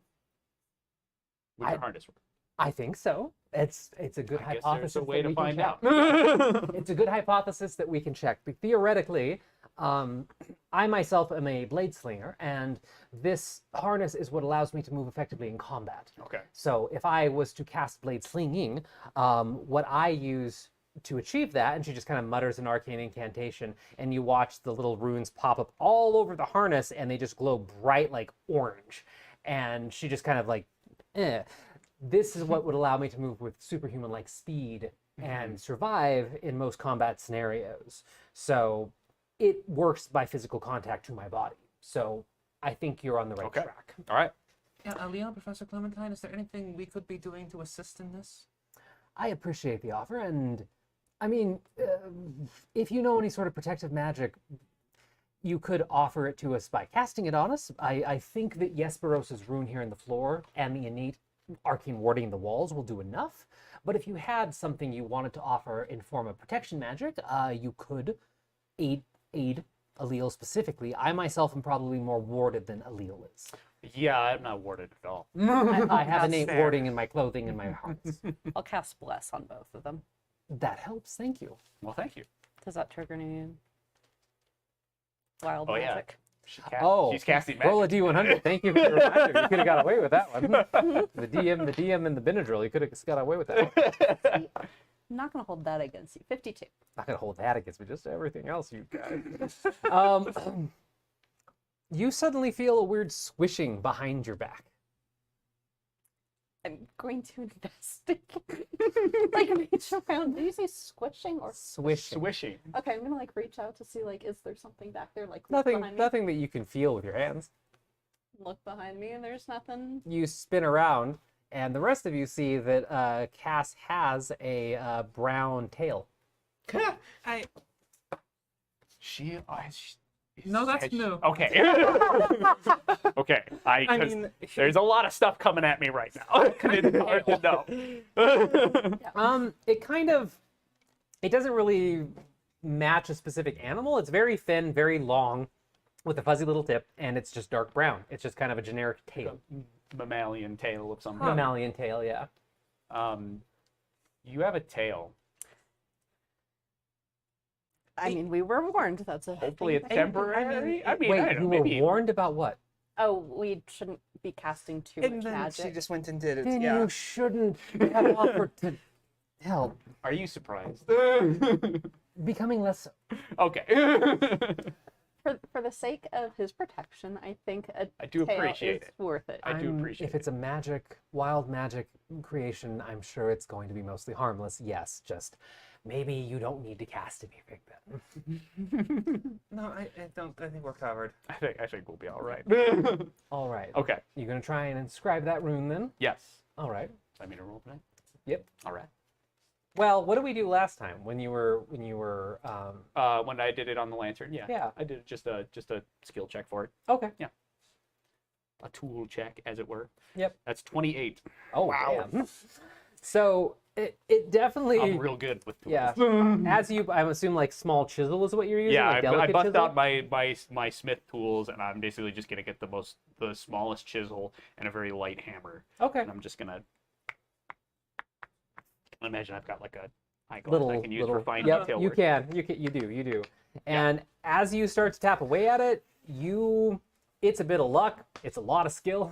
S4: would your harness work?
S1: I think so. It's a good
S4: I guess
S1: hypothesis.
S4: there's a way
S1: that
S4: to
S1: we can
S4: find
S1: check.
S4: out.
S1: It's a good hypothesis that we can check. But theoretically, I myself am a blade slinger, and this harness is what allows me to move effectively in combat.
S4: Okay.
S1: So if I was to cast blade slinging, what I use to achieve that, and she just kind of mutters an arcane incantation, and you watch the little runes pop up all over the harness, and they just glow bright like orange. And she just kind of like, This is what would allow me to move with superhuman-like speed and survive in most combat scenarios. So it works by physical contact to my body. So I think you're on the right
S4: Okay.
S1: track.
S4: All right.
S2: Yeah, Aliyah, Professor Clementine, is there anything we could be doing to assist in this?
S1: I appreciate the offer, and I mean, if you know any sort of protective magic, you could offer it to us by casting it on us. I think that Jesperos's rune here in the floor and the innate arcane warding in the walls will do enough. But if you had something you wanted to offer in form of protection magic, you could aid Allele specifically. I myself am probably more warded than Allele is.
S4: Yeah, I'm not warded at all.
S1: I have
S2: That's
S1: innate
S2: fair.
S1: warding in my clothing and my harness.
S3: I'll cast Bless on both of them.
S1: That helps, thank you.
S4: Well, thank you.
S3: Does that trigger any wild
S4: Oh, yeah.
S3: magic?
S4: She's casting magic.
S1: Roll a D100. Thank you for the reminder. You could have got away with that one. The DM, and the Benadryl. You could have got away with that one.
S3: I'm not going to hold that against you. 52.
S1: Not gonna hold that against me. Just everything else you guys. You suddenly feel a weird swishing behind your back.
S3: I'm going to investigate. Like reach around. Did you say squishing or?
S1: Swishing.
S4: Swishing.
S3: Okay, I'm gonna like reach out to see like is there something back there like look
S1: Nothing.
S3: behind me?
S1: Nothing that you can feel with your hands.
S3: Look behind me and there's nothing.
S1: You spin around, and the rest of you see that Cass has a brown tail.
S2: No, that's new.
S4: Okay. Okay.
S2: I mean,
S4: there's a lot of stuff coming at me right now. It's hard to know.
S1: It doesn't really match a specific animal. It's very thin, very long, with a fuzzy little tip, and it's just dark brown. It's just kind of a generic tail.
S4: Mammalian tail of some kind.
S1: Mammalian tail, yeah.
S4: You have a tail.
S3: I mean, we were warned. That's a
S4: Hopefully it's
S3: thing.
S4: temporary. I mean,
S1: Wait,
S4: I don't
S1: you
S4: know,
S1: were
S4: maybe
S1: warned about what?
S3: Oh, we shouldn't be casting too
S6: And
S3: much
S6: then
S3: magic.
S6: she just went and did it.
S1: Then
S6: Yeah.
S1: you shouldn't have offered to help.
S4: Are you surprised?
S1: Becoming less.
S4: Okay.
S3: For the sake of his protection, I think a
S4: I do
S3: tail
S4: appreciate
S3: is
S4: it.
S3: worth it.
S4: I do appreciate
S1: If it's a magic, wild magic creation, I'm sure it's going to be mostly harmless. Yes, just maybe you don't need to cast anything then.
S2: No, I don't. I think we're covered.
S4: I think we'll be all right.
S1: All right.
S4: Okay.
S1: You're gonna try and inscribe that rune then?
S4: Yes.
S1: All right.
S4: I mean, a roll tonight.
S1: Yep.
S4: All right.
S1: Well, what did we do last time when you were
S4: When I did it on the lantern, yeah.
S1: Yeah.
S4: I did just a skill check for it,
S1: okay.
S4: a tool check, as it were.
S1: Yep.
S4: That's 28.
S1: Oh wow. Damn. So it definitely
S4: I'm real good with tools.
S1: yeah. As you, I assume like small chisel is what you're using.
S4: Yeah,
S1: like
S4: I
S1: delicate
S4: bust
S1: chisel?
S4: out my smith tools, and I'm basically just gonna get the smallest chisel and a very light hammer,
S1: Okay.
S4: and I'm just gonna. Imagine I've got like a eyeglass
S1: Little
S4: I can use for fine
S1: yep,
S4: detail
S1: you
S4: work.
S1: you do. And as you start to tap away at it, it's a bit of luck. It's a lot of skill.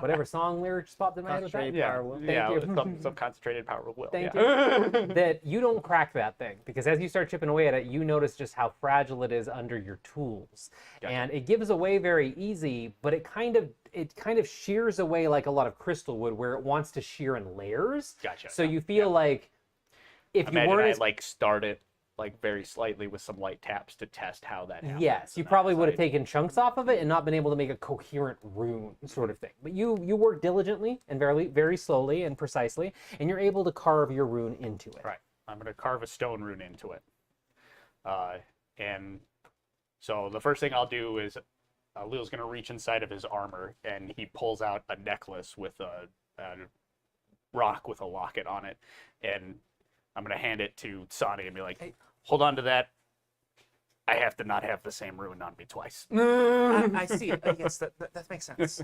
S1: Whatever song lyric just popped in my head with that.
S5: Concentrated
S4: Yeah,
S5: power will.
S1: Thank
S4: yeah,
S1: you.
S4: some concentrated power of will.
S1: Thank
S4: yeah.
S1: that you don't crack that thing, because as you start chipping away at it, you notice just how fragile it is under your tools.
S4: Gotcha.
S1: And it gives away very easy, but it kind of shears away like a lot of crystal wood, where it wants to shear in layers.
S4: Gotcha.
S1: So you feel like if you
S4: Imagine
S1: weren't
S4: I
S1: as
S4: like start it like very slightly with some light taps to test how that happens.
S1: yes, you
S4: and
S1: probably
S4: then
S1: would have
S4: decide.
S1: taken chunks off of it and not been able to make a coherent rune sort of thing. But you work diligently and very slowly and precisely, and you're able to carve your rune into it.
S4: Right. I'm going to carve a stone rune into it. And so the first thing I'll do is Leo's going to reach inside of his armor, and he pulls out a necklace with a rock with a locket on it. And I'm going to hand it to Sonny and be like, hey, hold on to that. I have to not have the same rune on me twice.
S6: I see. Yes, that makes sense.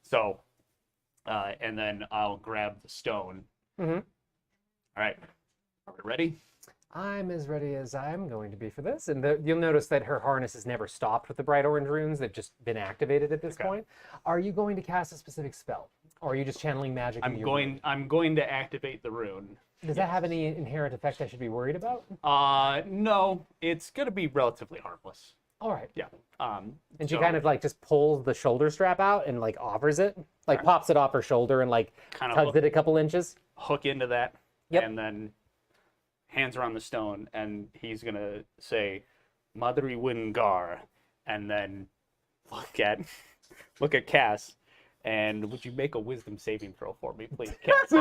S4: So, and then I'll grab the stone.
S1: Mhm.
S4: All right. Are we ready?
S1: I'm as ready as I'm going to be for this. And you'll notice that her harness has never stopped with the bright orange runes. They've just been activated at this
S4: Okay.
S1: point. Are you going to cast a specific spell? Or are you just channeling magic into your rune?
S4: I'm going to activate the rune.
S1: Does that have any inherent effect I should be worried about?
S4: No, it's gonna be relatively harmless.
S1: All right.
S4: Yeah.
S1: And she
S4: so
S1: kind of like just pulls the shoulder strap out and like offers it, like pops it off her shoulder and like
S4: kind
S1: tugs
S4: of
S1: it a couple inches.
S4: hook into that,
S1: Yep.
S4: and then hands her on the stone, and he's gonna say, "Madri Wingar," and then look at Cass. And would you make a wisdom saving throw for me, please, Cass?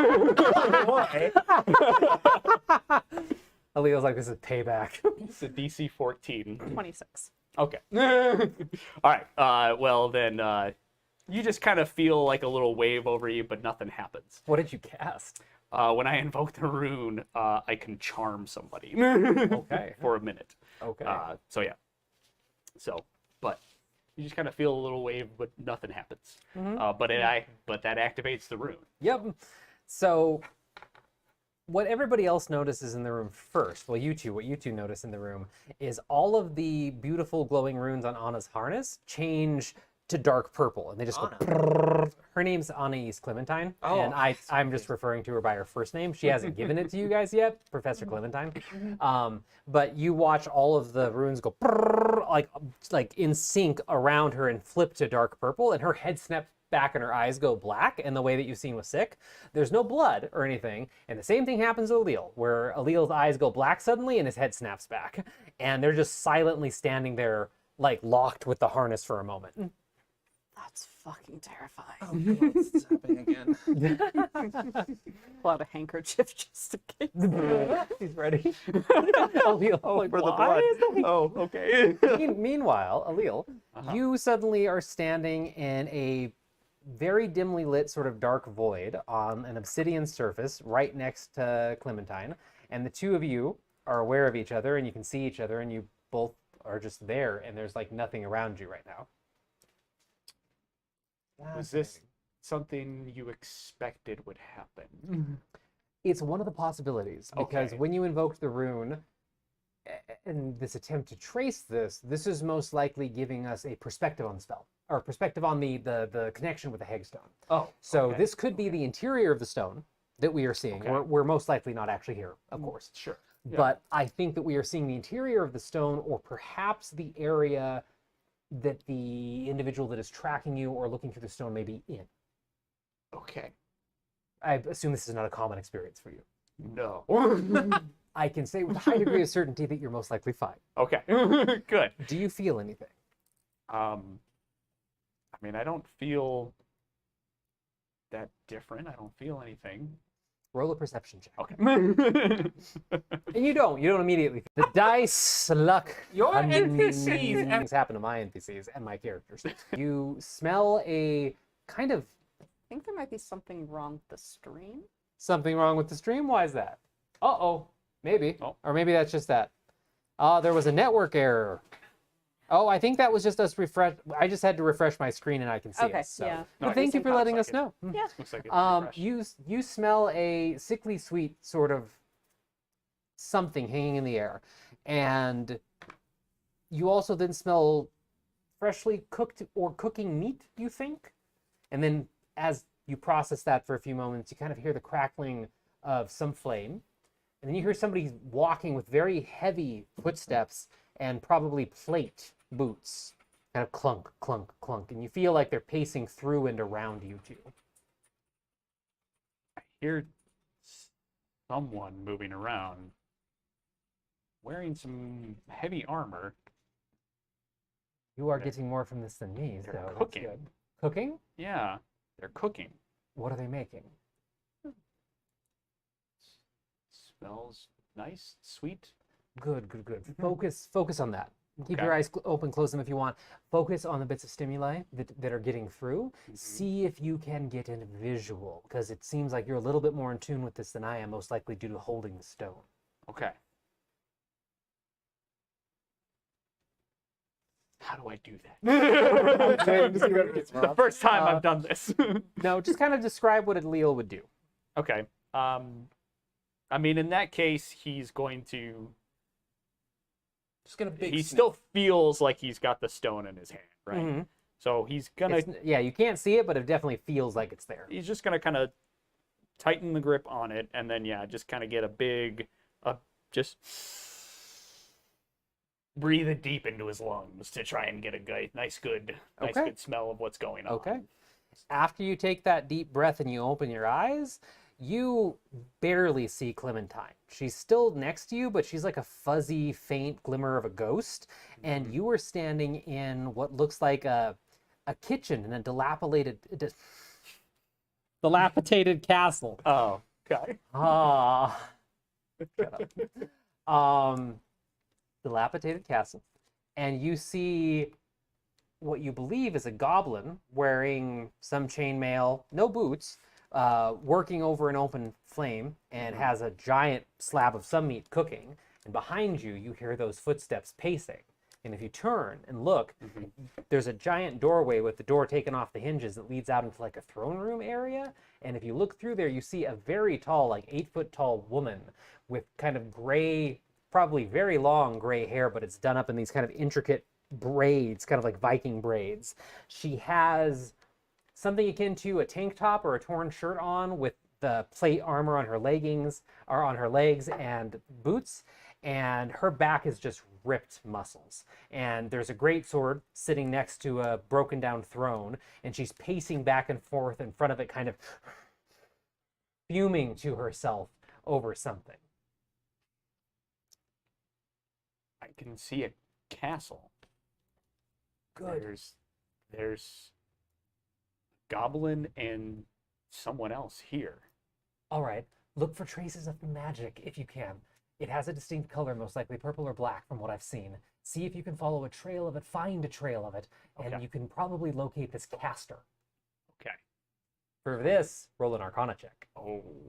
S1: Aleo's like, this is payback.
S4: It's a DC 14.
S3: 26.
S4: Okay. All right. Well, then you just kind of feel like a little wave over you, but nothing happens.
S1: What did you cast?
S4: When I invoke the rune, I can charm somebody
S1: Okay.
S4: for a minute.
S1: Okay.
S4: So yeah. So, but you just kind of feel a little wave, but nothing happens. But that activates the rune.
S1: Yep. So what everybody else notices in the room first, well, what you two notice in the room, is all of the beautiful glowing runes on Anna's harness change to dark purple, and they just go. Prrrr. Her name's Anais Clementine, and I'm just referring to her by her first name. She hasn't given it to you guys yet, Professor Clementine. But you watch all of the runes go prrrr, like in sync around her and flip to dark purple, and her head snaps back and her eyes go black in the way that you've seen with Sick. There's no blood or anything, and the same thing happens to Alil, where Alil's eyes go black suddenly and his head snaps back, and they're just silently standing there, like locked with the harness for a moment.
S3: That's fucking terrifying.
S6: Oh, God, it's happening again.
S3: Pull out a handkerchief just in case.
S1: He's ready. Alil, like,
S5: for the
S1: "Why
S5: blood."
S1: is that-"
S5: Oh, okay.
S1: Meanwhile, Alil, you suddenly are standing in a very dimly lit sort of dark void on an obsidian surface right next to Clementine, and the two of you are aware of each other and you can see each other, and you both are just there, and there's like nothing around you right now.
S4: Was this something you expected would happen?
S1: It's one of the possibilities, because
S4: Okay.
S1: when you invoked the rune, in this attempt to trace this is most likely giving us a perspective on the spell. or perspective on the connection with the hagstone.
S4: Oh,
S1: So
S4: okay.
S1: this could be the interior of the stone that we are seeing.
S4: Okay.
S1: We're most likely not actually here, of course.
S4: Sure. Yeah.
S1: But I think that we are seeing the interior of the stone, or perhaps the area that the individual that is tracking you or looking through the stone may be in.
S4: Okay.
S1: I assume this is not a common experience for you.
S4: No.
S1: I can say with a high degree of certainty that you're most likely fine.
S4: Okay. Good.
S1: Do you feel anything?
S4: I mean, I don't feel that different. I don't feel anything.
S1: Roll a perception check.
S4: Okay.
S1: And you don't immediately. The dice luck.
S2: Your NPCs
S1: Things happen to my NPCs and my characters. You smell a kind of
S3: I think there might be something wrong with the stream.
S1: something wrong with the stream. Why is that? Uh-oh. Maybe.
S4: Oh.
S1: Or maybe that's just that. There was a network error. Oh, I think that was just us refresh. I just had to refresh my screen and I can see
S3: Okay,
S1: it. So.
S3: yeah.
S1: But
S4: No, it
S1: thank you for
S4: looks
S1: letting
S4: like
S1: us
S4: it.
S1: know.
S3: Yeah.
S4: Looks like it's refreshed.
S1: You smell a sickly sweet sort of something hanging in the air, and you also then smell freshly cooked or cooking meat. You think, and then as you process that for a few moments, you kind of hear the crackling of some flame, and then you hear somebody walking with very heavy footsteps and probably plate boots, kind of clunk, clunk, clunk, and you feel like they're pacing through and around you two.
S4: I hear someone moving around wearing some heavy armor.
S1: You are getting more from this than me, so
S4: They're
S1: that's
S4: cooking.
S1: good. Cooking?
S4: Yeah, they're cooking.
S1: What are they making?
S4: Smells nice, sweet.
S1: Good, good, good. Focus on that. Keep
S4: Okay.
S1: your eyes open, close them if you want. Focus on the bits of stimuli that are getting through. See if you can get a visual, because it seems like you're a little bit more in tune with this than I am, most likely due to holding the stone.
S4: Okay. How do I do that? It's the first time I've done this.
S1: No, just kind of describe what a Leal would do.
S4: Okay. I mean, in that case, he's going to.
S2: Just get a big.
S4: He
S2: sniff.
S4: still feels like he's got the stone in his hand, right?
S1: Mhm.
S4: So he's gonna.
S1: Yeah, you can't see it, but it definitely feels like it's there.
S4: He's just gonna kind of tighten the grip on it, and then just kind of get a big, just breathe it deep into his lungs to try and get a nice good smell of what's going on.
S1: Okay. After you take that deep breath and you open your eyes, you barely see Clementine. She's still next to you, but she's like a fuzzy, faint glimmer of a ghost. And you are standing in what looks like a kitchen in a dilapidated castle.
S4: Oh, okay.
S1: Ah. Shut up. Dilapidated castle. And you see what you believe is a goblin wearing some chainmail, no boots, working over an open flame, and has a giant slab of some meat cooking. And behind you, you hear those footsteps pacing. And if you turn and look, there's a giant doorway with the door taken off the hinges that leads out into like a throne room area. And if you look through there, you see a very tall, like 8-foot tall woman with kind of gray, probably very long gray hair, but it's done up in these kind of intricate braids, kind of like Viking braids. She has something akin to a tank top or a torn shirt on with the plate armor on her leggings or on her legs and boots, and her back is just ripped muscles. And there's a great sword sitting next to a broken down throne, and she's pacing back and forth in front of it, kind of fuming to herself over something.
S4: I can see a castle.
S1: Good.
S4: There's a goblin and someone else here.
S1: All right, look for traces of the magic if you can. It has a distinct color, most likely purple or black from what I've seen. See if you can follow a trail of it, find a trail of it, and
S4: Okay.
S1: you can probably locate this caster.
S4: Okay.
S1: For this, roll an Arcana check.
S4: Okay.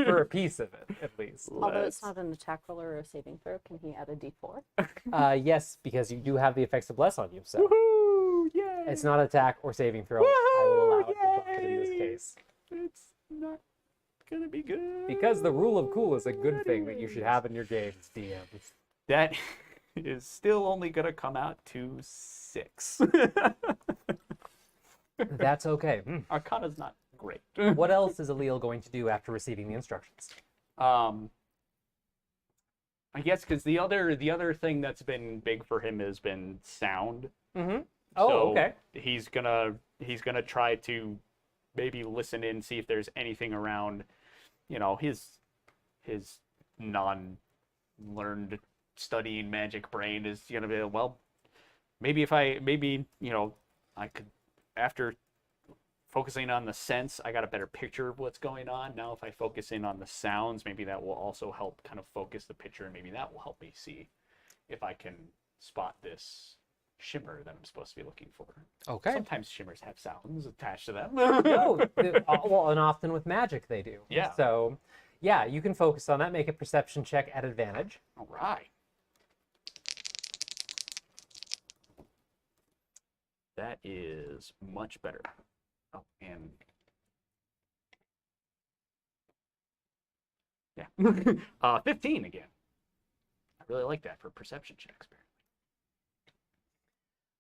S1: for a piece of it, at least.
S3: Although it's not an attack roll or a saving throw, can he add a d4?
S1: Yes, because you do have the effects of Bless on you, so.
S4: Woohoo! Yay!
S1: It's not attack or saving throw. I will allow it to bucket in this
S4: Yay!
S1: case.
S4: It's not gonna be good.
S1: Because the rule of cool is a good thing that you should have in your games, DM.
S4: That is still only gonna come out to 6.
S1: That's okay.
S4: Arcana's not great.
S1: What else is Alil going to do after receiving the instructions?
S4: I guess because the other thing that's been big for him has been sound.
S1: Mm-hmm. Oh,
S4: So
S1: okay.
S4: He's gonna try to maybe listen in, see if there's anything around, his non-learned studying magic brain is gonna be, well, maybe I could, after focusing on the sense, I got a better picture of what's going on. Now, if I focus in on the sounds, maybe that will also help kind of focus the picture, and maybe that will help me see if I can spot this shimmer that I'm supposed to be looking for.
S1: Okay.
S4: Sometimes shimmers have sounds attached to them.
S1: No, well, and often with magic they do.
S4: Yeah.
S1: So, yeah, you can focus on that. Make a perception check at advantage.
S4: All right. That is much better. Oh, and yeah, 15 again. I really like that for perception checks.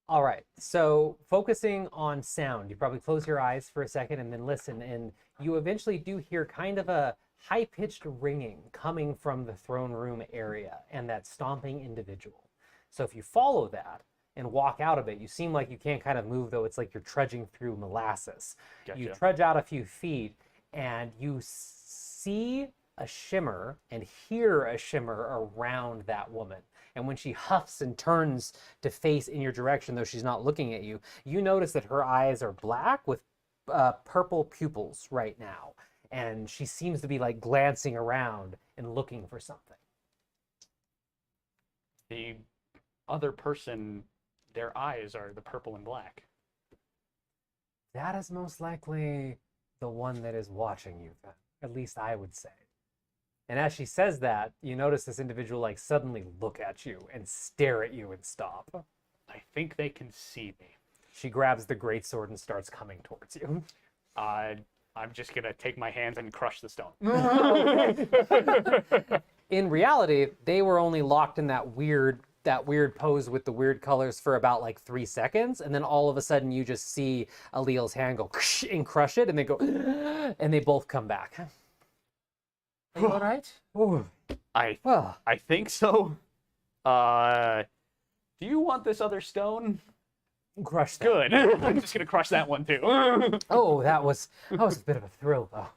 S1: All right, so focusing on sound, you probably close your eyes for a second and then listen, and you eventually do hear kind of a high-pitched ringing coming from the throne room area and that stomping individual. So if you follow that and walk out of it, you seem like you can't kind of move, though it's like you're trudging through molasses.
S4: Gotcha.
S1: You trudge out a few feet and you see a shimmer and hear a shimmer around that woman. And when she huffs and turns to face in your direction, though she's not looking at you, you notice that her eyes are black with purple pupils right now. And she seems to be like glancing around and looking for something.
S4: The other person, their eyes are the purple and black.
S1: That is most likely the one that is watching you, then. At least I would say. And as she says that, you notice this individual like suddenly look at you and stare at you and stop.
S4: I think they can see me.
S1: She grabs the greatsword and starts coming towards you.
S4: I'm just gonna take my hands and crush the stone.
S1: In reality, they were only locked in that weird pose with the weird colors for about like 3 seconds, and then all of a sudden you just see Alil's hand go and crush it, and they go and they both come back.
S2: Are you all right?
S1: Ooh.
S4: I
S1: Well,
S4: think so. Do you want this other stone?
S1: crush that.
S4: Good. I'm just gonna crush that one too.
S1: Oh, that was a bit of a thrill, though.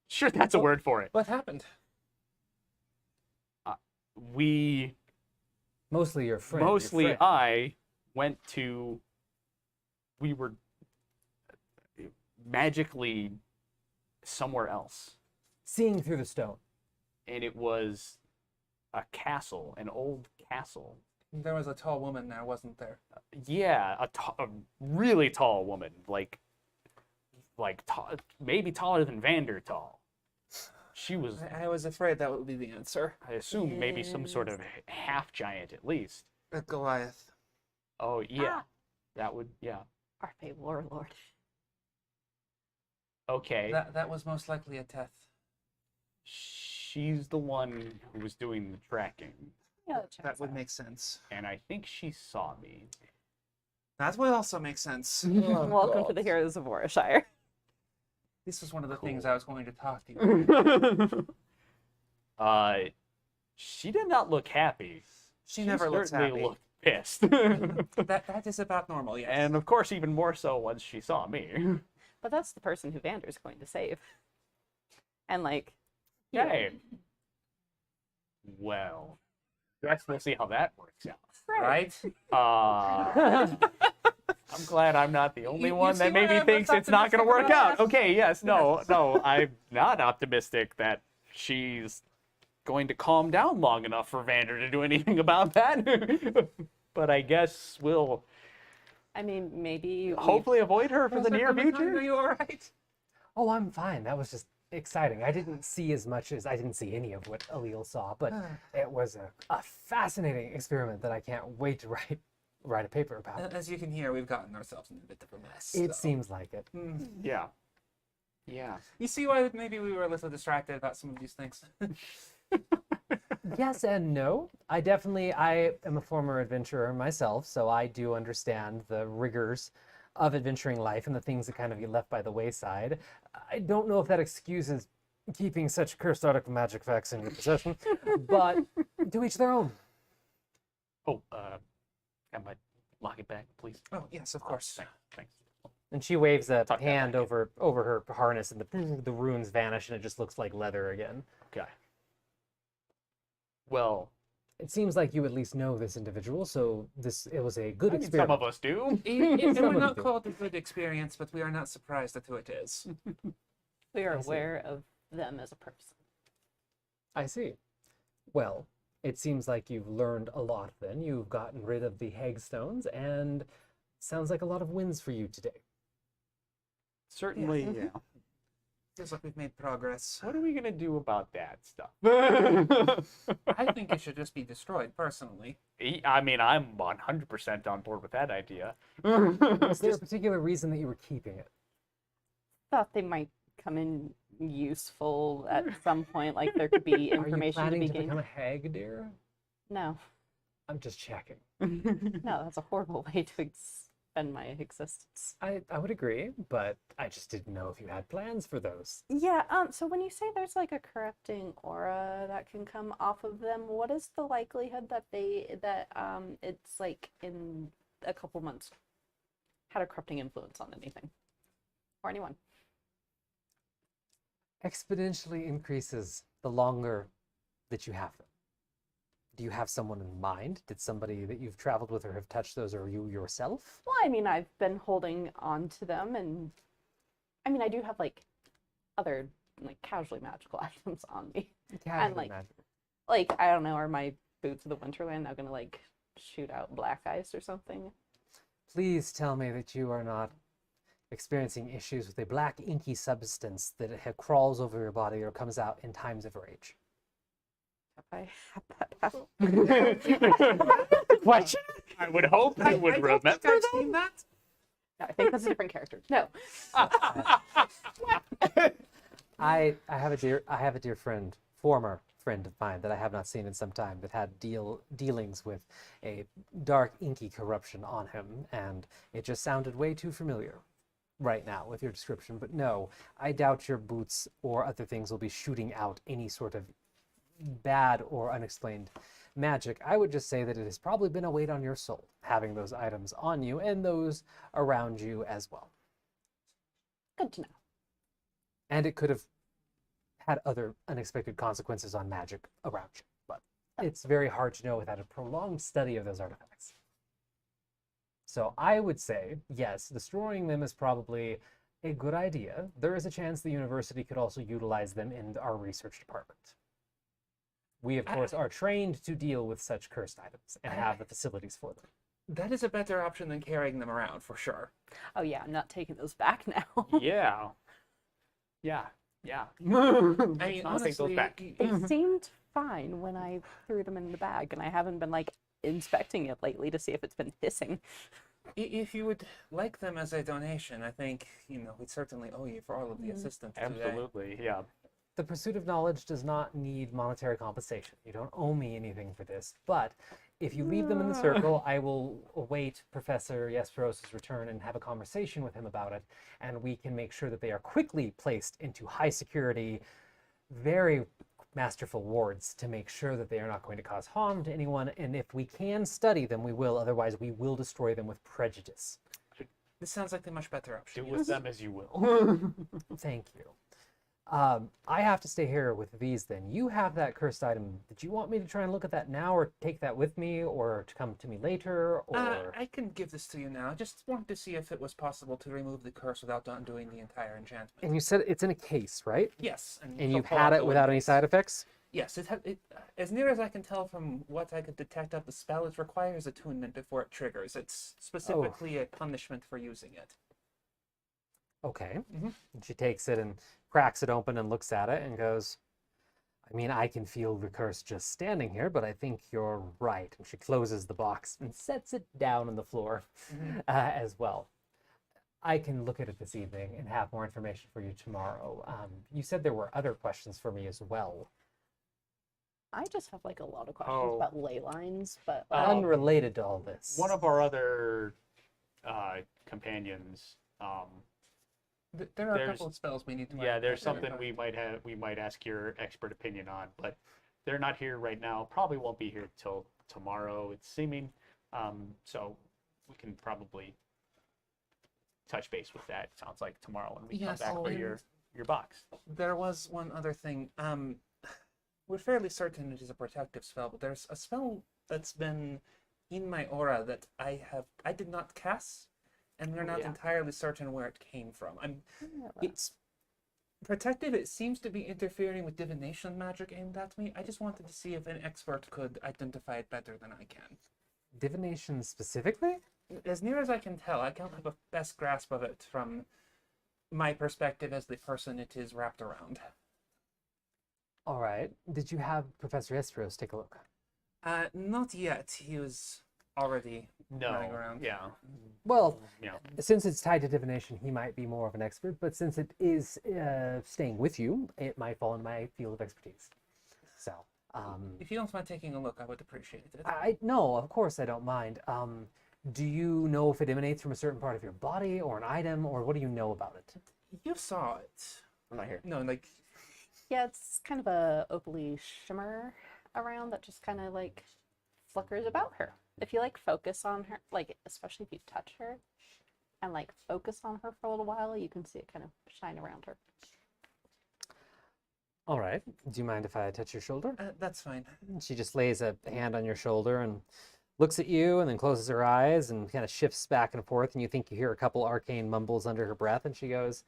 S4: Sure, that's a word for it.
S2: What happened?
S4: We
S1: Mostly your friend.
S4: mostly
S1: your friend.
S4: I went to. We were magically somewhere else,
S1: Seeing through the stone.
S4: and it was a castle, an old castle.
S2: There was a tall woman there, wasn't there?
S4: Yeah, a really tall woman, like tall, maybe taller than Vander tall. She was,
S6: I was afraid that would be the answer.
S4: I assume, maybe some sort of half giant at least.
S6: A Goliath.
S4: Oh yeah, that would, yeah.
S3: Arpe Warlord.
S4: Okay,
S2: That was most likely a Teth.
S4: she's the one who was doing the tracking,
S3: Yeah,
S6: That would make sense.
S4: and I think she saw me.
S6: That would also make sense.
S3: Welcome to the Heroes of Warshire.
S2: This was one of the things I was going to talk to you about.
S4: She did not look happy.
S6: She never looks
S4: certainly
S6: happy.
S4: looked pissed.
S2: That is about normal, yes.
S4: And of course, even more so once she saw me.
S3: But that's the person who Vander's going to save. And like,
S4: Yay. Well, guess we'll see how that works out.
S2: right?
S4: I'm glad I'm not the only
S2: You
S4: one
S2: see
S4: that
S2: why
S4: maybe
S2: I'm
S4: thinks
S2: less
S4: it's not going to work
S2: optimistic
S4: out.
S2: about
S4: Okay, yes, no, I'm not optimistic that she's going to calm down long enough for Vander to do anything about that. But I guess we'll
S3: I mean, maybe
S4: hopefully avoid her for the near
S2: Are
S4: future.
S2: you all right?
S1: Oh, I'm fine. That was just exciting. I didn't see any of what Alil saw, but it was a fascinating experiment that I can't wait to write a paper about.
S2: As you can hear, we've gotten ourselves in a bit of a mess.
S1: It
S2: so.
S1: seems like it.
S4: Yeah. Yeah.
S2: You see why maybe we were a little distracted about some of these things.
S1: Yes and no. I am a former adventurer myself, so I do understand the rigors of adventuring life and the things that kind of get left by the wayside. I don't know if that excuses keeping such cursed article magic facts in your possession, but to each their own.
S4: Oh, can I lock it back, please?
S2: Oh, yes, of course.
S4: Thanks.
S1: And she waves a
S4: Tuck that
S1: hand
S4: back in.
S1: over her harness, and the runes vanish, and it just looks like leather again.
S4: Okay. Well,
S1: It seems like you at least know this individual, so it was a good
S4: I mean,
S1: experiment.
S4: some of us do.
S2: It
S1: Some
S2: would
S1: of
S2: not
S1: you.
S2: call it a good experience, but we are not surprised at who it is.
S3: We are
S1: I see.
S3: aware of them as a person.
S1: I see. Well, it seems like you've learned a lot then. You've gotten rid of the hagstones, and sounds like a lot of wins for you today.
S4: Certainly, yeah.
S2: Feels like we've made progress.
S4: What are we gonna do about that stuff?
S2: I think it should just be destroyed, personally.
S4: I mean, I'm 100% on board with that idea.
S1: Was there a particular reason that you were keeping it?
S3: Thought they might come in useful at some point, like there could be
S1: Are you
S3: information to
S1: planning
S3: be
S1: to
S3: gained.
S1: become a hag, dear?
S3: No,
S1: I'm just checking.
S3: no, that's a horrible way to spend my existence.
S1: I would agree, but I just didn't know if you had plans for those.
S3: Yeah, so when you say there's like a corrupting aura that can come off of them, what is the likelihood that it's like in a couple months had a corrupting influence on anything or anyone?
S1: Exponentially increases the longer that you have them. Do you have someone in mind? Did somebody that you've traveled with or have touched those, or you yourself?
S3: Well, I mean, I've been holding on to them, and I mean, I do have like other like casually magical items on me.
S1: Casually
S3: like-
S1: magical.
S3: Like, I don't know, are my boots of the Winterland now gonna like shoot out black ice or something?
S1: Please tell me that you are not experiencing issues with a black inky substance that crawls over your body or comes out in times of rage.
S3: Have I had that happen?
S1: Question?
S4: I would hope you would remember
S2: I've seen that.
S3: No, I think that's a different character. No.
S1: I have a dear friend, former friend of mine that I have not seen in some time, that had dealings with a dark inky corruption on him, and it just sounded way too familiar right now with your description. But no, I doubt your boots or other things will be shooting out any sort of bad or unexplained magic. I would just say that it has probably been a weight on your soul, having those items on you and those around you as well.
S3: Good to know.
S1: And it could have had other unexpected consequences on magic around you, but it's very hard to know without a prolonged study of those artifacts. So I would say, yes, destroying them is probably a good idea. There is a chance the university could also utilize them in our research department. We, of course, are trained to deal with such cursed items and have the facilities for them.
S2: That is a better option than carrying them around, for sure.
S3: Oh yeah, I'm not taking those back now.
S4: Yeah. Yeah. Yeah.
S2: I mean,
S4: I'll take
S2: honestly,
S4: those back.
S3: They seemed fine when I threw them in the bag, and I haven't been like inspecting it lately to see if it's been hissing.
S2: If you would like them as a donation, I think, we'd certainly owe you for all of the assistance today.
S4: Absolutely. Yeah.
S1: The pursuit of knowledge does not need monetary compensation. You don't owe me anything for this, but if you leave them in the circle, I will await Professor Yesperos' return and have a conversation with him about it, and we can make sure that they are quickly placed into high security, very masterful wards to make sure that they are not going to cause harm to anyone, and if we can study them, we will. Otherwise, we will destroy them with prejudice.
S2: This sounds like the much better option.
S4: Do with them as you will.
S1: Thank you. I have to stay here with these then. You have that cursed item. Did you want me to try and look at that now, or take that with me, or to come to me later, or...
S2: I can give this to you now. Just wanted to see if it was possible to remove the curse without undoing the entire enchantment.
S1: And you said it's in a case, right?
S2: Yes.
S1: And
S2: she'll
S1: you've
S2: pull
S1: had
S2: out
S1: it
S2: the
S1: without any
S2: windows.
S1: side effects?
S2: Yes, as near as I can tell from what I could detect of the spell, it requires attunement before it triggers. It's specifically a punishment for using it.
S1: Okay.
S2: Mhm.
S1: And she takes it and cracks it open and looks at it and goes, I mean, I can feel the curse just standing here, but I think you're right. And she closes the box and sets it down on the floor as well. I can look at it this evening and have more information for you tomorrow. You said there were other questions for me as well.
S3: I just have like a lot of questions
S4: Oh.
S3: about ley lines, but
S1: Unrelated to all this.
S4: One of our other companions,
S2: There are a
S4: There's-
S2: couple of spells we need to.
S4: yeah, there's
S2: identify.
S4: something we might ask your expert opinion on, but they're not here right now. Probably won't be here till tomorrow, it's seeming. So we can probably touch base with that. Sounds like tomorrow when we
S2: Yes,
S4: come back for
S2: and-
S4: your box.
S2: There was one other thing. We're fairly certain it is a protective spell, but there's a spell that's been in my aura that I did not cast, and we're not
S4: yeah.
S2: entirely certain where it came from. It's protective. It seems to be interfering with divination magic aimed at me. I just wanted to see if an expert could identify it better than I can.
S1: Divination specifically?
S2: As near as I can tell, I don't have a best grasp of it from my perspective as the person it is wrapped around.
S1: All right. Did you have Professor Estros take a look?
S2: Not yet. He was already running
S4: No,
S2: around.
S4: yeah,
S1: Well,
S4: yeah.
S1: since it's tied to divination, he might be more of an expert, but since it is staying with you, it might fall in my field of expertise. So,
S2: If you don't mind taking a look, I would appreciate it.
S1: no, of course I don't mind. Do you know if it emanates from a certain part of your body or an item, or what do you know about it?
S2: You saw it.
S5: I'm not here.
S2: No, like
S3: yeah, it's kind of a opaly shimmer around that just kind of like flickers about her. If you like focus on her, like especially if you touch her and like focus on her for a little while, you can see it kind of shine around her.
S1: All right. Do you mind if I touch your shoulder?
S2: that's fine.
S1: She just lays a hand on your shoulder and looks at you and then closes her eyes and kind of shifts back and forth, and you think you hear a couple arcane mumbles under her breath, and she goes,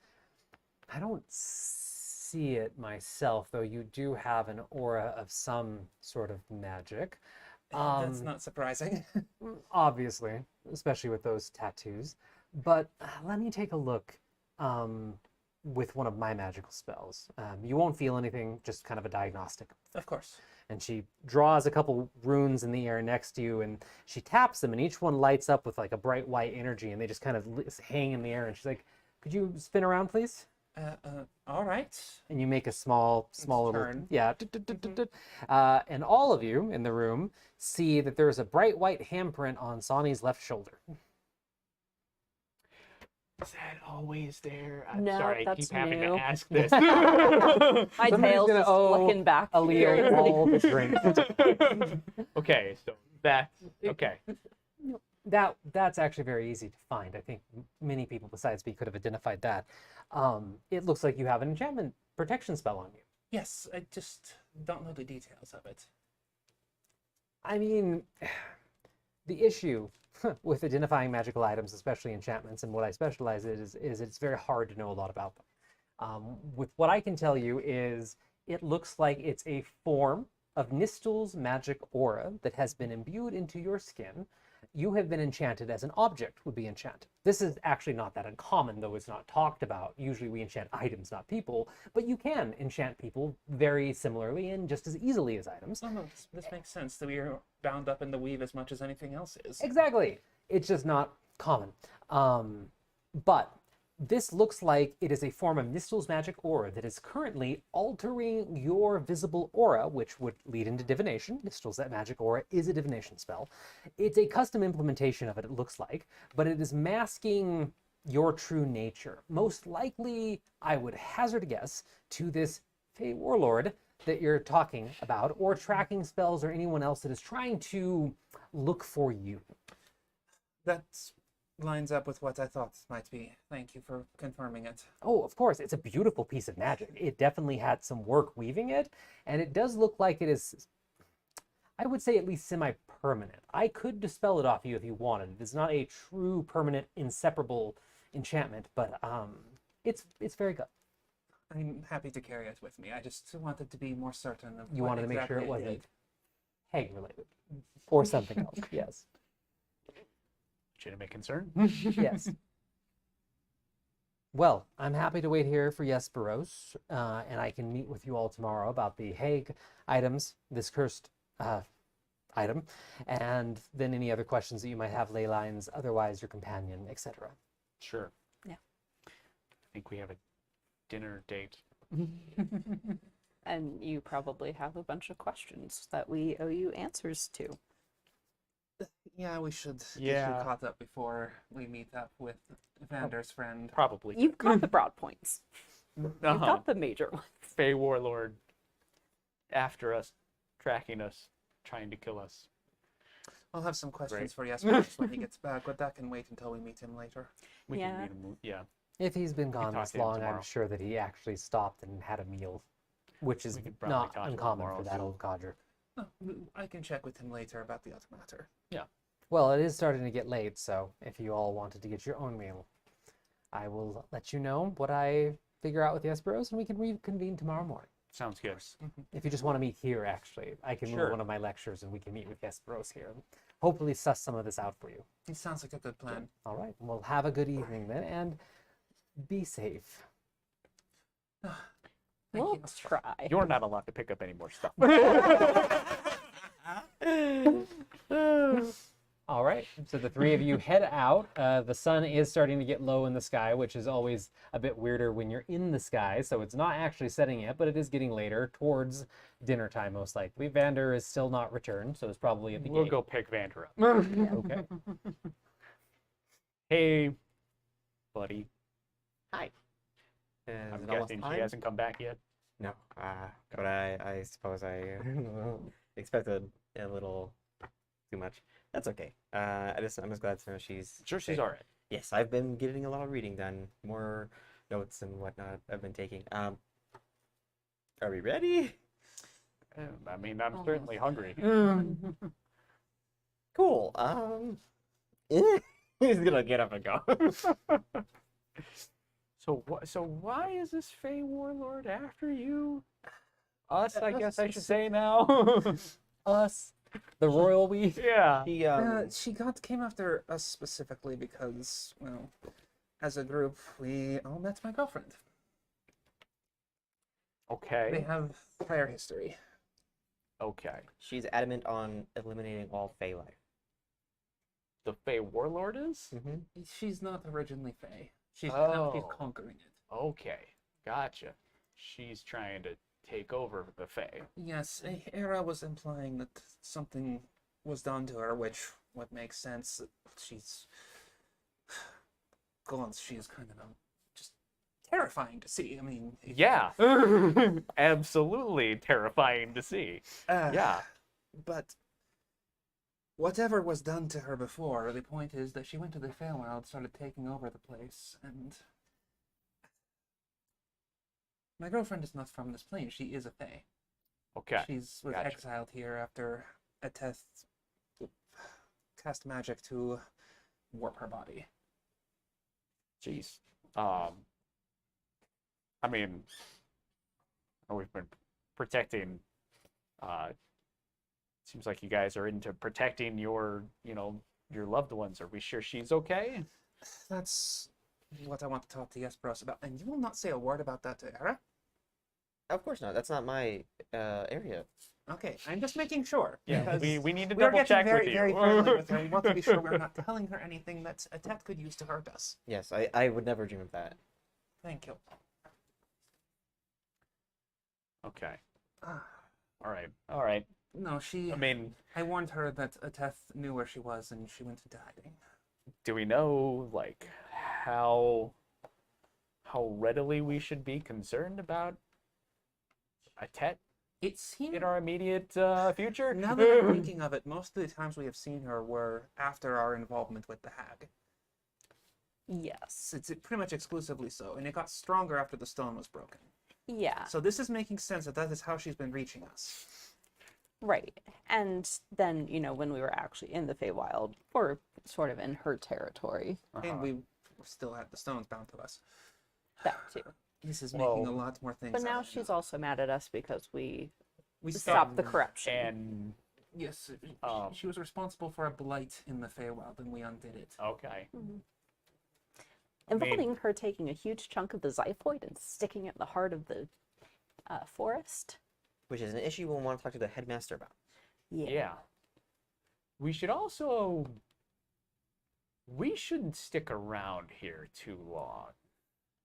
S1: I don't see it myself, though you do have an aura of some sort of magic.
S2: That's not surprising.
S1: Obviously, especially with those tattoos. But let me take a look with one of my magical spells. You won't feel anything, just kind of a diagnostic.
S2: Of course.
S1: And she draws a couple runes in the air next to you, and she taps them, and each one lights up with like a bright white energy, and they just kind of hang in the air. And she's like, could you spin around, please?
S2: All right.
S1: And you make a small little
S2: turn.
S1: yeah. And all of you in the room see that there's a bright white handprint on Sani's left shoulder.
S4: Is that always there?
S3: No,
S4: sorry, I
S3: that's
S4: keep having
S3: new.
S4: to ask this.
S3: My
S1: Somebody's
S3: tail's
S1: gonna
S3: just
S1: owe
S3: looking back.
S1: Allele all the drink.
S4: Okay, so that's okay.
S1: That's actually very easy to find. I think many people besides me could have identified that. It looks like you have an enchantment protection spell on you.
S2: Yes, I just don't know the details of it.
S1: I mean, the issue with identifying magical items, especially enchantments, and what I specialize in is it's very hard to know a lot about them. With what I can tell you is it looks like it's a form of Nistel's magic aura that has been imbued into your skin. You have been enchanted as an object would be enchanted. This is actually not that uncommon, though it's not talked about. Usually we enchant items, not people, but you can enchant people very similarly and just as easily as items.
S2: Oh, no, this makes sense. That we are bound up in the weave as much as anything else is.
S1: Exactly. It's just not common. But this looks like it is a form of Nistel's magic aura that is currently altering your visible aura, which would lead into divination. Nistel's that magic aura is a divination spell. It's a custom implementation of it, it looks like, but it is masking your true nature. Most likely, I would hazard a guess, to this Fey Warlord that you're talking about, or tracking spells, or anyone else that is trying to look for you.
S2: That lines up with what I thought might be. Thank you for confirming it.
S1: Oh, of course, it's a beautiful piece of magic. It definitely had some work weaving it, and it does look like it is, I would say, at least semi-permanent. I could dispel it off you if you wanted. It's not a true, permanent, inseparable enchantment, but it's very good.
S2: I'm happy to carry it with me. I just wanted to be more certain of
S1: You
S2: what
S1: wanted to make sure it
S2: exactly
S1: wasn't
S2: did.
S1: Hag related, or something else. Yes,
S4: Legitimate concern.
S1: yes. Well, I'm happy to wait here for Jesperos, and I can meet with you all tomorrow about the Hag items, this cursed item, and then any other questions that you might have, ley lines, otherwise your companion, etc.
S3: And you probably have a bunch of questions that we owe you answers to.
S2: Yeah, we should get
S4: Yeah.
S2: you caught up before we meet up with Vander's friend.
S4: Probably.
S3: You've got the broad points. You've
S4: Uh-huh.
S3: got the major ones.
S4: Fey warlord after us, tracking us, trying to kill us.
S2: I'll have some questions
S4: Great.
S2: for Jesper when he gets back, but that can wait until we meet him later.
S4: We
S3: Yeah.
S4: can meet him. Yeah.
S1: If he's been gone
S4: talk
S1: this
S4: to him
S1: long, I'm
S4: tomorrow.
S1: sure that he actually stopped and had a meal, which is
S4: We could probably
S1: not
S4: talk to him
S1: uncommon
S4: tomorrow,
S1: for that
S4: too.
S1: old codger.
S2: Oh, I can check with him later about the other matter.
S1: Well, it is starting to get late, so if you all wanted to get your own meal, I will let you know what I figure out with the Esperos, and we can reconvene tomorrow morning.
S4: Sounds good.
S1: If you just want to meet here, actually, I can move
S4: Sure.
S1: one of my lectures, and we can meet with the Esperos here. Hopefully, suss some of this out for you.
S2: It sounds like a good plan.
S1: All right. Well, have a good evening then, and be safe.
S2: Thank
S3: We'll
S2: you.
S3: try.
S4: You're not allowed to pick up any more stuff.
S1: All right. So the three of you head out. The sun is starting to get low in the sky, which is always a bit weirder when you're in the sky. So it's not actually setting yet, but it is getting later towards dinner time, most likely. Vander is still not returned, so it's probably at the
S4: We'll
S1: gate.
S4: go pick Vander up.
S1: Okay.
S4: Hey, buddy.
S5: Is
S4: I'm
S5: it almost
S4: guessing
S5: time?
S4: she hasn't come back yet.
S5: No, but I suppose I expected a little too much. That's okay. I'm just glad to know she's
S4: Sure, she's
S5: safe.
S4: all right.
S5: Yes, I've been getting a lot of reading done, more notes and whatnot. I've been taking. Are we ready?
S4: I mean, I'm certainly hungry.
S5: Cool. He's gonna get up and go.
S4: So why is this Fey warlord after you? Us, I guess I should say now.
S1: Us, the royal we.
S4: Yeah.
S5: He
S2: Came after us specifically because, well, as a group, we all met my girlfriend. They
S4: Okay.
S2: have prior history.
S4: Okay.
S5: She's adamant on eliminating all Fey life.
S4: The Fey warlord is?
S5: Mm-hmm.
S2: She's not originally Fae. She's
S4: Oh.
S2: conquering it.
S4: Okay. Gotcha. She's trying to take over the Fey.
S2: Yes, Hera was implying that something was done to her, which would make sense. She's gone. She's kind of just terrifying to see. I mean,
S4: Yeah. Absolutely terrifying to see. Yeah.
S2: But whatever was done to her before, the point is that she went to the Feywild, started taking over the place, and my girlfriend is not from this plane. She is a Fey.
S4: Okay.
S2: She was
S4: gotcha.
S2: exiled here after a test cast magic to warp her body.
S4: Jeez. I mean, we've been protecting. Seems like you guys are into protecting your loved ones. Are we sure she's okay?
S2: That's what I want to talk to Jesperos about. And you will not say a word about that to Hera?
S5: Of course not. That's not my area.
S2: Okay, I'm just making sure.
S4: Yeah.
S2: because
S4: We need to
S2: we are
S4: double
S2: getting
S4: check
S2: very,
S4: with you.
S2: very friendly with her. We want to be sure we're not telling her anything that a Tet could use to hurt us.
S5: Yes, I would never dream of that.
S2: Thank you.
S4: Okay.
S2: Ah,
S4: All right. All right.
S2: no,
S4: I mean,
S2: I warned her that a Tet knew where she was and she went into hiding.
S4: do we know like how readily we should be concerned about a Tet
S2: It seemed
S4: in our immediate future?
S2: Now that I'm thinking of it, most of the times we have seen her were after our involvement with the hag.
S3: Yes.
S2: It's pretty much exclusively so, and it got stronger after the stone was broken.
S3: Yeah.
S2: So this is making sense that is how she's been reaching us.
S3: Right. And then, when we were actually in the Feywild, or sort of in her territory,
S2: And we still had the stones bound to us.
S3: that too.
S2: This is making a
S4: Well,
S2: lot more things.
S3: But now
S2: out.
S3: she's also mad at us because we
S2: we
S3: stopped the corruption.
S4: And
S2: Yes,
S4: Um,
S2: she was responsible for a blight in the Feywild, and we undid it.
S4: okay.
S3: Involving her taking a huge chunk of the xiphoid and sticking it in the heart of the forest.
S5: Which is an issue we'll want to talk to the headmaster about.
S4: Yeah. We shouldn't stick around here too long.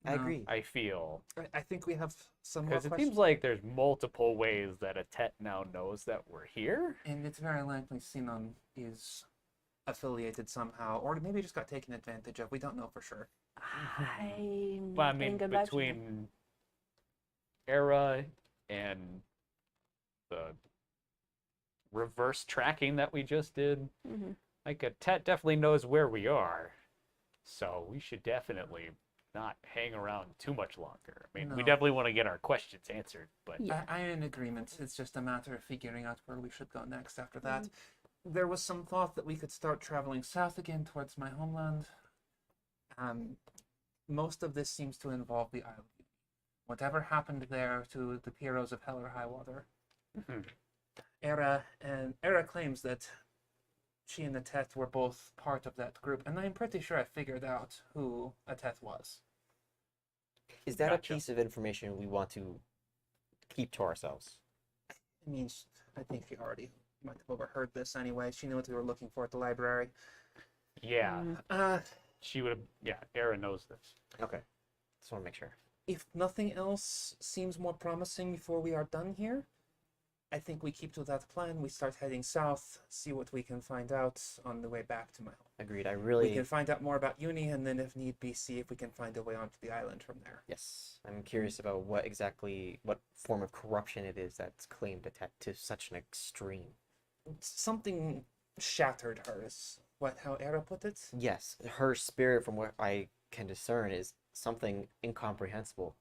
S5: I agree.
S4: I feel.
S2: I think we have some more
S4: Because it
S2: questions.
S4: seems like there's multiple ways that a Tet now knows that we're here.
S2: And it's very likely Sinon is affiliated somehow, or maybe just got taken advantage of. We don't know for sure.
S4: Well, I mean, between Era and the reverse tracking that we just did, like a Tet definitely knows where we are. So we should definitely not hang around too much longer. I mean, we
S2: No.
S4: definitely want to get our questions answered, but
S2: I'm in agreement. It's just a matter of figuring out where we should go next after that. There was some thought that we could start traveling south again towards my homeland. Most of this seems to involve the island. Whatever happened there to the heroes of Hell or High Water. Era claims that she and Atet were both part of that group, and I'm pretty sure I figured out who Atet was.
S5: Is that
S4: Gotcha.
S5: a piece of information we want to keep to ourselves?
S2: I mean, I think she already might have overheard this anyway. She knew what we were looking for at the library.
S4: yeah, she would have. Yeah, Era knows this.
S5: Okay. Just want to make sure.
S2: If nothing else seems more promising before we are done here, I think we keep to that plan. We start heading south, see what we can find out on the way back to my home.
S5: Agreed. I
S2: We
S5: really.
S2: can find out more about Uni, and then if need be, see if we can find a way onto the island from there.
S5: Yes. I'm curious about what form of corruption it is that's claimed to such an extreme.
S2: Something shattered her, is how Era put it.
S5: Yes. Her spirit, from what I can discern, is something incomprehensible.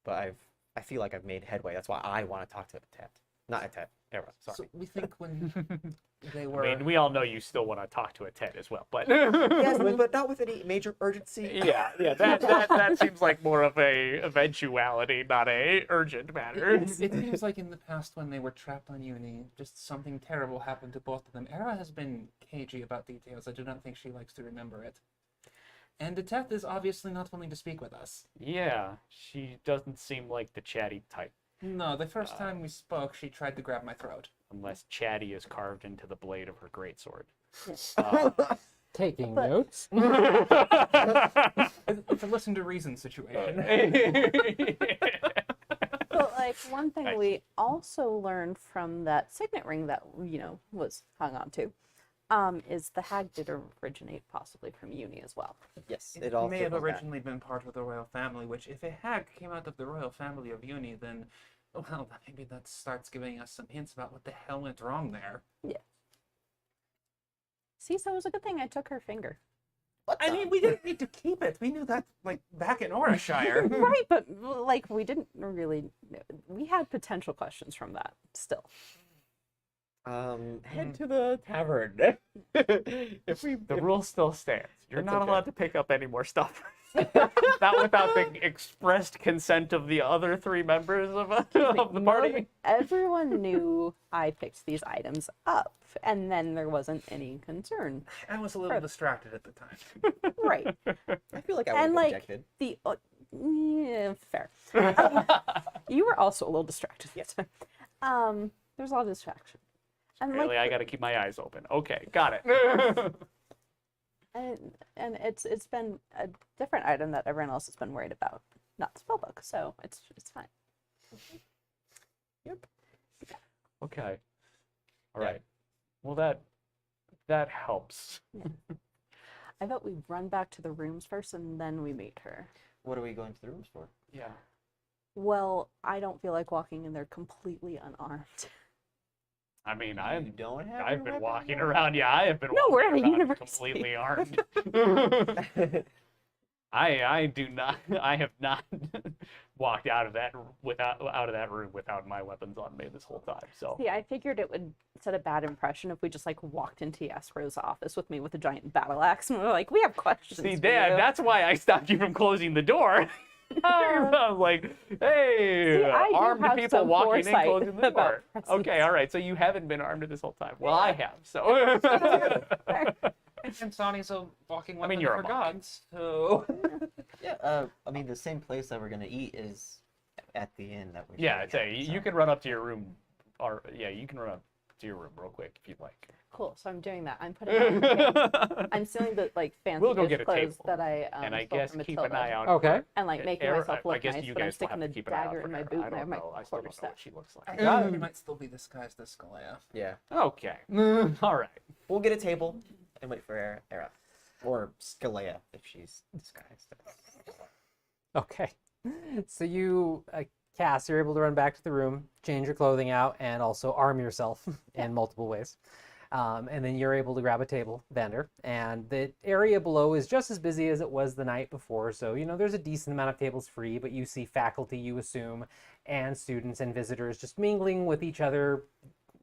S5: But I feel like I've made headway. That's why I want to talk to Tet. Not Atet. Era. Sorry.
S2: So we think when they were...
S4: I mean, we all know you still want to talk to a Tet as well, but
S5: Yes, but not with any major urgency.
S4: yeah, that seems like more of a eventuality, not a urgent matter.
S2: It seems like in the past when they were trapped on Uni, just something terrible happened to both of them. Era has been cagey about details. I do not think she likes to remember it. And Atet is obviously not willing to speak with us.
S4: Yeah, she doesn't seem like the chatty type,
S2: No, the first time we spoke, she tried to grab my throat.
S4: unless chatty is carved into the blade of her greatsword.
S1: Taking
S3: But-
S1: notes.
S2: It's a listen to reason situation.
S3: But like one thing we also learned from that signet ring that was hung on to, is the hag did originate possibly from Uni as well.
S5: Yes.
S2: It
S5: all
S2: may have
S5: circles back.
S2: originally been part of the royal family, which if a hag came out of the royal family of Uni, then, well, maybe that starts giving us some hints about what the hell went wrong there.
S3: See, so it was a good thing I took her finger.
S2: I mean, we didn't need to keep it. We knew that, like, back in Orishire.
S3: Right, but like we didn't really. We had potential questions from that still.
S5: Head to the tavern.
S4: The rule still stands. You're
S5: That's
S4: not
S5: okay.
S4: allowed to pick up any more stuff. Not without the expressed consent of the other three members of the party.
S3: Everyone knew I picked these items up, and then there wasn't any concern.
S2: I was a little distracted at the time.
S3: Right.
S5: I feel like I would
S3: And
S5: have
S3: like
S5: objected.
S3: yeah, fair. You were also a little distracted. Yes. There's a lot of distraction. And
S4: Apparently,
S3: like,
S4: I got to keep my eyes open. Okay, got it.
S3: and it's been a different item that everyone else has been worried about, not the spellbook. So it's fine.
S4: Okay. All right. Well, that helps.
S3: I thought we'd run back to the rooms first and then we meet her.
S5: What are we going to the rooms for?
S4: Yeah.
S3: Well, I don't feel like walking in there completely unarmed.
S4: I mean,
S5: You don't have
S4: I've
S5: your
S4: been
S5: weapon
S4: walking
S5: yet?
S4: around. Yeah, I have been
S3: No, we're
S4: walking
S3: at a
S4: around
S3: university.
S4: completely armed. I do not. I have not walked out of that room without my weapons on me this whole time. So
S3: See, I figured it would set a bad impression if we just like walked into Yasro's office with me with a giant battle axe and we're like, we have questions.
S4: see,
S3: for
S4: Dad,
S3: you."
S4: that's why I stopped you from closing the door. I was like, hey,
S3: See, I do
S4: armed
S3: have
S4: people
S3: some
S4: walking in,
S3: foresight
S4: closing the
S3: about
S4: door.
S3: presence.
S4: Okay, all right. So you haven't been armed this whole time. Well, I have. So.
S2: And Sonny's a walking weapon
S4: mean, you're a
S2: for
S4: monk.
S2: gods, so...
S5: Yeah. I mean, the same place that we're gonna eat is at the inn that we.
S4: Yeah, I'd say you can run up to your room, or yeah, you can run up to your room real quick if you'd like.
S3: cool. So I'm doing that. I'm putting on I'm stealing the like fancy
S4: We'll go get a
S3: clothes
S4: table.
S3: that I
S4: and I
S3: stole
S4: guess
S3: from
S4: keep
S3: Matilda.
S4: an eye out.
S1: Okay.
S3: And like making
S4: Era,
S3: myself
S4: I
S3: look
S4: guess
S3: nice,
S4: you
S3: but I'm
S4: guys will
S3: sticking
S4: have
S3: the
S4: to keep an eye out
S3: dagger
S4: for
S3: in my
S4: Era.
S3: boot
S4: I
S3: and I have
S4: don't
S3: my
S4: know. I still don't know
S3: quarterstaff.
S4: what she looks
S2: I
S4: like.
S2: think you might still be disguised as Skalea.
S5: Yeah.
S4: Okay. All right.
S5: We'll get a table and wait for Era. Or Skalea if she's disguised.
S1: Okay. So you, Cass, you're able to run back to the room, change your clothing out, and also arm yourself in multiple ways. And then you're able to grab a table vendor. And the area below is just as busy as it was the night before. So, there's a decent amount of tables free, but you see faculty, you assume, and students and visitors just mingling with each other,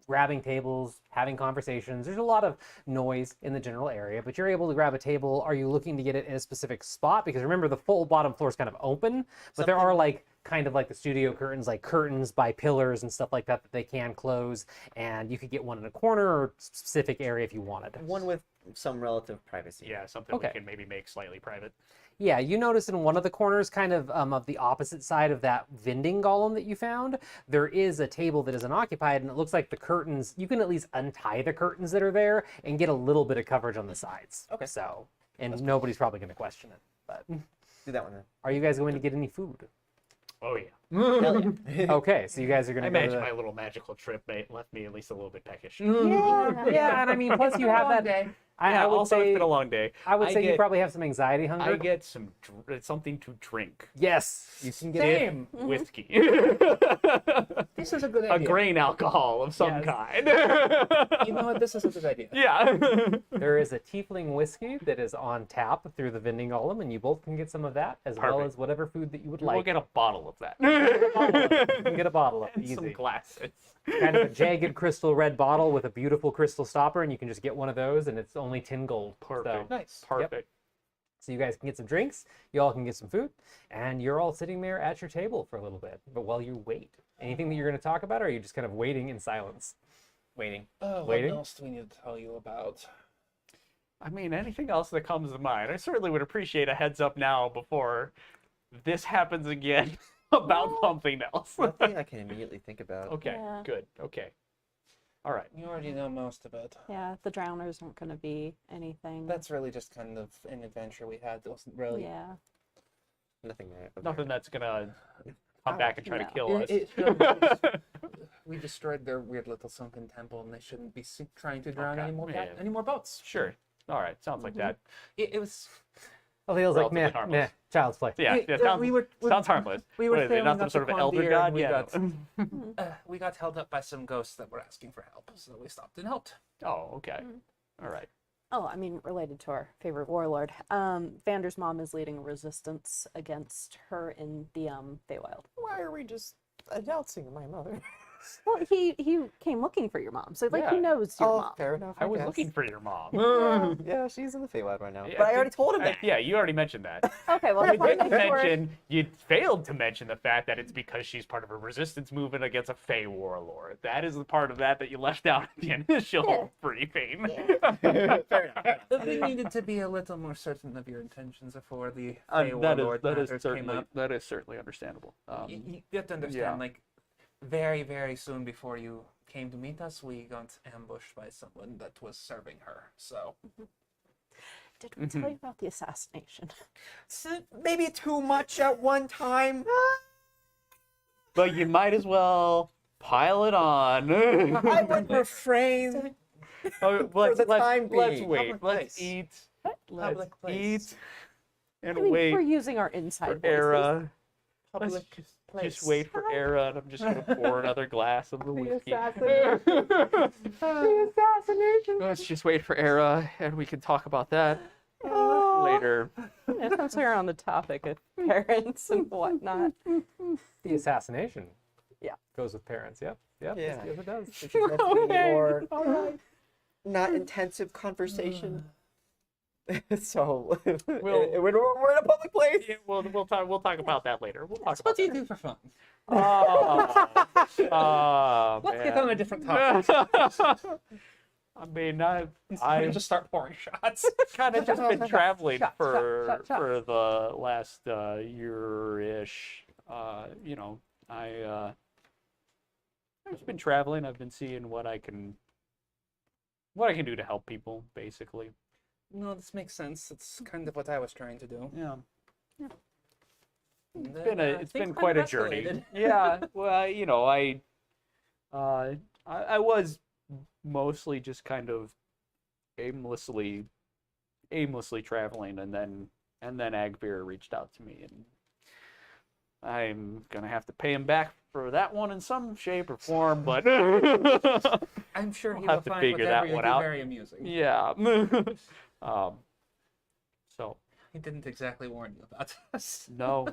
S1: grabbing tables, having conversations. There's a lot of noise in the general area, but you're able to grab a table. Are you looking to get it in a specific spot? Because remember, the full bottom floor is kind of open, but there are kind of like the studio curtains, like curtains by pillars and stuff like that they can close, and you could get one in a corner or specific area if you wanted.
S5: One with some relative privacy.
S4: Yeah, something
S1: Okay.
S4: we can maybe make slightly private.
S1: Yeah, you notice in one of the corners, kind of the opposite side of that vending golem that you found, there is a table that is unoccupied, and it looks like the curtains, you can at least untie the curtains that are there and get a little bit of coverage on the sides.
S5: Okay.
S1: So, and nobody's probably going to question it. But
S5: Do that one then.
S1: are you guys going to get any food?
S4: Oh yeah.
S5: Hell yeah.
S1: Okay, so you guys are going
S4: I
S1: to go to
S4: imagine
S1: the...
S4: my little magical trip left me at least a little bit peckish.
S1: Yeah, and I mean, plus you have that...
S2: day.
S1: I would
S4: also
S1: say,
S4: it's been a long day.
S1: I would
S4: I
S1: say you
S4: get-
S1: probably have some anxiety hunger.
S4: I get some something to drink.
S1: Yes.
S5: You can get
S2: Same.
S4: Whiskey.
S2: This is a good
S4: A
S2: idea.
S4: grain alcohol of some
S1: Yes.
S4: kind.
S2: You know what? This is a good idea.
S4: Yeah.
S1: There is a tiefling whiskey that is on tap through the vending golem, and you both can get some of that, as well
S4: Perfect.
S1: as whatever food that you would
S4: We'll
S1: like.
S4: get a bottle of that.
S1: You can get a bottle of it,
S4: And some
S1: easy.
S4: glasses.
S1: Kind of a jagged crystal red bottle with a beautiful crystal stopper, and you can just get one of those, and it's only 10 gold.
S4: Perfect.
S2: Nice.
S4: Perfect.
S1: So you guys can get some drinks, you all can get some food, and you're all sitting there at your table for a little bit. But while you wait, anything that you're going to talk about, or are you just kind of waiting in silence?
S5: waiting.
S1: Waiting?
S6: What else do we need to tell you about?
S4: I mean, anything else that comes to mind. I certainly would appreciate a heads up now before this happens again about something else.
S5: Nothing I can immediately think about.
S4: Okay,
S3: Yeah.
S4: good. Okay. All right.
S6: You already know most of it.
S3: Yeah, the drowners aren't going to be anything.
S6: That's really just kind of an adventure we had. It wasn't really.
S3: Yeah.
S5: Nothing there. Okay.
S4: Nothing that's gonna come back and try
S3: No.
S4: to kill us.
S2: We destroyed their weird little sunken temple, and they shouldn't be trying to drown
S4: Okay,
S2: any
S4: yeah.
S2: more boats.
S4: Sure. All right. Sounds like that.
S2: It was.
S1: Aleil's like,
S4: Relatively
S1: meh,
S4: harmless.
S1: child's play.
S4: Yeah.
S2: We-
S4: Yeah.
S2: uh,
S4: Sounds,
S2: we were-
S4: sounds harmless.
S2: we
S4: What
S2: were
S4: is it? Not
S2: sailing
S4: some
S2: up
S4: sort
S2: the
S4: of elder
S2: Quandir,
S4: god?
S2: and we
S4: Yeah.
S2: got we got held up by some ghosts that were asking for help, so we stopped and helped.
S4: Oh, okay. All right.
S3: Oh, I mean, related to our favorite warlord. Vander's mom is leading a resistance against her in the Feywild.
S5: Why are we just announcing my mother?
S3: Well, he came looking for your mom, so like he
S4: Yeah.
S3: knows your mom.
S5: fair enough.
S4: I was
S5: guess.
S4: looking for your mom.
S5: Yeah, she's in the Feywild right now.
S4: Yeah,
S5: But I already told him that.
S4: Yeah, you already mentioned that.
S3: Okay, well,
S4: You didn't mention, you failed to mention the fact that it's because she's part of a resistance movement against a Fey warlord. That is the part of that you left out at the initial briefing.
S5: Fair enough.
S2: We needed to be a little more certain of your intentions before the Fey
S4: that
S2: Warlord
S4: is
S2: matters came up.
S4: certainly understandable.
S2: You have to understand,
S4: yeah.
S2: like, very, very soon before you came to meet us, we got ambushed by someone that was serving her. So
S3: Did we tell you about the assassination?
S5: Maybe too much at one time.
S4: But you might as well pile it on.
S5: I would refrain.
S4: Let's,
S5: the
S4: let's,
S5: time
S4: let's
S5: being.
S4: wait.
S2: Public
S4: Let's
S2: place.
S4: eat. Let's
S2: Public place.
S4: eat and
S3: I mean,
S4: wait
S3: we're using our inside
S4: for
S3: voices.
S4: Era. Let's
S2: public place.
S4: just wait for Era, and I'm just gonna pour another glass of the whiskey. Let's just wait for Era, and we can talk about that later.
S3: You know, since we're on the topic of parents and whatnot.
S1: The assassination.
S3: Yeah.
S1: Goes with parents. Yep. Yep.
S5: Yeah.
S1: Yes, it does.
S5: This is meant to be more not intensive conversation. So
S4: We'll-
S5: we're in a public place.
S4: Yeah, we'll talk about that later. We'll talk
S2: What
S4: about
S2: do you
S4: that.
S2: do for fun?
S4: Oh,
S2: Let's get
S4: man.
S2: on a different topic.
S4: I mean, I've
S2: Just start pouring shots.
S4: kind of just been traveling
S2: shots,
S4: for
S2: shots.
S4: for the last year-ish. You know, I've just been traveling. I've been seeing what I can what I can do to help people, basically.
S6: No, this makes sense. It's kind of what I was trying to do.
S4: Yeah.
S2: And
S4: It's
S2: then,
S4: it's
S2: things
S4: been
S2: kind
S4: quite a
S2: of
S4: journey.
S2: escalated.
S4: Yeah. Well, you know, I was mostly just kind of aimlessly traveling, and then Agbeer reached out to me, and I'm gonna have to pay him back for that one in some shape or form, but
S2: I'm sure he
S4: We'll
S2: will
S4: have to
S2: find
S4: figure
S2: whatever
S4: that
S2: you
S4: one
S2: do
S4: out.
S2: very amusing.
S4: yeah. So
S2: He didn't exactly warn you about us.
S4: no.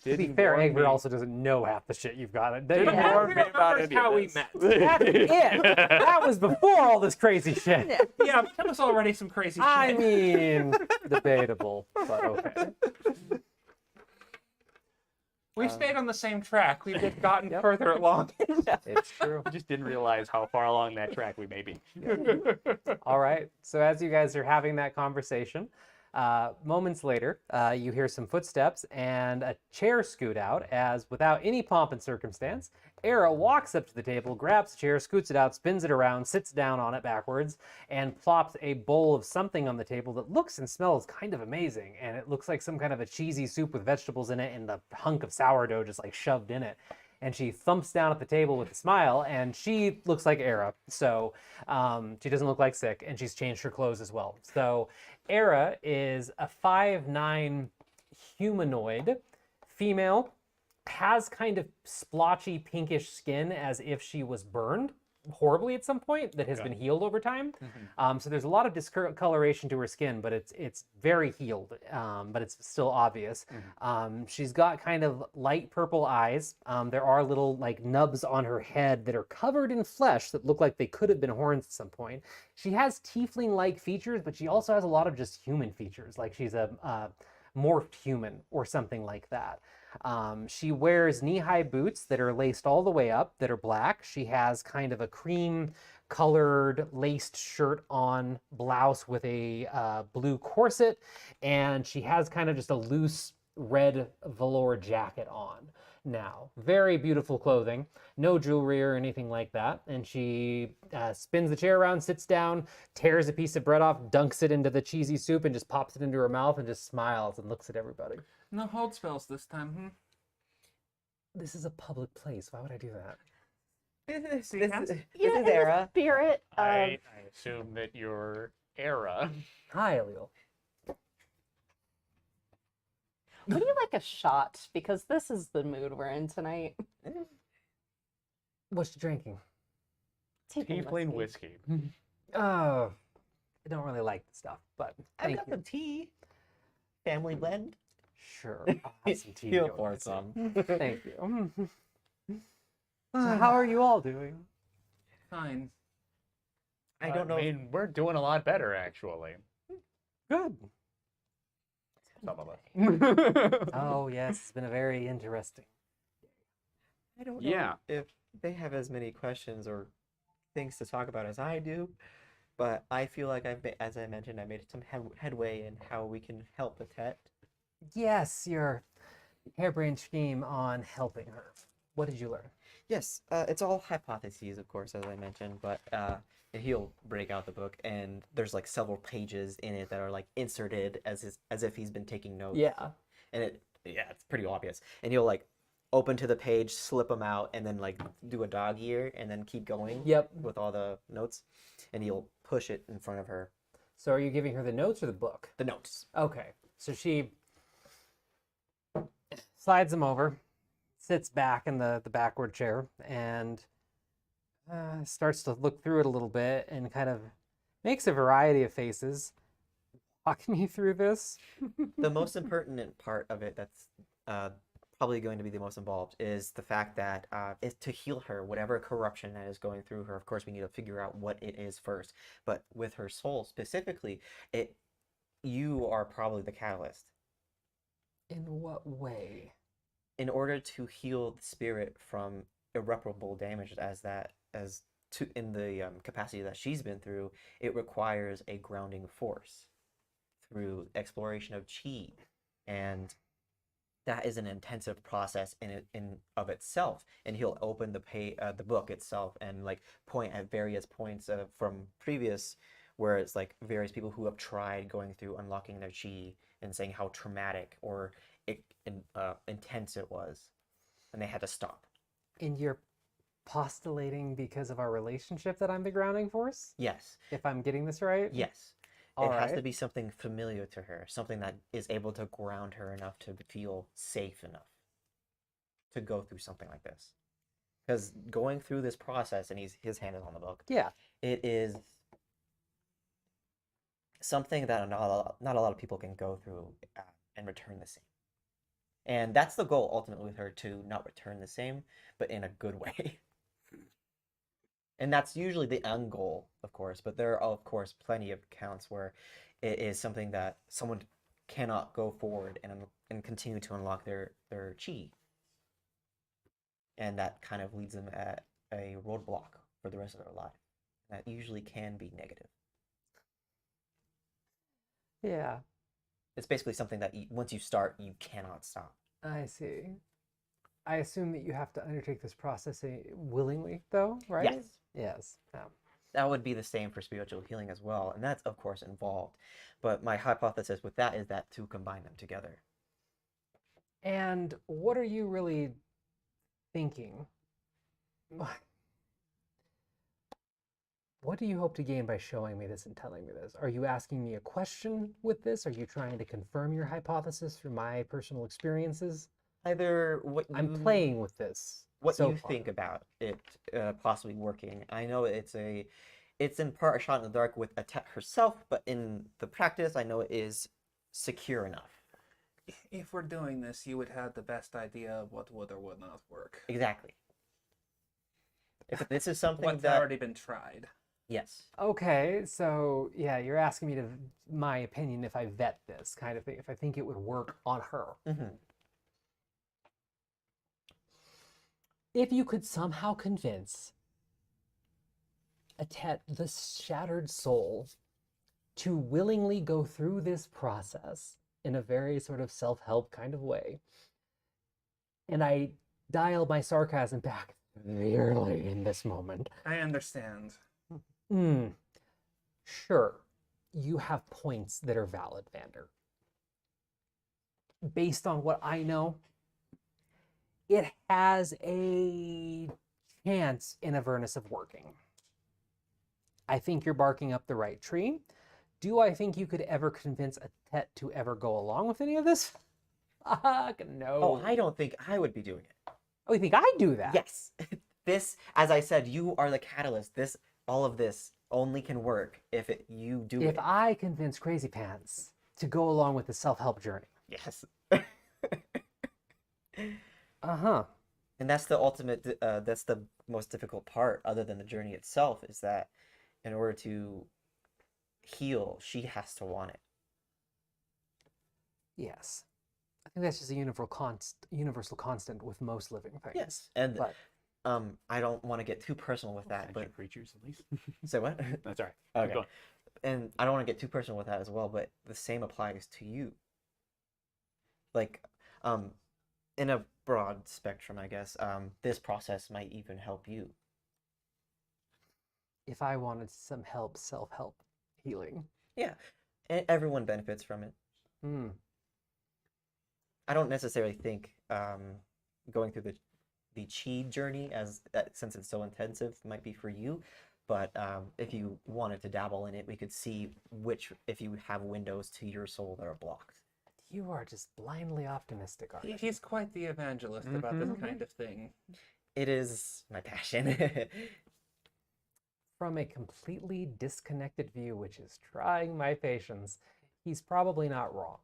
S1: To be fair, Egbert also doesn't know half the shit you've got.
S4: didn't
S3: Yeah.
S4: warn me about
S2: Remembers
S4: any of
S2: how we
S4: this.
S2: met.
S1: That's it. That was before all this crazy shit.
S3: Yeah.
S2: Yeah, tell us already some crazy shit.
S1: I mean, debatable, but okay.
S2: We've stayed on the same track. We've just gotten
S1: Yep.
S2: further along.
S1: It's true.
S4: I just didn't realize how far along that track we may be.
S1: All right. So as you guys are having that conversation, moments later, you hear some footsteps and a chair scoot out as, without any pomp and circumstance, Era walks up to the table, grabs the chair, scoots it out, spins it around, sits down on it backwards, and plops a bowl of something on the table that looks and smells kind of amazing. And it looks like some kind of a cheesy soup with vegetables in it and the hunk of sourdough just like shoved in it. And she thumps down at the table with a smile, and she looks like Era. So she doesn't look like sick, and she's changed her clothes as well. So Era is a 5'9" humanoid female, has kind of splotchy pinkish skin as if she was burned horribly at some point that has been healed over time. So there's a lot of discoloration to her skin, but it's very healed, but it's still obvious. She's got kind of light purple eyes. There are little like nubs on her head that are covered in flesh that look like they could have been horns at some point. She has tiefling-like features, but she also has a lot of just human features, like she's a morphed human or something like that. She wears knee-high boots that are laced all the way up, that are black. She has kind of a cream-colored laced shirt on, blouse with a blue corset, and she has kind of just a loose red velour jacket on now. Very beautiful clothing, no jewelry or anything like that. And she spins the chair around, sits down, tears a piece of bread off, dunks it into the cheesy soup, and just pops it into her mouth and just smiles and looks at everybody.
S2: No hold spells this time,
S1: This is a public place. Why would I do that?
S5: This
S3: Yeah,
S5: is
S3: in the
S5: Era.
S3: spirit of
S4: I assume that you're Era.
S1: Hi, Eliel.
S3: would you like a shot? Because this is the mood we're in tonight.
S1: What's you drinking?
S4: Tiefling whiskey.
S1: Oh, I don't really like the stuff, but
S5: I've
S1: thank
S5: got
S1: you.
S5: some tea. Family blend.
S1: Sure, I'll have some tea.
S5: Feel
S1: to go
S5: for
S1: with it.
S5: some.
S1: Thank you. So how are you all doing?
S2: Fine.
S5: I don't know.
S4: I mean, we're doing a lot better, actually.
S1: Good.
S4: Some of us.
S1: Oh yes, it's been a very interesting.
S5: I don't know
S4: Yeah.
S5: if they have as many questions or things to talk about as I do, but I feel like as I mentioned, I made some headway in how we can help the Tet.
S1: Yes, your harebrained scheme on helping her. What did you learn?
S5: Yes, it's all hypotheses, of course, as I mentioned, but he'll break out the book, and there's like several pages in it that are like inserted as if he's been taking notes.
S1: Yeah.
S5: And it's pretty obvious. And he'll like open to the page, slip them out, and then like do a dog ear, and then keep going.
S1: Yep.
S5: With all the notes, and he'll push it in front of her.
S1: So are you giving her the notes or the book?
S5: The notes.
S1: Okay. So she slides them over, sits back in the backward chair, and starts to look through it a little bit and kind of makes a variety of faces. Walk me through this.
S5: The most important part of it that's probably going to be the most involved is the fact that is to heal her, whatever corruption that is going through her. Of course, we need to figure out what it is first. But with her soul specifically, you are probably the catalyst.
S1: In what way?
S5: In order to heal the spirit from irreparable damage in the capacity that she's been through, it requires a grounding force through exploration of chi and that is an intensive process in of itself, and he'll open the book itself and like point at various points from previous, where it's like various people who have tried going through unlocking their chi and saying how traumatic or intense it was, and they had to stop.
S1: And you're postulating because of our relationship that I'm the grounding force?
S5: Yes,
S1: If I'm getting this right?
S5: yes.
S1: All
S5: It has to
S1: right.
S5: be something familiar to her, something that is able to ground her enough to feel safe enough to go through something like this. Because going through this process, and his hand is on the book,
S1: Yeah.
S5: it is something that not a lot of people can go through and return the same. And that's the goal ultimately with her, to not return the same, but in a good way. And that's usually the end goal, of course, but there are, of course, plenty of accounts where it is something that someone cannot go forward and continue to unlock their chi. And that kind of leads them at a roadblock for the rest of their life. That usually can be negative.
S1: Yeah.
S5: It's basically something that once you start, you cannot stop.
S1: I see. I assume that you have to undertake this process willingly, though, right?
S5: Yes.
S1: Yes. Yeah.
S5: That would be the same for spiritual healing as well, and that's of course involved. But my hypothesis with that is that to combine them together.
S1: And what are you really thinking? What do you hope to gain by showing me this and telling me this? Are you asking me a question with this? Are you trying to confirm your hypothesis through my personal experiences?
S5: Either what
S1: I'm playing with this.
S5: what
S1: so
S5: you
S1: far.
S5: think about it possibly working. I know it's in part a shot in the dark with Atet herself, but in the practice, I know it is secure enough.
S2: If we're doing this, you would have the best idea of what would or would not work.
S5: Exactly. If this is something
S2: What's
S5: that
S2: already been tried.
S5: yes,
S1: Okay, so yeah, you're asking me to my opinion if I vet this kind of thing, if I think it would work on her.
S5: mm-hmm.
S1: If you could somehow convince Atet, the shattered soul, to willingly go through this process in a very sort of self-help kind of way, and I dial my sarcasm back severely in this moment.
S2: I understand.
S1: Sure, you have points that are valid, Vander. Based on what I know, it has a chance in Avernus of working. I think you're barking up the right tree. Do I think you could ever convince Atet to ever go along with any of this? Fuck no.
S5: Oh, I don't think I would be doing it.
S1: Oh, you think I do that?
S5: Yes. This, as I said, you are the catalyst. All of this only can work if you do
S1: If
S5: it.
S1: I convince Crazy Pants to go along with the self-help journey.
S5: Yes.
S1: Uh-huh.
S5: And that's the ultimate, that's the most difficult part, other than the journey itself, is that in order to heal, she has to want it.
S1: Yes. I think that's just a universal constant with most living things.
S5: Yes. And
S1: But
S5: I don't want to get too personal with that, but
S4: Sentient creatures, at least.
S5: say what?
S4: That's all right. Keep
S5: Okay.
S4: going.
S5: And I don't want to get too personal with that as well, but the same applies to you. Like, in a broad spectrum, I guess, this process might even help you.
S1: if I wanted some help, self-help healing.
S5: Yeah, everyone benefits from it.
S1: Hmm.
S5: I don't necessarily think going through the chi journey, since it's so intensive, might be for you. But if you wanted to dabble in it, we could see if you have windows to your soul that are blocked.
S1: You are just blindly optimistic, aren't you?
S2: He's quite the evangelist about this kind of thing.
S5: It is my passion.
S1: From a completely disconnected view, which is trying my patience, he's probably not wrong,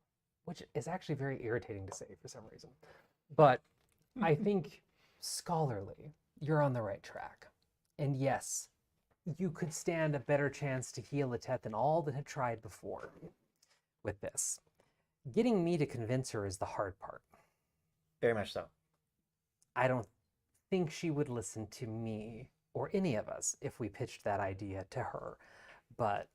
S1: which is actually very irritating to say for some reason. But I think scholarly, you're on the right track. And yes, you could stand a better chance to heal Atet than all that have tried before with this. Getting me to convince her is the hard part.
S5: Very much so.
S1: I don't think she would listen to me or any of us if we pitched that idea to her, but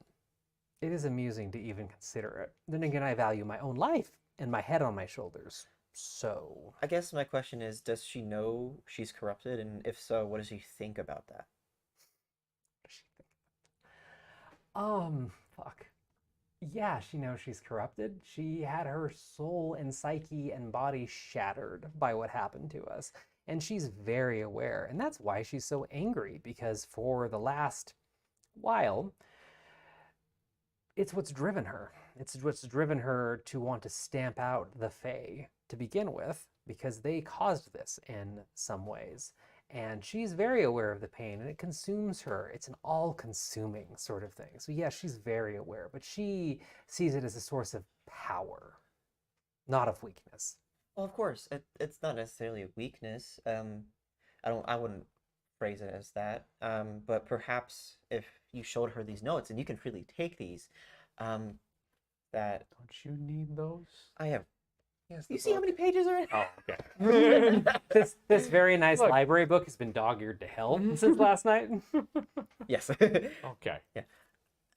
S1: it is amusing to even consider it. Then again, I value my own life and my head on my shoulders. so.
S5: I guess my question is, does she know she's corrupted? And if so, what does she think about that?
S1: Fuck. Yeah, she knows she's corrupted. She had her soul and psyche and body shattered by what happened to us. And she's very aware. And that's why she's so angry, because for the last while, it's what's driven her. It's what's driven her to want to stamp out the Fae to begin with, because they caused this in some ways. And she's very aware of the pain, and it consumes her. It's an all-consuming sort of thing. So yeah, she's very aware, but she sees it as a source of power, not of weakness.
S5: Well, of course, it's not necessarily a weakness. I wouldn't phrase it as that. But perhaps if you showed her these notes, and you can freely take these, that
S4: Don't you need those?
S5: I have.
S2: Yes,
S5: You
S2: the
S5: see how
S2: book.
S5: many pages are in?
S4: Oh, okay.
S1: This very nice
S4: Look.
S1: library book has been dog-eared to hell since last night.
S5: Yes.
S4: Okay.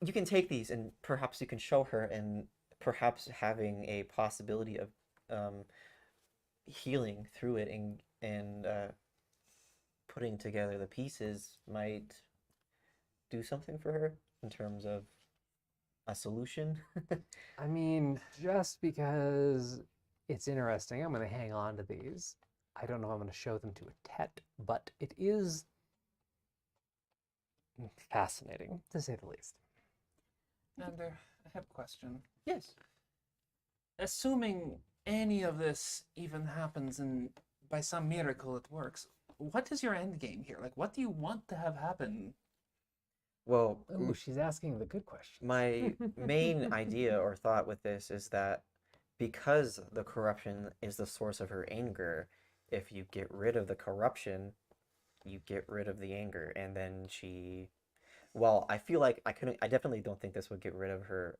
S5: You can take these, and perhaps you can show her, and perhaps having a possibility of healing through it, and putting together the pieces might do something for her in terms of a solution.
S1: I mean, just because it's interesting, I'm going to hang on to these. I don't know if I'm going to show them to a Tet, but it is fascinating, to say the least.
S2: And I have a question.
S5: Yes.
S2: Assuming any of this even happens and by some miracle it works, what is your end game here? Like, what do you want to have happen?
S5: Well,
S1: Ooh, she's asking the good question.
S5: my main idea or thought with this is that because the corruption is the source of her anger, if you get rid of the corruption, you get rid of the anger, and then she. Well, I feel like I definitely don't think this would get rid of her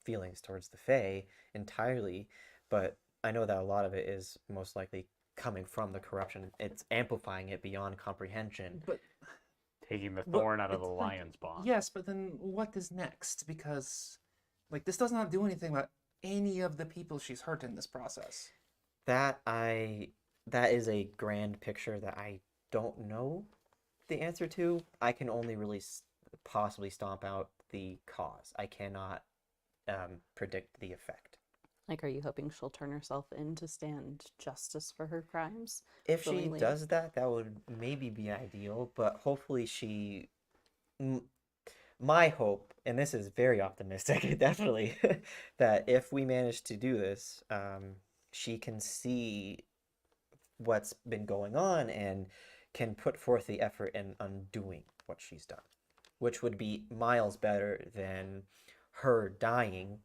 S5: feelings towards the Fae entirely, but I know that a lot of it is most likely coming from the corruption. It's amplifying it beyond comprehension.
S2: But
S4: Taking the
S2: Well,
S4: thorn out of the
S2: it's like-
S4: lion's paw.
S2: yes, but then what is next? Because, like, this does not do anything about any of the people she's hurt in this process.
S5: That is a grand picture that I don't know the answer to. I can only really possibly stomp out the cause. I cannot predict the effect.
S3: Like, are you hoping she'll turn herself in to stand justice for her crimes?
S5: If she
S3: willingly?
S5: does that, that would maybe be ideal, but hopefully she. My hope, and this is very optimistic, definitely, that if we manage to do this, she can see what's been going on and can put forth the effort in undoing what she's done, which would be miles better than her dying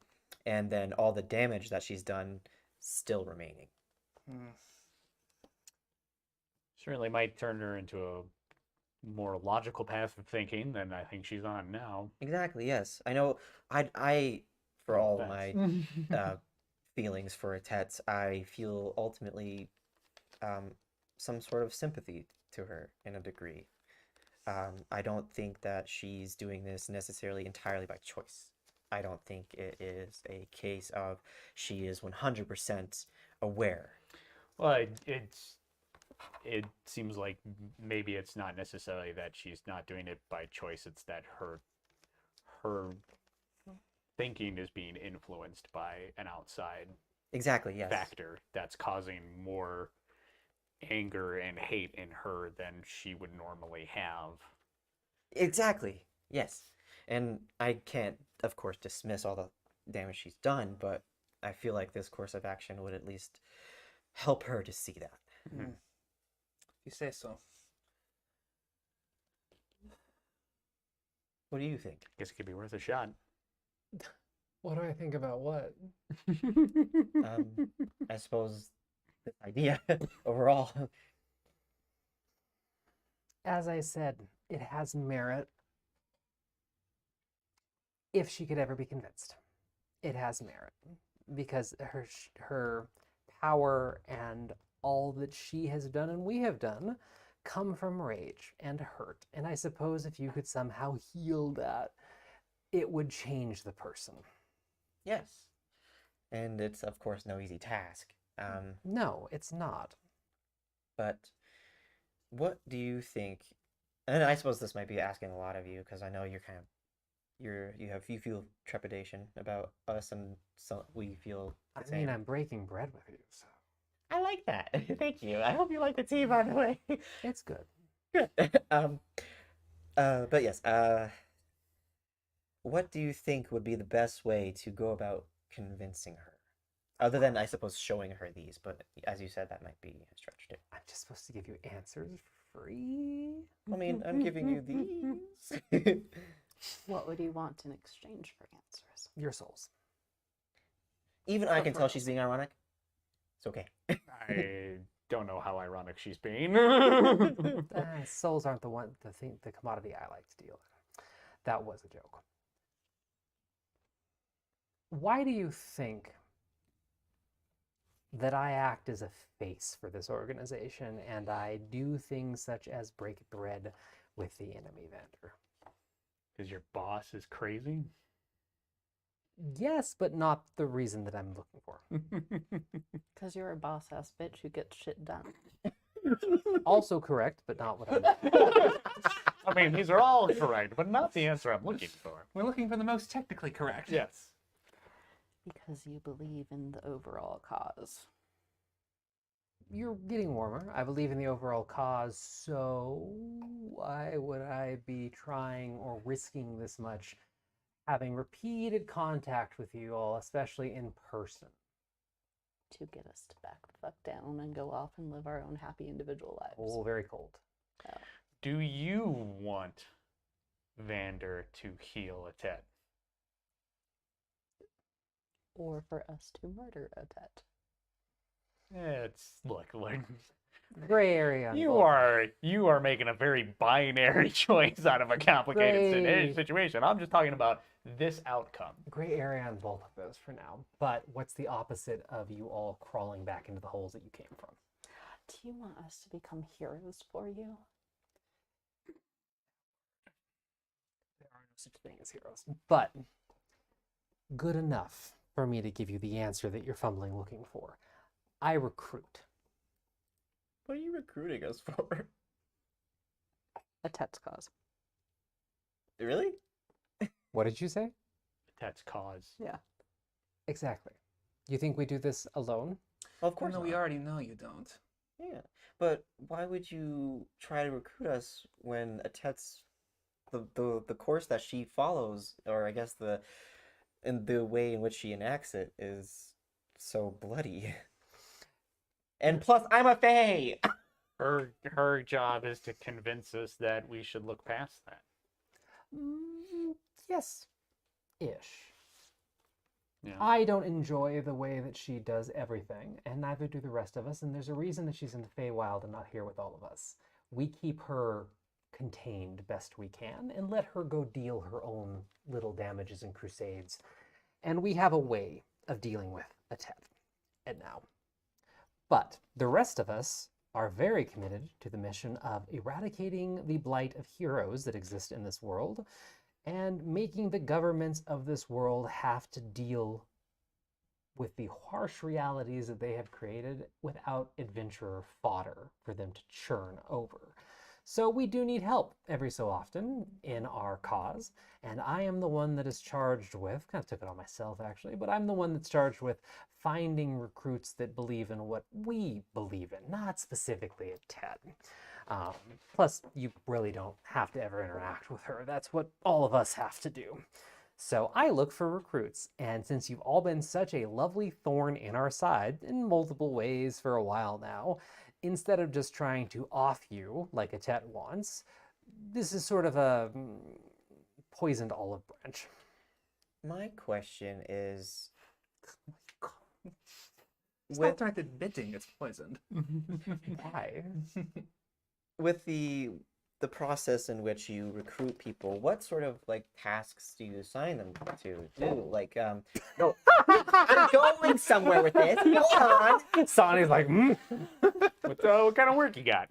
S5: and then all the damage that she's done still remaining.
S4: Certainly might turn her into a more logical path of thinking than I think she's on now.
S5: Exactly, yes. I know I for
S4: No
S5: all
S4: offense.
S5: my feelings for Tets, I feel ultimately some sort of sympathy to her in a degree. I don't think that she's doing this necessarily entirely by choice. I don't think it is a case of she is 100% aware.
S4: Well, it seems like maybe it's not necessarily that she's not doing it by choice. It's that her thinking is being influenced by an outside
S5: Exactly, yes.
S4: factor that's causing more anger and hate in her than she would normally have.
S5: Exactly, yes. And I can't, of course, dismiss all the damage she's done, but I feel like this course of action would at least help her to see that.
S2: If you say so.
S5: What do you think?
S4: Guess it could be worth a shot.
S1: What do I think about what?
S5: I suppose this idea overall.
S1: As I said, it has merit if she could ever be convinced. It has merit because her power and all that she has done and we have done come from rage and hurt. And I suppose if you could somehow heal that, it would change the person.
S5: Yes. And it's, of course, no easy task.
S1: No, it's not.
S5: But what do you think? And I suppose this might be asking a lot of you because I know you're kind of you feel trepidation about us, and so we feel the
S1: I mean,
S5: same.
S1: I'm breaking bread with you, so
S5: I like that. Thank you. I hope you like the tea, by the way.
S1: it's good.
S5: Good. But yes. What do you think would be the best way to go about convincing her? Other than, I suppose, showing her these, but as you said, that might be a stretch too.
S1: I'm just supposed to give you answers for free.
S5: I mean, I'm giving you these.
S3: What would you want in exchange for answers?
S1: Your souls.
S5: Even I can tell she's being ironic. It's okay.
S4: I don't know how ironic she's being.
S1: Souls aren't the commodity I like to deal in. That was a joke. Why do you think that I act as a face for this organization and I do things such as break bread with the enemy vendor?
S4: Because your boss is crazy?
S1: Yes, but not the reason that I'm looking for.
S3: Because you're a boss ass bitch who gets shit done.
S1: Also correct, but not what I'm
S4: I mean, these are all correct, but not the answer I'm looking for.
S2: We're looking for the most technically correct.
S4: Yes.
S3: Because you believe in the overall cause.
S1: You're getting warmer. I believe in the overall cause, so why would I be trying or risking this much having repeated contact with you all, especially in person?
S3: To get us to back the fuck down and go off and live our own happy individual lives.
S1: Oh, very cold.
S4: Do you want Vander to heal a Tet?
S3: Or for us to murder a Tet.
S4: It's look,
S1: Gray area. on
S4: you
S1: both.
S4: are making a very binary choice out of a complicated
S1: Gray.
S4: situation. I'm just talking about this outcome.
S1: Gray area on both of those for now. But what's the opposite of you all crawling back into the holes that you came from?
S3: Do you want us to become heroes for you?
S1: There are no such thing as heroes. But good enough for me to give you the answer that you're fumbling looking for. I recruit.
S5: What are you recruiting us for?
S3: A Tet's cause.
S5: Really?
S1: What did you say?
S4: Tet's cause.
S3: Yeah.
S1: Exactly. You think we do this alone?
S5: Well, of course
S2: No, we
S5: not.
S2: already know you don't.
S5: Yeah, but why would you try to recruit us when Atet's the course that she follows, or I guess the way in which she enacts it is so bloody. And plus, I'm a fae.
S4: Her job is to convince us that we should look past that.
S1: Yes. Ish.
S4: Yeah.
S1: I don't enjoy the way that she does everything, and neither do the rest of us, and there's a reason that she's in the Feywild and not here with all of us. We keep her contained best we can and let her go deal her own little damages and crusades. And we have a way of dealing with a Tet. And now. But the rest of us are very committed to the mission of eradicating the blight of heroes that exist in this world and making the governments of this world have to deal with the harsh realities that they have created without adventurer fodder for them to churn over. So we do need help every so often in our cause, and I am the one that is charged with, kind of took it on myself actually, but I'm the one that's charged with finding recruits that believe in what we believe in, not specifically a Tet. Plus, you really don't have to ever interact with her. That's what all of us have to do. So I look for recruits, and since you've all been such a lovely thorn in our side in multiple ways for a while now, instead of just trying to off you like a Tet wants, this is sort of a poisoned olive branch.
S5: My question is,
S2: Stop trying to admitting it's poisoned.
S1: Why?
S5: with the process in which you recruit people, what sort of like tasks do you assign them to do? Like, no, I'm going somewhere with this. Hold on.
S1: Sonny's like,
S4: What kind of work you got?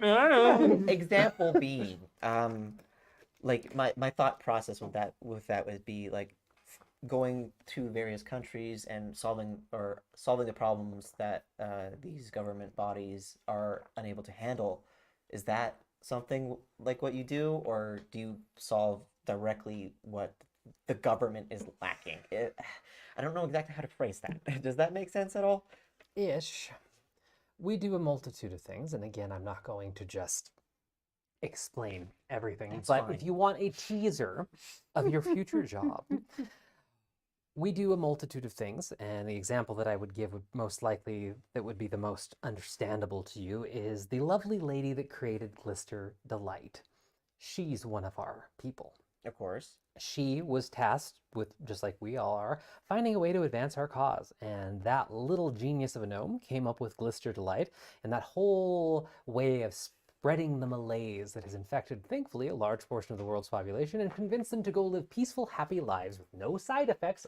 S5: Example being, like my thought process with that would be like going to various countries and solving the problems that these government bodies are unable to handle. Is that something like what you do, or do you solve directly what the government is lacking? I don't know exactly how to phrase that. Does that make sense at all?
S1: Ish. We do a multitude of things, and again, I'm not going to just explain everything,
S5: That's
S1: but
S5: fine.
S1: if you want a teaser of your future job, we do a multitude of things, and the example that I would give would most likely that would be the most understandable to you is the lovely lady that created Glister Delight. She's one of our people.
S5: Of course.
S1: She was tasked with, just like we all are, finding a way to advance our cause. And that little genius of a gnome came up with Glister Delight, and that whole way of spreading the malaise that has infected, thankfully, a large portion of the world's population and convinced them to go live peaceful, happy lives with no side effects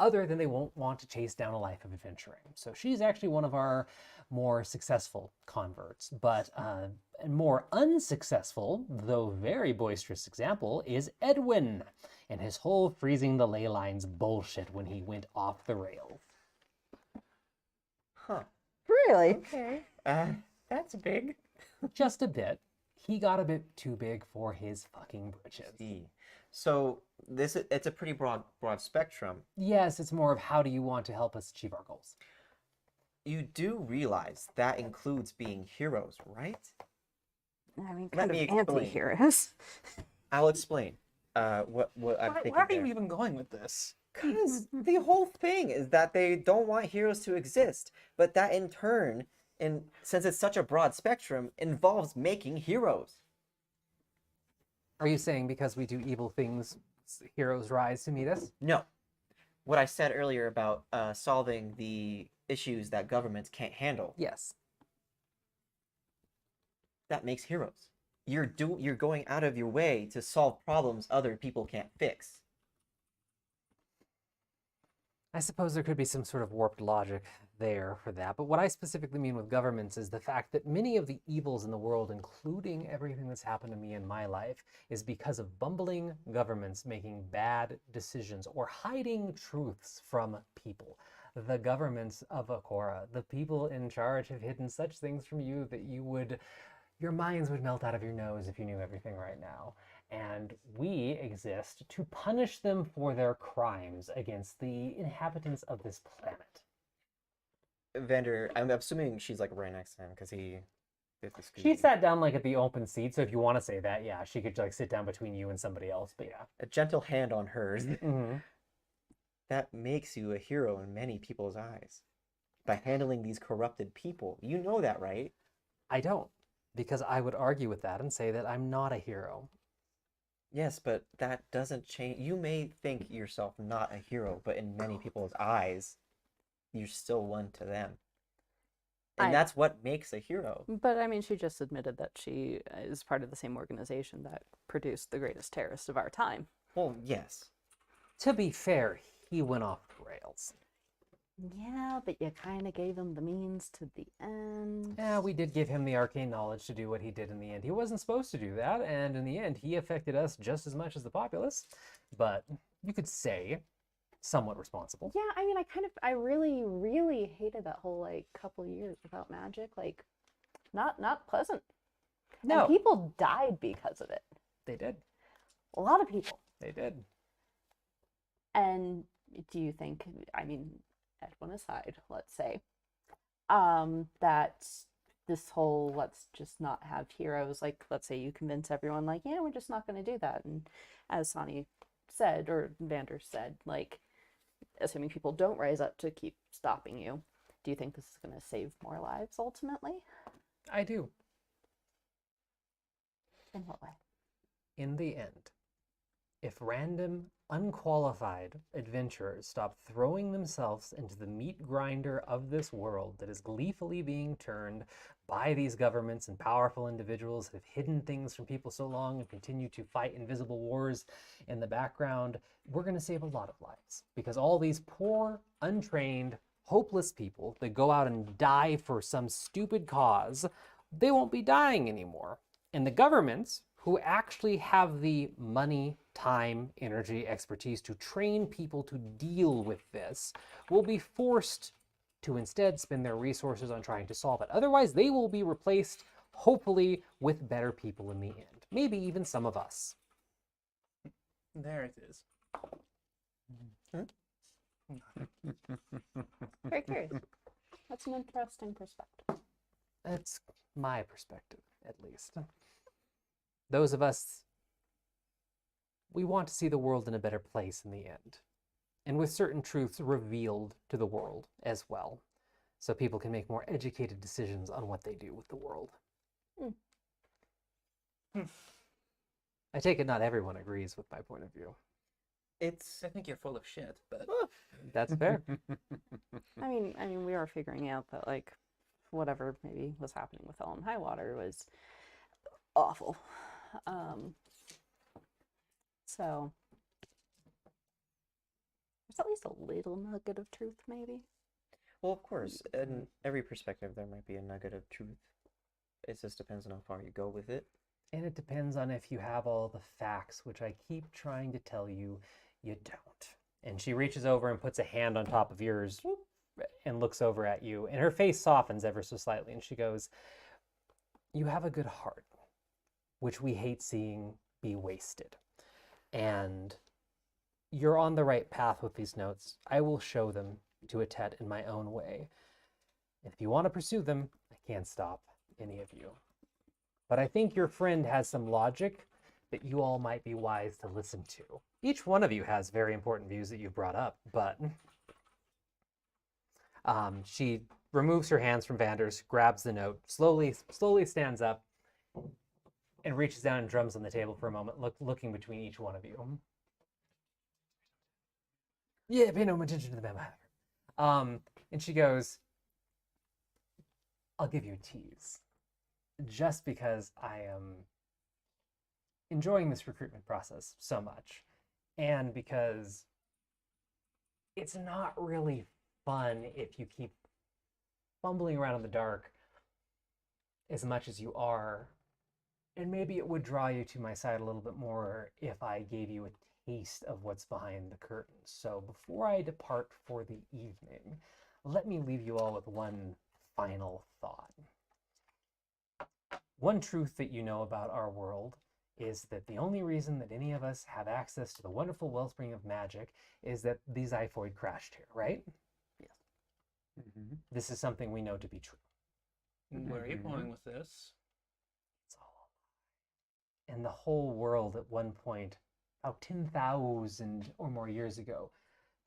S1: other than they won't want to chase down a life of adventuring. So she's actually one of our more successful converts. But a more unsuccessful, though very boisterous example is Edwin and his whole freezing the ley lines bullshit when he went off the rails.
S5: Huh.
S3: Really?
S5: Okay. That's big.
S1: Just a bit. He got a bit too big for his fucking britches.
S5: See. So it's a pretty broad spectrum.
S1: Yes, it's more of how do you want to help us achieve our goals.
S5: You do realize that includes being heroes, right?
S3: I mean,
S5: Let
S3: kind
S5: me
S3: of
S5: explain.
S3: anti-heroes.
S5: I'll explain. What I'm thinking
S2: Why are
S5: there.
S2: you even going with this?
S5: Because the whole thing is that they don't want heroes to exist, but that in turn, since it's such a broad spectrum, involves making heroes.
S1: Are you saying because we do evil things, heroes rise to meet us?
S5: No. What I said earlier about solving the issues that governments can't handle,
S1: Yes.
S5: that makes heroes. You're going out of your way to solve problems other people can't fix.
S1: I suppose there could be some sort of warped logic there for that, but what I specifically mean with governments is the fact that many of the evils in the world, including everything that's happened to me in my life, is because of bumbling governments making bad decisions or hiding truths from people. The governments of Akora, the people in charge, have hidden such things from you that your minds would melt out of your nose if you knew everything right now. And we exist to punish them for their crimes against the inhabitants of this planet.
S5: Vander, I'm assuming she's like right next to him because he did the
S1: She
S5: speaking.
S1: sat down like at the open seat, so if you want to say that, yeah, she could like sit down between you and somebody else, but yeah.
S5: A gentle hand on hers.
S1: Mm-hmm.
S5: That makes you a hero in many people's eyes. By handling these corrupted people. You know that, right?
S1: I don't, because I would argue with that and say that I'm not a hero.
S5: Yes, but that doesn't change. You may think yourself not a hero, but in many people's eyes, you're still one to them. And that's what makes a hero.
S3: But I mean, she just admitted that she is part of the same organization that produced the greatest terrorist of our time.
S5: Well, yes.
S1: To be fair, he went off the rails.
S3: Yeah, but you kind of gave him the means to the end.
S1: Yeah, we did give him the arcane knowledge to do what he did in the end. He wasn't supposed to do that, and in the end, he affected us just as much as the populace. But you could say somewhat responsible.
S3: Yeah, I mean, I really, really hated that whole like couple years without magic. Like, not pleasant.
S1: No,
S3: And people died because of it.
S1: they did.
S3: A lot of people.
S1: They did.
S3: And do you think, I mean, Edwin aside, let's say, that this whole let's just not have heroes, like let's say you convince everyone like, yeah, we're just not going to do that. And as Sonny said, or Vander said, like, assuming people don't rise up to keep stopping you, do you think this is going to save more lives ultimately?
S1: I do.
S3: In what way?
S1: In the end, if random, unqualified adventurers stop throwing themselves into the meat grinder of this world that is gleefully being turned by these governments and powerful individuals that have hidden things from people so long and continue to fight invisible wars in the background, we're going to save a lot of lives. Because all these poor, untrained, hopeless people that go out and die for some stupid cause, they won't be dying anymore. And the governments who actually have the money, time, energy, expertise to train people to deal with this will be forced to instead spend their resources on trying to solve it. Otherwise, they will be replaced, hopefully, with better people in the end. Maybe even some of us.
S2: There it is.
S3: Very curious. That's an interesting perspective.
S1: That's my perspective, at least. Those of us, we want to see the world in a better place in the end, and with certain truths revealed to the world as well, so people can make more educated decisions on what they do with the world. I take it not everyone agrees with my point of view.
S5: It's
S2: I think you're full of shit, but
S1: That's fair.
S3: I mean, we are figuring out that like whatever maybe was happening with Hell and High Water was awful. So there's at least a little nugget of truth, maybe.
S5: well, of course, in every perspective there might be a nugget of truth. It just depends on how far you go with it.
S1: And it depends on if you have all the facts, which I keep trying to tell you, you don't. And she reaches over and puts a hand on top of yours and looks over at you. And her face softens ever so slightly. And she goes, you have a good heart, which we hate seeing be wasted. And you're on the right path with these notes. I will show them to Atet in my own way. And if you want to pursue them, I can't stop any of you. But I think your friend has some logic that you all might be wise to listen to. Each one of you has very important views that you've brought up, but she removes her hands from Vander's, grabs the note, slowly stands up, and reaches down and drums on the table for a moment, looking between each one of you. Yeah, pay no attention to the memo. And she goes, I'll give you a tease. Just because I am enjoying this recruitment process so much, and because it's not really fun if you keep fumbling around in the dark as much as you are, and maybe it would draw you to my side a little bit more if I gave you a taste of what's behind the curtain. So before I depart for the evening, let me leave you all with one final thought. One truth that you know about our world is that the only reason that any of us have access to the wonderful wellspring of magic is that the Xiphoid crashed here, right?
S3: Yes.
S1: This is something we know to be true.
S2: where are you going with this?
S1: It's all a lie. And the whole world at one point, about 10,000 or more years ago,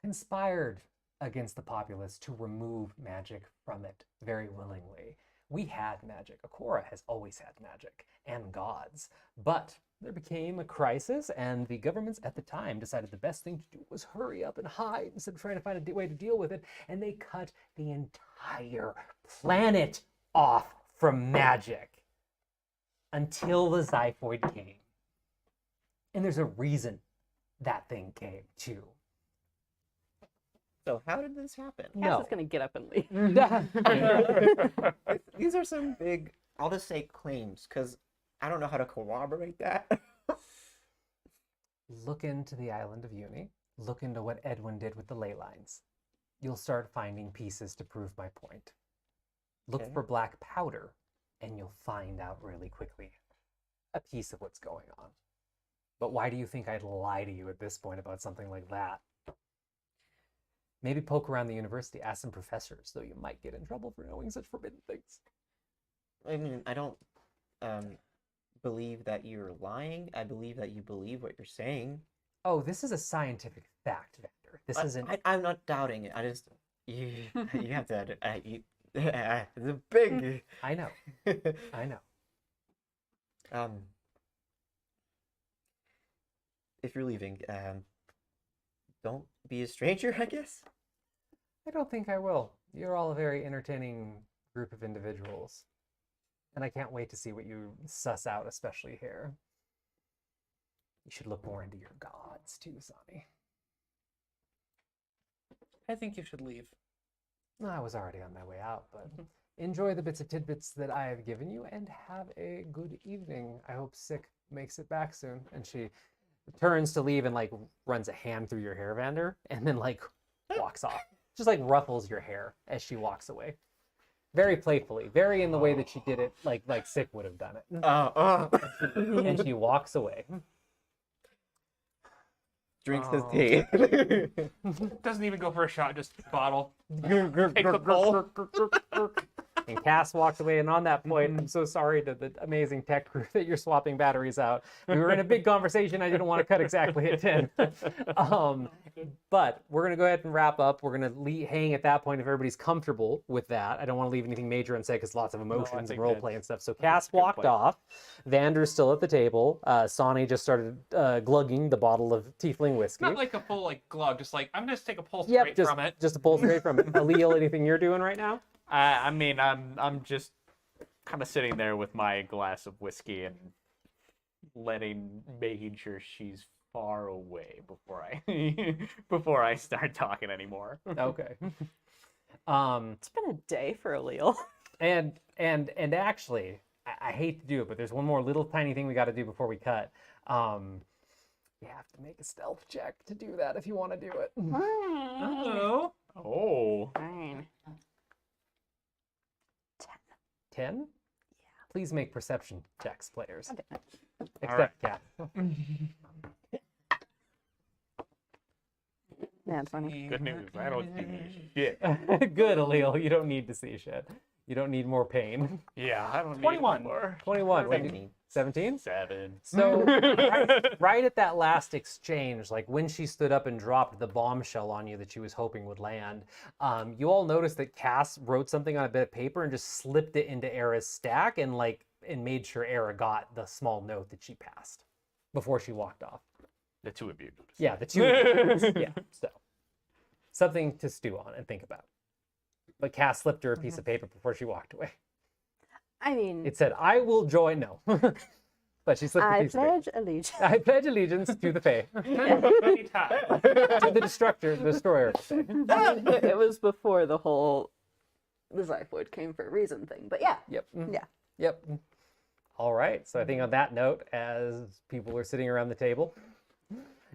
S1: conspired against the populace to remove magic from it very willingly. We had magic. Akora has always had magic and gods. But there became a crisis, and the governments at the time decided the best thing to do was hurry up and hide instead of trying to find a way to deal with it. And they cut the entire planet off from magic until the Xiphoid came. And there's a reason that thing came, too.
S5: So how did this happen?
S3: Cass is gonna get up and leave.
S5: These are some big, I'll just say claims, because I don't know how to corroborate that.
S1: Look into the island of Uni. Look into what Edwin did with the ley lines. You'll start finding pieces to prove my point. Look
S5: Okay.
S1: for black powder, and you'll find out really quickly a piece of what's going on. But why do you think I'd lie to you at this point about something like that? Maybe poke around the university, ask some professors, though you might get in trouble for knowing such forbidden things.
S5: I mean, I don't believe that you're lying. I believe that you believe what you're saying.
S1: Oh, this is a scientific fact, Vander. This isn't...
S5: I'm not doubting it. I just you have to it's a big.
S1: I know. I know.
S5: If you're leaving, don't be a stranger, I guess.
S1: I don't think I will. You're all a very entertaining group of individuals. And I can't wait to see what you suss out, especially here. You should look more into your gods, too, Sonny.
S2: I think you should leave.
S1: I was already on my way out, but enjoy the bits of tidbits that I have given you, and have a good evening. I hope Sick makes it back soon. And she turns to leave and like runs a hand through your hair, Vander, and then like walks off. Just like ruffles your hair as she walks away. Very playfully, very in the way that she did it, like Sick would have done it. And she walks away.
S5: Drinks his tea.
S2: Doesn't even go for a shot, just bottle.
S1: Take
S2: the bowl.
S1: And Cass walked away, and on that point, I'm so sorry to the amazing tech crew that you're swapping batteries out. We were in a big conversation. I didn't want to cut exactly at 10. But we're going to go ahead and wrap up. We're going to hang at that point if everybody's comfortable with that. I don't want to leave anything major unsaid because lots of emotions and role play and stuff. So Cass walked off. Vander's still at the table. Sonny just started glugging the bottle of tiefling whiskey.
S2: Not like a full like glug, just like I'm gonna take a pull
S1: Yep,
S2: straight from it.
S1: just a pull straight from it. Aleel, anything you're doing right now?
S4: I mean, I'm just kind of sitting there with my glass of whiskey and making sure she's far away before I start talking anymore.
S1: Okay.
S3: It's been a day for Aleel.
S1: And actually, I hate to do it, but there's one more little tiny thing we got to do before we cut. You have to make a stealth check to do that if you want to do it.
S2: Oh.
S4: Oh.
S3: Fine.
S1: 10? Yeah. Please make perception checks, players.
S3: Okay.
S1: Except Cat.
S3: Yeah, 20.
S4: Good news. I don't see shit.
S1: Good, Aleel. You don't need to see shit. You don't need more pain.
S4: Yeah, I don't
S2: 21.
S4: need more.
S1: 21.
S5: 17.
S1: 17?
S4: 7.
S1: So, right at that last exchange, like when she stood up and dropped the bombshell on you that she was hoping would land, you all noticed that Cass wrote something on a bit of paper and just slipped it into Era's stack and made sure Era got the small note that she passed before she walked off.
S4: The two of you noticed.
S1: Yeah, the two. Yeah, so something to stew on and think about. But Cass slipped her a piece of paper before she walked away.
S3: I mean,
S1: It said, "I will join." No, but she slipped a
S3: I
S1: piece of paper.
S3: pledge allegiance.
S1: I pledge allegiance to the Fae,
S2: Anytime.
S1: to the destroyer of the Fae.
S3: It was before the whole the Zyphoid came for a reason thing, but yeah.
S1: Yep.
S3: Yeah.
S1: Yep. All right. So I think on that note, as people are sitting around the table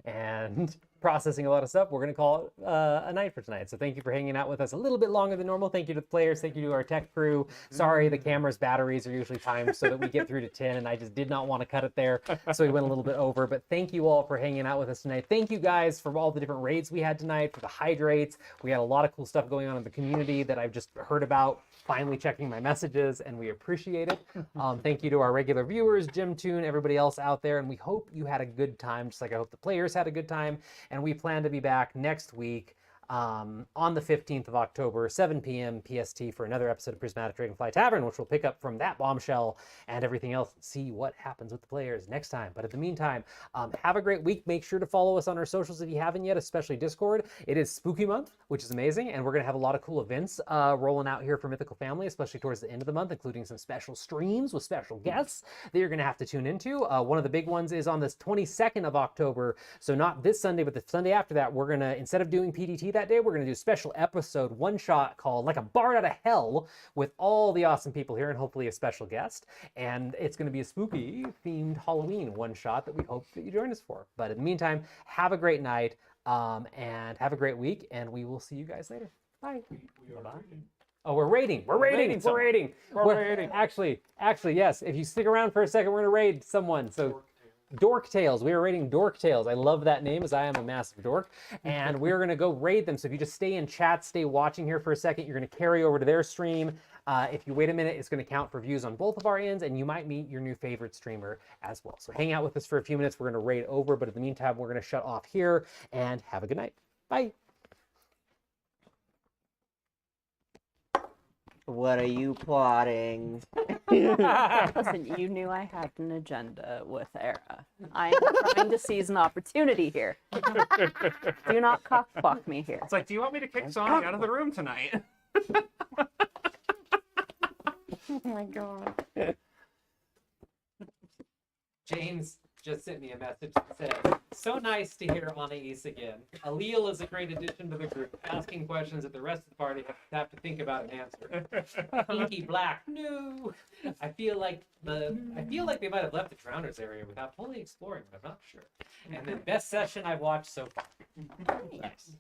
S1: and processing a lot of stuff, we're going to call it a night for tonight. So thank you for hanging out with us a little bit longer than normal. Thank you to the players. Thank you to our tech crew. Sorry, the camera's batteries are usually timed so that we get through to 10, and I just did not want to cut it there, so we went a little bit over. But thank you all for hanging out with us tonight. Thank you guys for all the different raids we had tonight, for the hydrates. We had a lot of cool stuff going on in the community that I've just heard about, finally checking my messages, and we appreciate it. Thank you to our regular viewers, Jim Toon, everybody else out there, and we hope you had a good time, just like I hope the players had a good time. And we plan to be back next week on the 15th of October, 7 p.m. PST for another episode of Prismatic Dragonfly Tavern, which will pick up from that bombshell and everything else, see what happens with the players next time. But in the meantime, have a great week. Make sure to follow us on our socials if you haven't yet, especially Discord. It is Spooky Month, which is amazing, and we're going to have a lot of cool events rolling out here for Mythical Family, especially towards the end of the month, including some special streams with special guests that you're going to have to tune into. One of the big ones is on the 22nd of October, so not this Sunday, but the Sunday after that, we're going to, instead of doing PDT that day, we're going to do a special episode, one shot called Like a Bard Out of Hell, with all the awesome people here and hopefully a special guest. And it's going to be a spooky themed Halloween one shot that we hope that you join us for. But in the meantime, have a great night and have a great week, and we will see you guys later. Bye. Bye-bye. Oh, we're raiding. We're raiding. We're raiding. We're raiding. Actually, yes. If you stick around for a second, we're going to raid someone. So Dork Tales. We are raiding Dork Tales. I love that name as I am a massive dork. And we're going to go raid them. So if you just stay in chat, stay watching here for a second, you're going to carry over to their stream. If you wait a minute, it's going to count for views on both of our ends, and you might meet your new favorite streamer as well. So hang out with us for a few minutes. We're going to raid over, but in the meantime, we're going to shut off here and have a good night. Bye.
S5: What are you plotting?
S3: Listen, you knew I had an agenda with Era. I am trying to seize an opportunity here. Do not cockblock me here.
S2: It's like, do you want me to kick Sonic out of the room tonight?
S3: Oh my god.
S1: James just sent me a message that says, "So nice to hear Anais again. Alil is a great addition to the group, asking questions that the rest of the party have to think about and answer. Inky Black, no. I feel like they might have left the Drowners area without fully exploring, but I'm not sure. And then best session I've watched so far. Nice.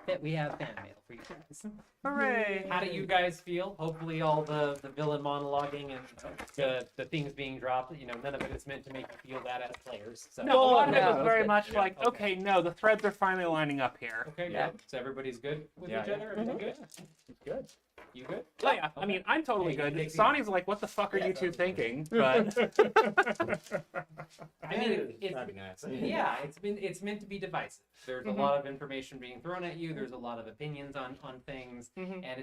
S1: Bet we have fan mail for you guys.
S2: Hooray!
S1: How do you guys feel? Hopefully all the villain monologuing and the things being dropped, none of it is meant to make you feel that as players. So.
S2: No, a lot of it
S6: no,
S2: was very
S6: that's
S2: much
S1: Yeah,
S2: like, okay, no, the threads are finally lining up here.
S1: Okay,
S6: Yeah.
S1: good. So everybody's good with
S5: Yeah,
S1: each
S5: yeah.
S1: other? Everything good?
S4: Good.
S1: You good?
S2: Oh yeah, I mean, I'm totally
S1: Hey,
S2: good.
S1: Dixie.
S2: Sonny's like, what the fuck are you two thinking? But
S1: I mean,
S5: That'd be nice.
S1: yeah, it's meant to be divisive. There's a lot of information being thrown at you. There's a lot of opinions on things,
S2: Mhm.
S1: and